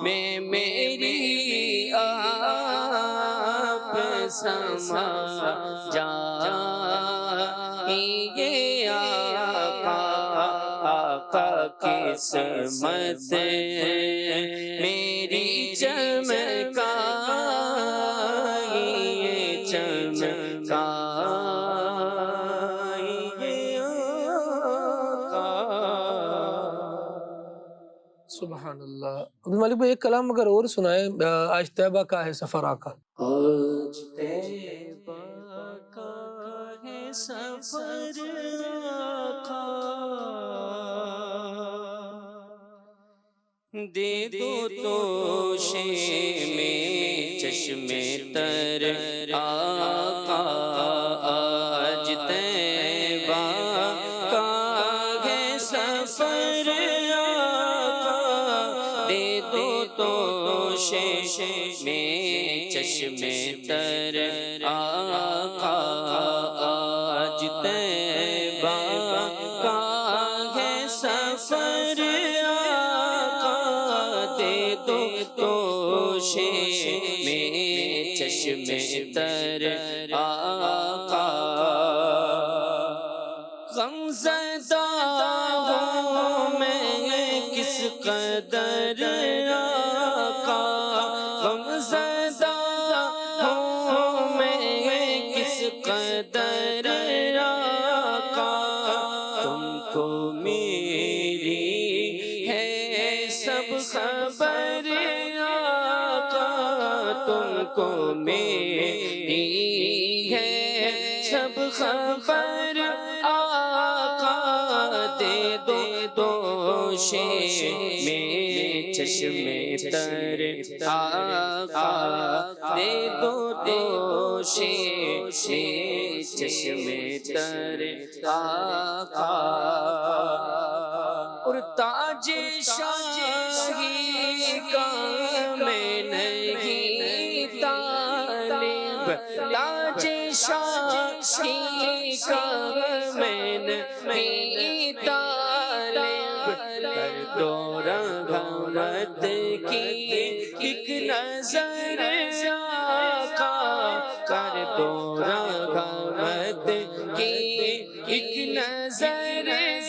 Speaker 4: میں میری آپ سما جائیے آقا آقا قسمت میری چمکائیے چمکائیے آقا
Speaker 2: سبحان اللہ. عبد المالک بھائی ایک کلام اگر اور سنائیں. آج طیبہ کا ہے سفر آقا.
Speaker 4: آج طیبہ کا ہے سفر آقا دے دو توشے میں چشم تر آقا آج طیبہ کا ہے سفر آقا دے دو توشے میں چشم تر آقا آج طیبہ کا ہے سفر آقا دے دو توشے میں چشم تر آقا غمزدہ ہوں میں کس قدر آقا غمزدہ ہوں میں کس قدر آقا تم کو میری ہے سب خبر آقا تم کو میری ہے سب خبر آقا دے دو دوشے میں چشم تر آقا دے دو دوشے میں چشم تر آقا اور تاج شاہی کا میں نہیں طالب تاج شاہی کا میں نہیں طالب کر دو رحمت کی ایک نظر آقا کر دو رحمت کی ایک نظر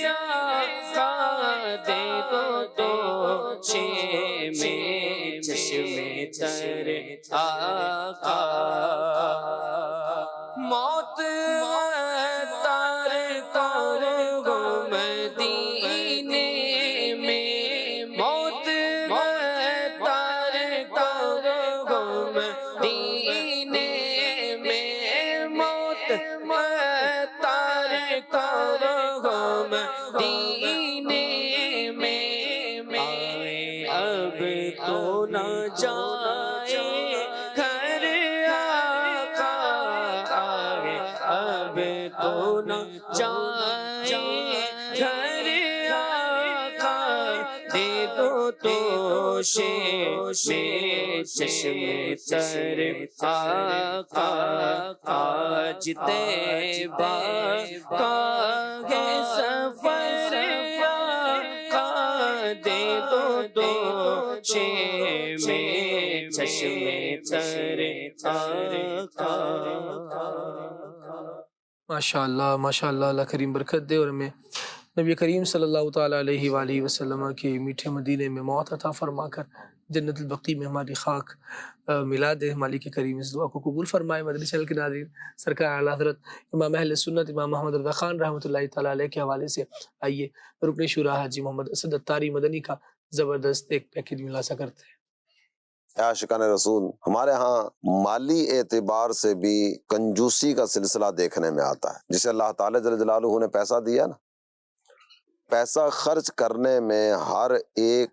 Speaker 4: آقا دے دو توشے میں چشم تر آقا موت تار کرو مدینے میں موت تار کرو مدینے جائے گھر آقا آئے، اب تو نہ جائے گھر آقا، دے دو تو میں چشم تر آقا، آج طیبہ کا ہے سفر آقا، دے دو میں چشم تر آقا۔
Speaker 2: ماشاء اللہ، اللہ کریم برکت دے اور ہمیں نبی کریم صلی اللہ تعالیٰ علیہ وآلہ وسلم کے میٹھے مدینے میں موت عطا فرما کر جنت البقیع میں ہماری خاک ملا دے۔ مالک کریم اس دعا کو قبول فرمائے۔ مدنی چینل کے ناظرین، سرکار اعلیٰ حضرت امام اہل سنت امام محمد رضا خان رحمۃ اللہ تعالیٰ علیہ کے حوالے سے آئیے رکن شورا حاجی محمد اسد اتاری مدنی کا زبردست ایک پیکج ملاحظہ کرتے ہیں۔
Speaker 11: عاشقان رسول، ہمارے ہاں مالی اعتبار سے بھی کنجوسی کا سلسلہ دیکھنے میں آتا ہے۔ جسے اللہ تعالیٰ جل جلالہ نے پیسہ دیا نا، پیسہ خرچ کرنے میں ہر ایک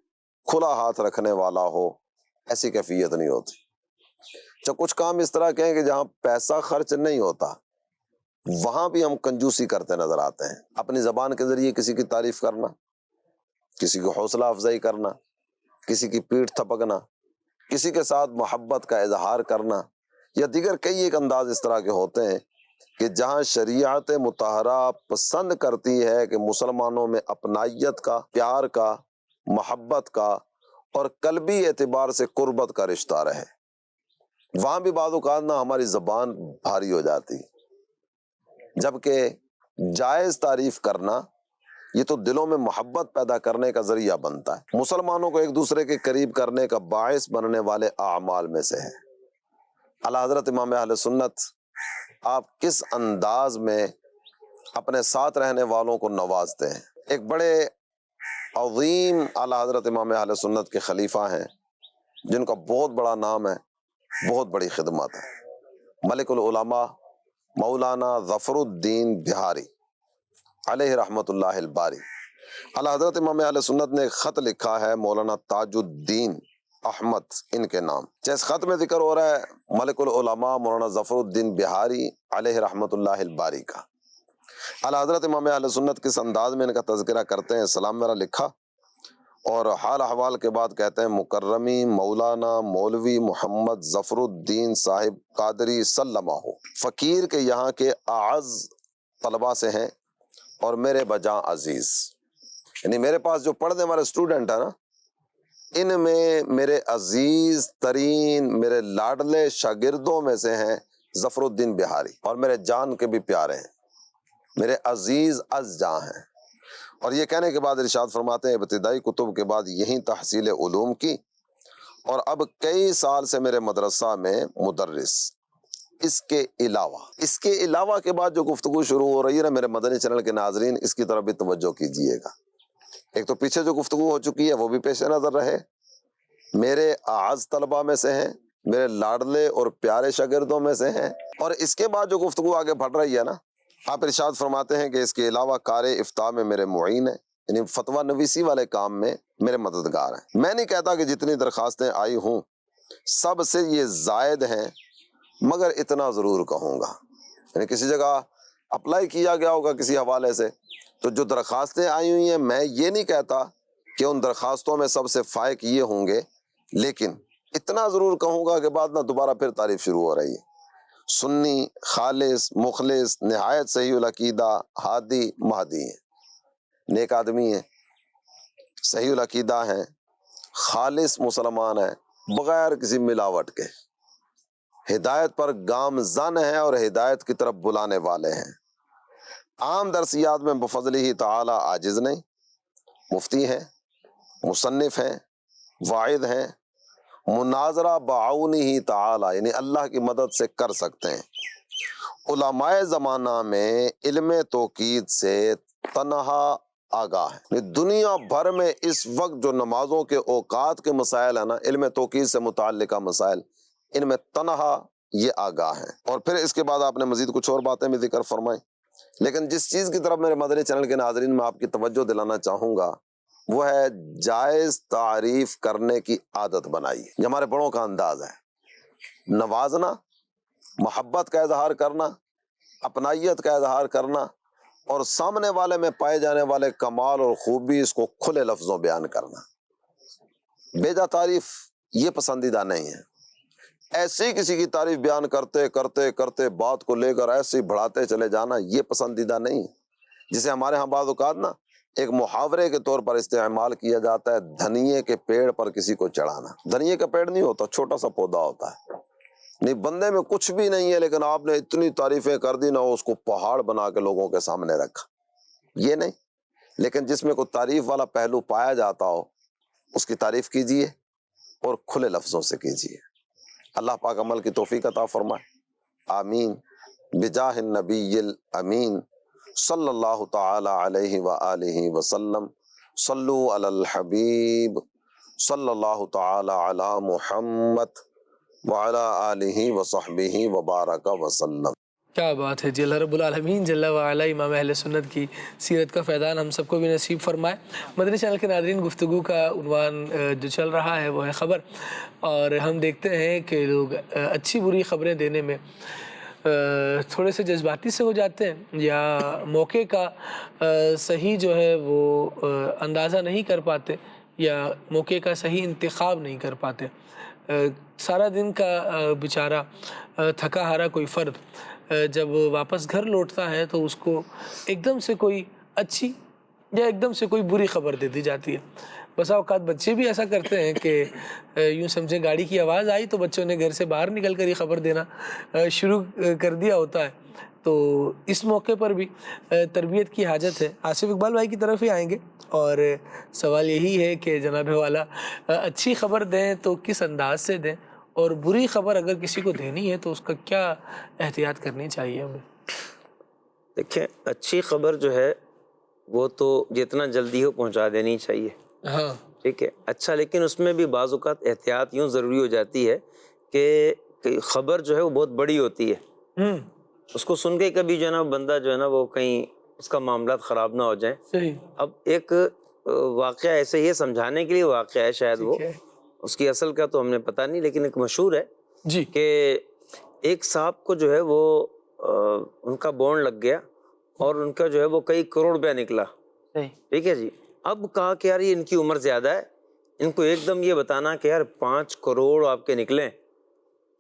Speaker 11: کھلا ہاتھ رکھنے والا ہو، ایسی کیفیت نہیں ہوتی۔ جب کچھ کام اس طرح کہیں کہ جہاں پیسہ خرچ نہیں ہوتا وہاں بھی ہم کنجوسی کرتے نظر آتے ہیں۔ اپنی زبان کے ذریعے کسی کی تعریف کرنا، کسی کی حوصلہ افزائی کرنا، کسی کی پیٹھ تھپکنا، کسی کے ساتھ محبت کا اظہار کرنا، یا دیگر کئی ایک انداز اس طرح کے ہوتے ہیں کہ جہاں شریعت مطہرہ پسند کرتی ہے کہ مسلمانوں میں اپنائیت کا، پیار کا، محبت کا اور قلبی اعتبار سے قربت کا رشتہ رہے، وہاں بھی بعض اوقات نہ ہماری زبان بھاری ہو جاتی، جبکہ جائز تعریف کرنا یہ تو دلوں میں محبت پیدا کرنے کا ذریعہ بنتا ہے، مسلمانوں کو ایک دوسرے کے قریب کرنے کا باعث بننے والے اعمال میں سے ہے۔ اعلیٰ حضرت امام اہل سنت آپ کس انداز میں اپنے ساتھ رہنے والوں کو نوازتے ہیں۔ ایک بڑے عظیم اعلیٰ حضرت امام اہل سنت کے خلیفہ ہیں جن کا بہت بڑا نام ہے، بہت بڑی خدمت ہے، ملک العلماء مولانا ظفر الدین بہاری علیہ رحمۃ اللہ الباری۔ اعلیٰ حضرت امام اہل سنت نے ایک خط لکھا ہے مولانا تاج الدین احمد ان کے نام، جس خط میں ذکر ہو رہا ہے ملک العلماء مولانا ظفر الدین بہاری علیہ رحمۃ اللہ الباری کا۔ اعلیٰ حضرت امام اہل سنت کس انداز میں ان کا تذکرہ کرتے ہیں، سلام میرا لکھا اور حال احوال کے بعد کہتے ہیں مکرمی مولانا مولوی محمد ظفر الدین صاحب قادری سلمہ فقیر کے یہاں کے اعز طلبہ سے ہیں اور میرے بجاں عزیز، یعنی میرے پاس جو پڑھنے والے اسٹوڈنٹ ہیں نا، ان میں میرے عزیز ترین، میرے لاڈلے شاگردوں میں سے ہیں ظفر الدین بہاری، اور میرے جان کے بھی پیارے ہیں، میرے عزیز از جاں ہیں۔ اور یہ کہنے کے بعد ارشاد فرماتے ہیں ابتدائی کتب کے بعد یہیں تحصیل علوم کی، اور اب کئی سال سے میرے مدرسہ میں مدرس۔ اس کے علاوہ کے بعد جو گفتگو شروع ہو رہی ہے نا میرے مدنی چینل کے ناظرین، اس کی طرف بھی توجہ کیجئے گا۔ ایک تو پیچھے جو گفتگو ہو چکی ہے وہ بھی پیش نظر رہے، میرے اعز طلبہ میں سے ہیں، میرے لاڈلے اور پیارے شاگردوں میں سے ہیں، اور اس کے بعد جو گفتگو آگے بڑھ رہی ہے نا، آپ ارشاد فرماتے ہیں کہ اس کے علاوہ کار افتاء میں میرے معین ہیں، یعنی فتویٰ نویسی والے کام میں میرے مددگار ہیں۔ میں نہیں کہتا کہ جتنی درخواستیں آئی ہوں سب سے یہ زائد ہیں، مگر اتنا ضرور کہوں گا، یعنی کسی جگہ اپلائی کیا گیا ہوگا کسی حوالے سے، تو جو درخواستیں آئی ہوئی ہیں میں یہ نہیں کہتا کہ ان درخواستوں میں سب سے فائق یہ ہوں گے، لیکن اتنا ضرور کہوں گا کہ بعد نہ دوبارہ پھر تعریف شروع ہو رہی ہے۔ سنی، خالص، مخلص، نہایت صحیح العقیدہ، ہادی، مہدی ہیں، نیک آدمی ہیں، صحیح العقیدہ ہیں، خالص مسلمان ہیں، بغیر کسی ملاوٹ کے، ہدایت پر گامزن ہیں اور ہدایت کی طرف بلانے والے ہیں، عام درسیات میں بفضلہ تعالی عاجز نہیں، مفتی ہیں، مصنف ہیں، واعظ ہیں، مناظرہ بعونہ تعالی یعنی اللہ کی مدد سے کر سکتے ہیں، علماء زمانہ میں علم توقید سے تنہا آگاہ ہے۔ دنیا بھر میں اس وقت جو نمازوں کے اوقات کے مسائل ہیں نا، علم توقید سے متعلقہ مسائل، ان میں تنہا یہ آگاہ ہیں۔ اور پھر اس کے بعد آپ نے مزید کچھ اور باتیں بھی ذکر فرمائیں، لیکن جس چیز کی طرف میرے مدنی چینل کے ناظرین میں آپ کی توجہ دلانا چاہوں گا وہ ہے جائز تعریف کرنے کی عادت بنائی. یہ ہمارے بڑوں کا انداز ہے، نوازنا، محبت کا اظہار کرنا، اپنائیت کا اظہار کرنا، اور سامنے والے میں پائے جانے والے کمال اور خوبی اس کو کھلے لفظوں بیان کرنا. بیجا تعریف یہ پسندیدہ نہیں ہے. ایسے ہی کسی کی تعریف بیان کرتے کرتے کرتے بات کو لے کر ایسے ہی بڑھاتے چلے جانا یہ پسندیدہ نہیں ہے. جسے ہمارے ہاں بعض اوقات نا ایک محاورے کے طور پر استعمال کیا جاتا ہے، دھنیے کے پیڑ پر کسی کو چڑھانا. دھنیے کا پیڑ نہیں ہوتا، چھوٹا سا پودا ہوتا ہے، نہیں بندے میں کچھ بھی نہیں ہے، لیکن آپ نے اتنی تعریفیں کر دی نا اس کو پہاڑ بنا کے لوگوں کے سامنے رکھا. یہ نہیں، لیکن جس میں کوئی تعریف والا پہلو پایا جاتا ہو اس کی تعریف کیجیے اور کھلے لفظوں سے کیجیے. اللہ پاک عمل کی توفیق عطا فرمائے. آمین بجاہ النبی الامین صلی اللہ تعالی علیہ وآلہ وسلم. صلو علی الحبیب صلی اللہ تعالی علی محمد وعلی آلہ وصحبہ وبارک وسلم.
Speaker 2: کیا بات ہے جی. اللہ رب العالمین جل وعلا امام اہل سنت کی سیرت کا فیضان ہم سب کو بھی نصیب فرمائے. مدنی چینل کے ناظرین، گفتگو کا عنوان جو چل رہا ہے وہ ہے خبر، اور ہم دیکھتے ہیں کہ لوگ اچھی بری خبریں دینے میں تھوڑے سے جذباتی سے ہو جاتے ہیں، یا موقع کا صحیح جو ہے وہ اندازہ نہیں کر پاتے، یا موقع کا صحیح انتخاب نہیں کر پاتے. سارا دن کا بیچارہ تھکا ہارا کوئی فرد جب واپس گھر لوٹتا ہے تو اس کو ایک دم سے کوئی اچھی یا ایک دم سے کوئی بری خبر دے دی جاتی ہے. بسا اوقات بچے بھی ایسا کرتے ہیں کہ یوں سمجھیں گاڑی کی آواز آئی تو بچوں نے گھر سے باہر نکل کر یہ خبر دینا شروع کر دیا ہوتا ہے. تو اس موقع پر بھی تربیت کی حاجت ہے. آصف اقبال بھائی کی طرف ہی آئیں گے، اور سوال یہی ہے کہ جناب والا اچھی خبر دیں تو کس انداز سے دیں، اور بری خبر اگر کسی کو دینی ہے تو اس کا کیا احتیاط کرنی چاہیے ہمیں؟
Speaker 6: دیکھیں، اچھی خبر جو ہے وہ تو جتنا جلدی ہو پہنچا دینی چاہیے.
Speaker 2: ہاں
Speaker 6: ٹھیک ہے، اچھا، لیکن اس میں بھی بعض اوقات احتیاط یوں ضروری ہو جاتی ہے کہ خبر جو ہے وہ بہت بڑی ہوتی ہے. اس کو سن کے کبھی جو ہے نا بندہ جو ہے نا وہ کہیں اس کا معاملات خراب نہ ہو جائیں.
Speaker 2: صحیح.
Speaker 6: اب ایک واقعہ ایسے یہ سمجھانے کے لیے واقعہ ہے، شاید وہ اس کی اصل کا تو ہم نے پتہ نہیں، لیکن ایک مشہور ہے
Speaker 2: جی
Speaker 6: کہ ایک صاحب کو جو ہے وہ ان کا بونڈ لگ گیا اور ان کا جو ہے وہ کئی کروڑ روپیہ نکلا. ٹھیک ہے جی. اب کہا کہ یار یہ ان کی عمر زیادہ ہے، ان کو ایک دم یہ بتانا کہ یار 5 کروڑ آپ کے نکلیں،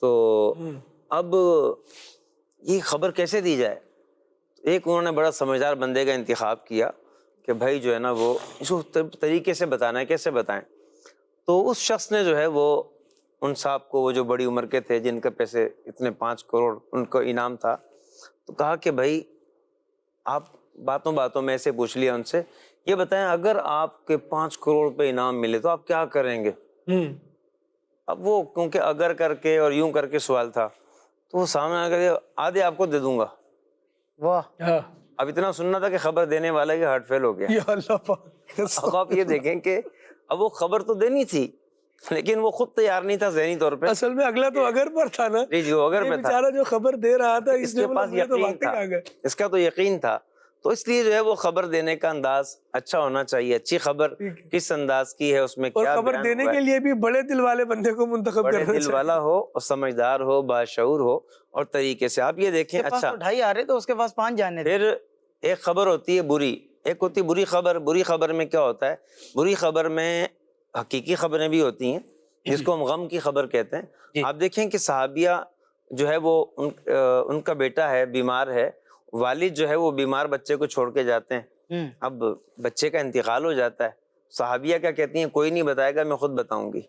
Speaker 6: تو اب یہ خبر کیسے دی جائے. ایک انہوں نے بڑا سمجھدار بندے کا انتخاب کیا کہ بھائی جو ہے نا وہ اس کو طریقے سے بتانا ہے، کیسے بتائیں. تو اس شخص نے جو ہے وہ ان صاحب کو، وہ جو بڑی عمر کے تھے جن کے پیسے اتنے 5 کروڑ ان کو انعام تھا، تو کہا کہ بھائی آپ باتوں باتوں میں ایسے پوچھ لیا ان سے، یہ بتائیں اگر آپ کے 5 کروڑ روپے انعام ملے تو آپ کیا کریں گے. اب وہ کیونکہ اگر کر کے اور یوں کر کے سوال تھا تو وہ سامنے آ کر آدھے آپ کو دے دوں گا.
Speaker 5: واہ.
Speaker 6: اب اتنا سننا تھا کہ خبر دینے والا یہ ہارٹ فیل ہو گیا.
Speaker 2: یا اللہ پاک.
Speaker 6: اب آپ یہ دیکھیں کہ اب وہ خبر تو دینی تھی لیکن وہ خود تیار نہیں تھا ذہنی طور پہ.
Speaker 2: اصل میں اگلا تو اگر پر تھا نا.
Speaker 6: جی وہ اگر
Speaker 2: یہ
Speaker 6: پہ تھا،
Speaker 2: بیچارہ جو خبر دے رہا تھا
Speaker 6: اس کے پاس یقین تھا، اس کا تو یقین تھا. تو اس لیے جو ہے وہ خبر دینے کا انداز اچھا ہونا چاہیے. اچھی خبر کس انداز کی ہے، اس میں کیا
Speaker 2: اور خبر دینے کے لیے بھی بڑے دل والے بندے کو منتخب کرنا
Speaker 6: چاہیے، بڑے دل والا ہو اور سمجھدار ہو، باشعور ہو اور طریقے سے. آپ یہ دیکھیں، اچھا
Speaker 5: 2.5 آ رہے تو اس کے پاس 5 جانے تھے.
Speaker 6: پھر ایک خبر ہوتی ہے بری، ایک ہوتی بری خبر. بری خبر میں کیا ہوتا ہے؟ بری خبر میں حقیقی خبریں بھی ہوتی ہیں جس کو ہم غم کی خبر کہتے ہیں. آپ دیکھیں کہ صحابیہ جو ہے وہ ان کا بیٹا ہے، بیمار ہے، والد جو ہے وہ بیمار بچے کو چھوڑ کے جاتے ہیں. اب بچے کا انتقال ہو جاتا ہے. صحابیہ کیا کہتی ہیں؟ کوئی نہیں بتائے گا، میں خود بتاؤں گی.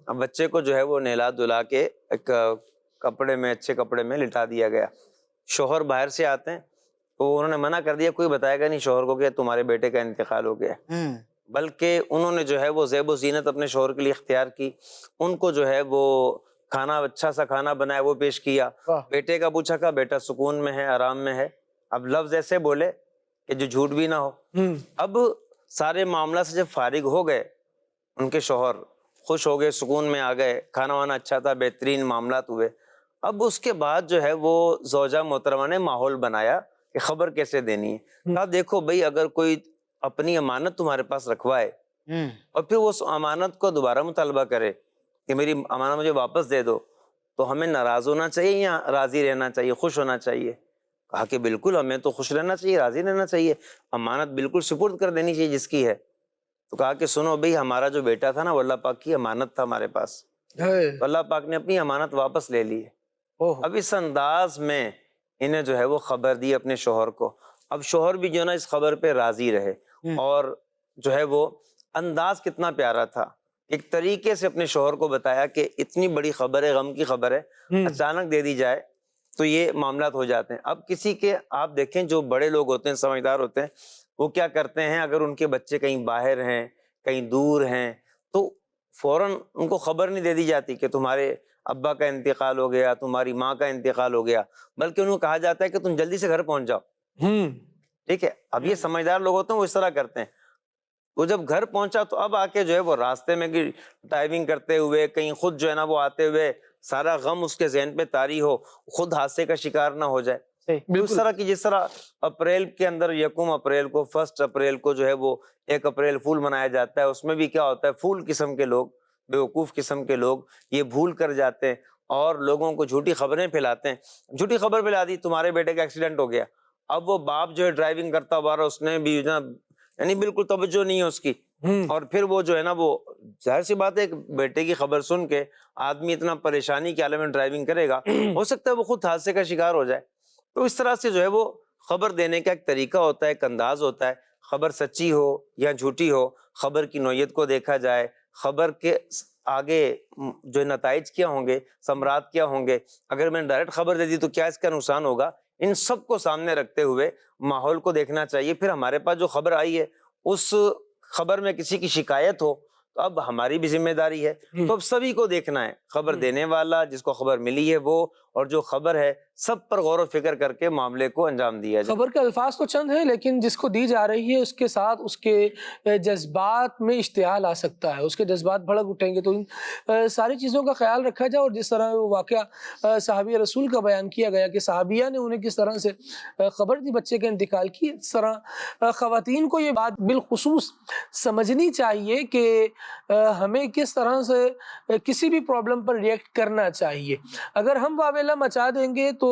Speaker 6: اب بچے کو جو ہے وہ نہلا دھلا کے ایک کپڑے میں، اچھے کپڑے میں لٹا دیا گیا. شوہر باہر سے آتے ہیں تو انہوں نے منع کر دیا، کوئی بتائے گا نہیں شوہر کو کہ تمہارے بیٹے کا انتقال ہو گیا. بلکہ انہوں نے جو ہے وہ زیب و زینت اپنے شوہر کے لیے اختیار کی. ان کو جو ہے وہ کھانا، اچھا سا کھانا بنایا وہ پیش کیا. بیٹے کا پوچھا کہ بیٹا سکون میں ہے، آرام میں ہے. اب لفظ ایسے بولے کہ جو جھوٹ بھی نہ ہو. اب سارے معاملہ سے جب فارغ ہو گئے ان کے شوہر، خوش ہو گئے، سکون میں آ گئے، کھانا وانا اچھا تھا، بہترین معاملات ہوئے. اب اس کے بعد جو ہے وہ زوجہ محترمہ نے ماحول بنایا کہ خبر کیسے دینی ہے. کہا دیکھو بھائی، اگر کوئی اپنی امانت تمہارے پاس رکھوائے اور پھر وہ اس امانت کو دوبارہ مطالبہ کرے کہ میری امانت مجھے واپس دے دو، تو ہمیں ناراض ہونا چاہیے یا راضی رہنا چاہیے، خوش ہونا چاہیے؟ کہا کہ بالکل ہمیں تو خوش رہنا چاہیے، راضی رہنا چاہیے، امانت بالکل سپرد کر دینی چاہیے جس کی ہے۔ تو کہا کہ سنو بھئی، ہمارا جو بیٹا تھا نا وہ اللہ پاک کی امانت تھا ہمارے پاس، تو اللہ پاک نے اپنی امانت واپس لے لی ہے۔ اب اس انداز میں انہیں جو ہے وہ خبر دی اپنے شوہر کو۔ اب شوہر بھی جو ہے نا اس خبر پہ راضی رہے، اور جو ہے وہ انداز کتنا پیارا تھا، ایک طریقے سے اپنے شوہر کو بتایا کہ اتنی بڑی خبر ہے، غم کی خبر ہے، اچانک دے دی جائے تو یہ معاملات ہو جاتے ہیں۔ اب کسی کے آپ دیکھیں جو بڑے لوگ ہوتے ہیں، سمجھدار ہوتے ہیں، وہ کیا کرتے ہیں، اگر ان کے بچے کہیں باہر ہیں، کہیں دور ہیں، تو فوراً ان کو خبر نہیں دے دی جاتی کہ تمہارے ابا کا انتقال ہو گیا، تمہاری ماں کا انتقال ہو گیا، بلکہ ان کو کہا جاتا ہے کہ تم جلدی سے گھر پہنچ جاؤ۔ ٹھیک ہے، اب یہ سمجھدار لوگ ہوتے ہیں وہ اس طرح کرتے ہیں۔ وہ جب گھر پہنچا تو اب آ کے جو ہے وہ راستے میں ڈرائیونگ کرتے ہوئے کہیں خود جو ہے نا وہ آتے ہوئے سارا غم اس کے ذہن پہ طاری ہو، خود حادثے کا شکار نہ ہو جائے۔ اس طرح کی جس طرح اپریل کے اندر 1 اپریل کو 1 اپریل کو جو ہے وہ 1 اپریل فول منایا جاتا ہے، اس میں بھی کیا ہوتا ہے، فول قسم کے لوگ، بیوقوف قسم کے لوگ یہ بھول کر جاتے ہیں اور لوگوں کو جھوٹی خبریں پھیلاتے ہیں۔ جھوٹی خبر پھیلا دی تمہارے بیٹے کا ایکسیڈنٹ ہو گیا، اب وہ باپ جو ہے ڈرائیونگ کرتا ہوا رہا، اس نے بھی یعنی بالکل توجہ نہیں ہے اس کی، اور پھر وہ جو ہے نا وہ ظاہر سی بات ہے ایک بیٹے کی خبر سن کے آدمی اتنا پریشانی کے عالم میں ڈرائیونگ کرے گا، ہو سکتا ہے وہ خود حادثے کا شکار ہو جائے۔ تو اس طرح سے جو ہے وہ خبر دینے کا ایک طریقہ ہوتا ہے، ایک انداز ہوتا ہے، خبر سچی ہو یا جھوٹی ہو، خبر کی نوعیت کو دیکھا جائے، خبر کے آگے جو نتائج کیا ہوں گے، ثمرات کیا ہوں گے، اگر میں نے ڈائریکٹ خبر دے دی تو کیا اس کا نقصان ہوگا، ان سب کو سامنے رکھتے ہوئے ماحول کو دیکھنا چاہیے۔ پھر ہمارے پاس جو خبر آئی ہے اس خبر میں کسی کی شکایت ہو تو اب ہماری بھی ذمہ داری ہے، تو اب سبھی کو دیکھنا ہے، خبر دینے والا جس کو خبر ملی ہے وہ، اور جو خبر ہے سب پر غور و فکر کر کے معاملے کو انجام دیا جائے۔
Speaker 2: خبر کے الفاظ تو چند ہیں، لیکن جس کو دی جا رہی ہے اس کے ساتھ اس کے جذبات میں اشتعال آ سکتا ہے، اس کے جذبات بھڑک اٹھیں گے، تو ان ساری چیزوں کا خیال رکھا جائے۔ اور جس طرح وہ واقعہ صحابی رسول کا بیان کیا گیا کہ صحابیہ نے انہیں کس طرح سے خبر دی بچے کے انتقال کی، اس طرح خواتین کو یہ بات بالخصوص سمجھنی چاہیے کہ ہمیں کس طرح سے کسی بھی پرابلم پر ریئیکٹ کرنا چاہیے۔ اگر ہم واویلا مچا دیں گے تو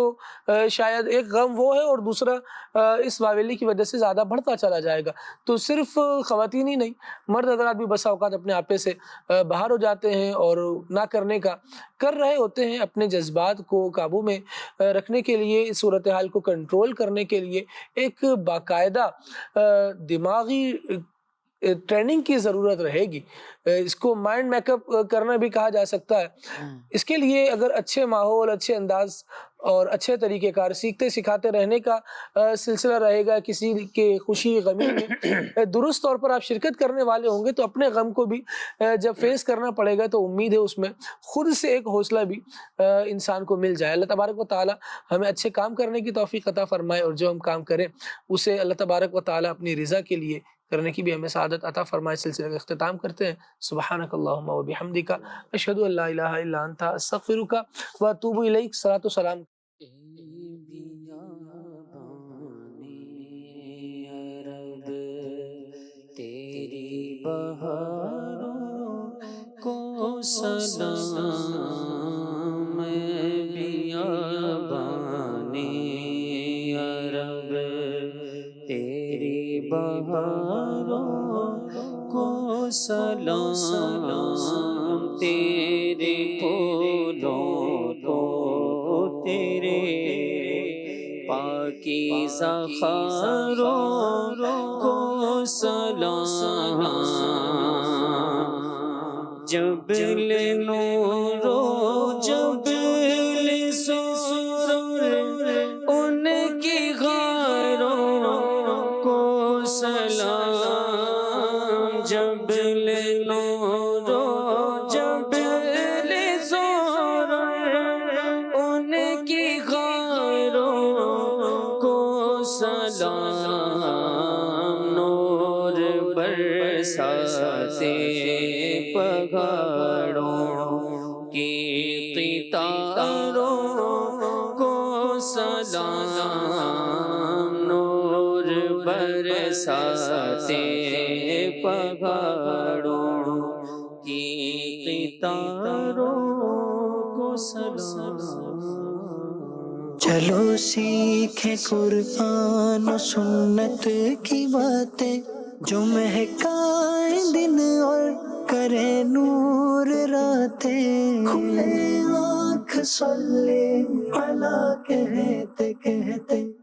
Speaker 2: شاید ایک غم وہ ہے اور دوسرا اس واویلی کی وجہ سے زیادہ بڑھتا چلا جائے گا۔ تو صرف خواتین ہی نہیں، مرد حضرات بھی بسا اوقات اپنے آپے سے باہر ہو جاتے ہیں اور نہ کرنے کا کر رہے ہوتے ہیں۔ اپنے جذبات کو قابو میں رکھنے کے لیے، صورتحال کو کنٹرول کرنے کے لیے ایک باقاعدہ دماغی ٹریننگ کی ضرورت رہے گی۔ اس کو مائنڈ میک اپ کرنا بھی کہا جا سکتا ہے۔ اس کے لیے اگر اچھے ماحول، اچھے انداز اور اچھے طریقہ کار سیکھتے سکھاتے رہنے کا سلسلہ رہے گا، کسی کے خوشی غمی میں درست طور پر آپ شرکت کرنے والے ہوں گے تو اپنے غم کو بھی جب فیس کرنا پڑے گا تو امید ہے اس میں خود سے ایک حوصلہ بھی انسان کو مل جائے۔ اللہ تبارک و تعالی ہمیں اچھے کام کرنے کی توفیق عطا فرمائے، اور جو ہم کام کریں اسے اللہ تبارک و تعالی اپنی رضا کے لیے کرنے کی بھی ہمیں سعادت عطا فرمائے۔ سلسلے کا اختتام کرتے ہیں۔ سبحانک اللہم و بحمدک، اشہد ان لا الہ الا انت، استغفرک و اتوب الیک۔ صلاۃ و سلام۔
Speaker 4: تیری بہاروں کو سلام بیابانی عرب، تیری بہاروں کو سلام، تیرے پھولوں کو، تیرے پاکیزہ خاروں کو سلام، جبل نورو جبل سرور ان کی غاروں کو سلام، جبل نورو جبل سرور ان کی غاروں کو سلام، نور برساتے پہاڑوں کی قطاروں کو سلام، نور برساتے پہاڑوں کی قطاروں کو سلام.
Speaker 12: چلو سیکھیں قرآن و سنت کی باتیں جو مہکائیں دن اور کرے نور راتیں. کھلے آنکھ صلی علی کہتے کہتے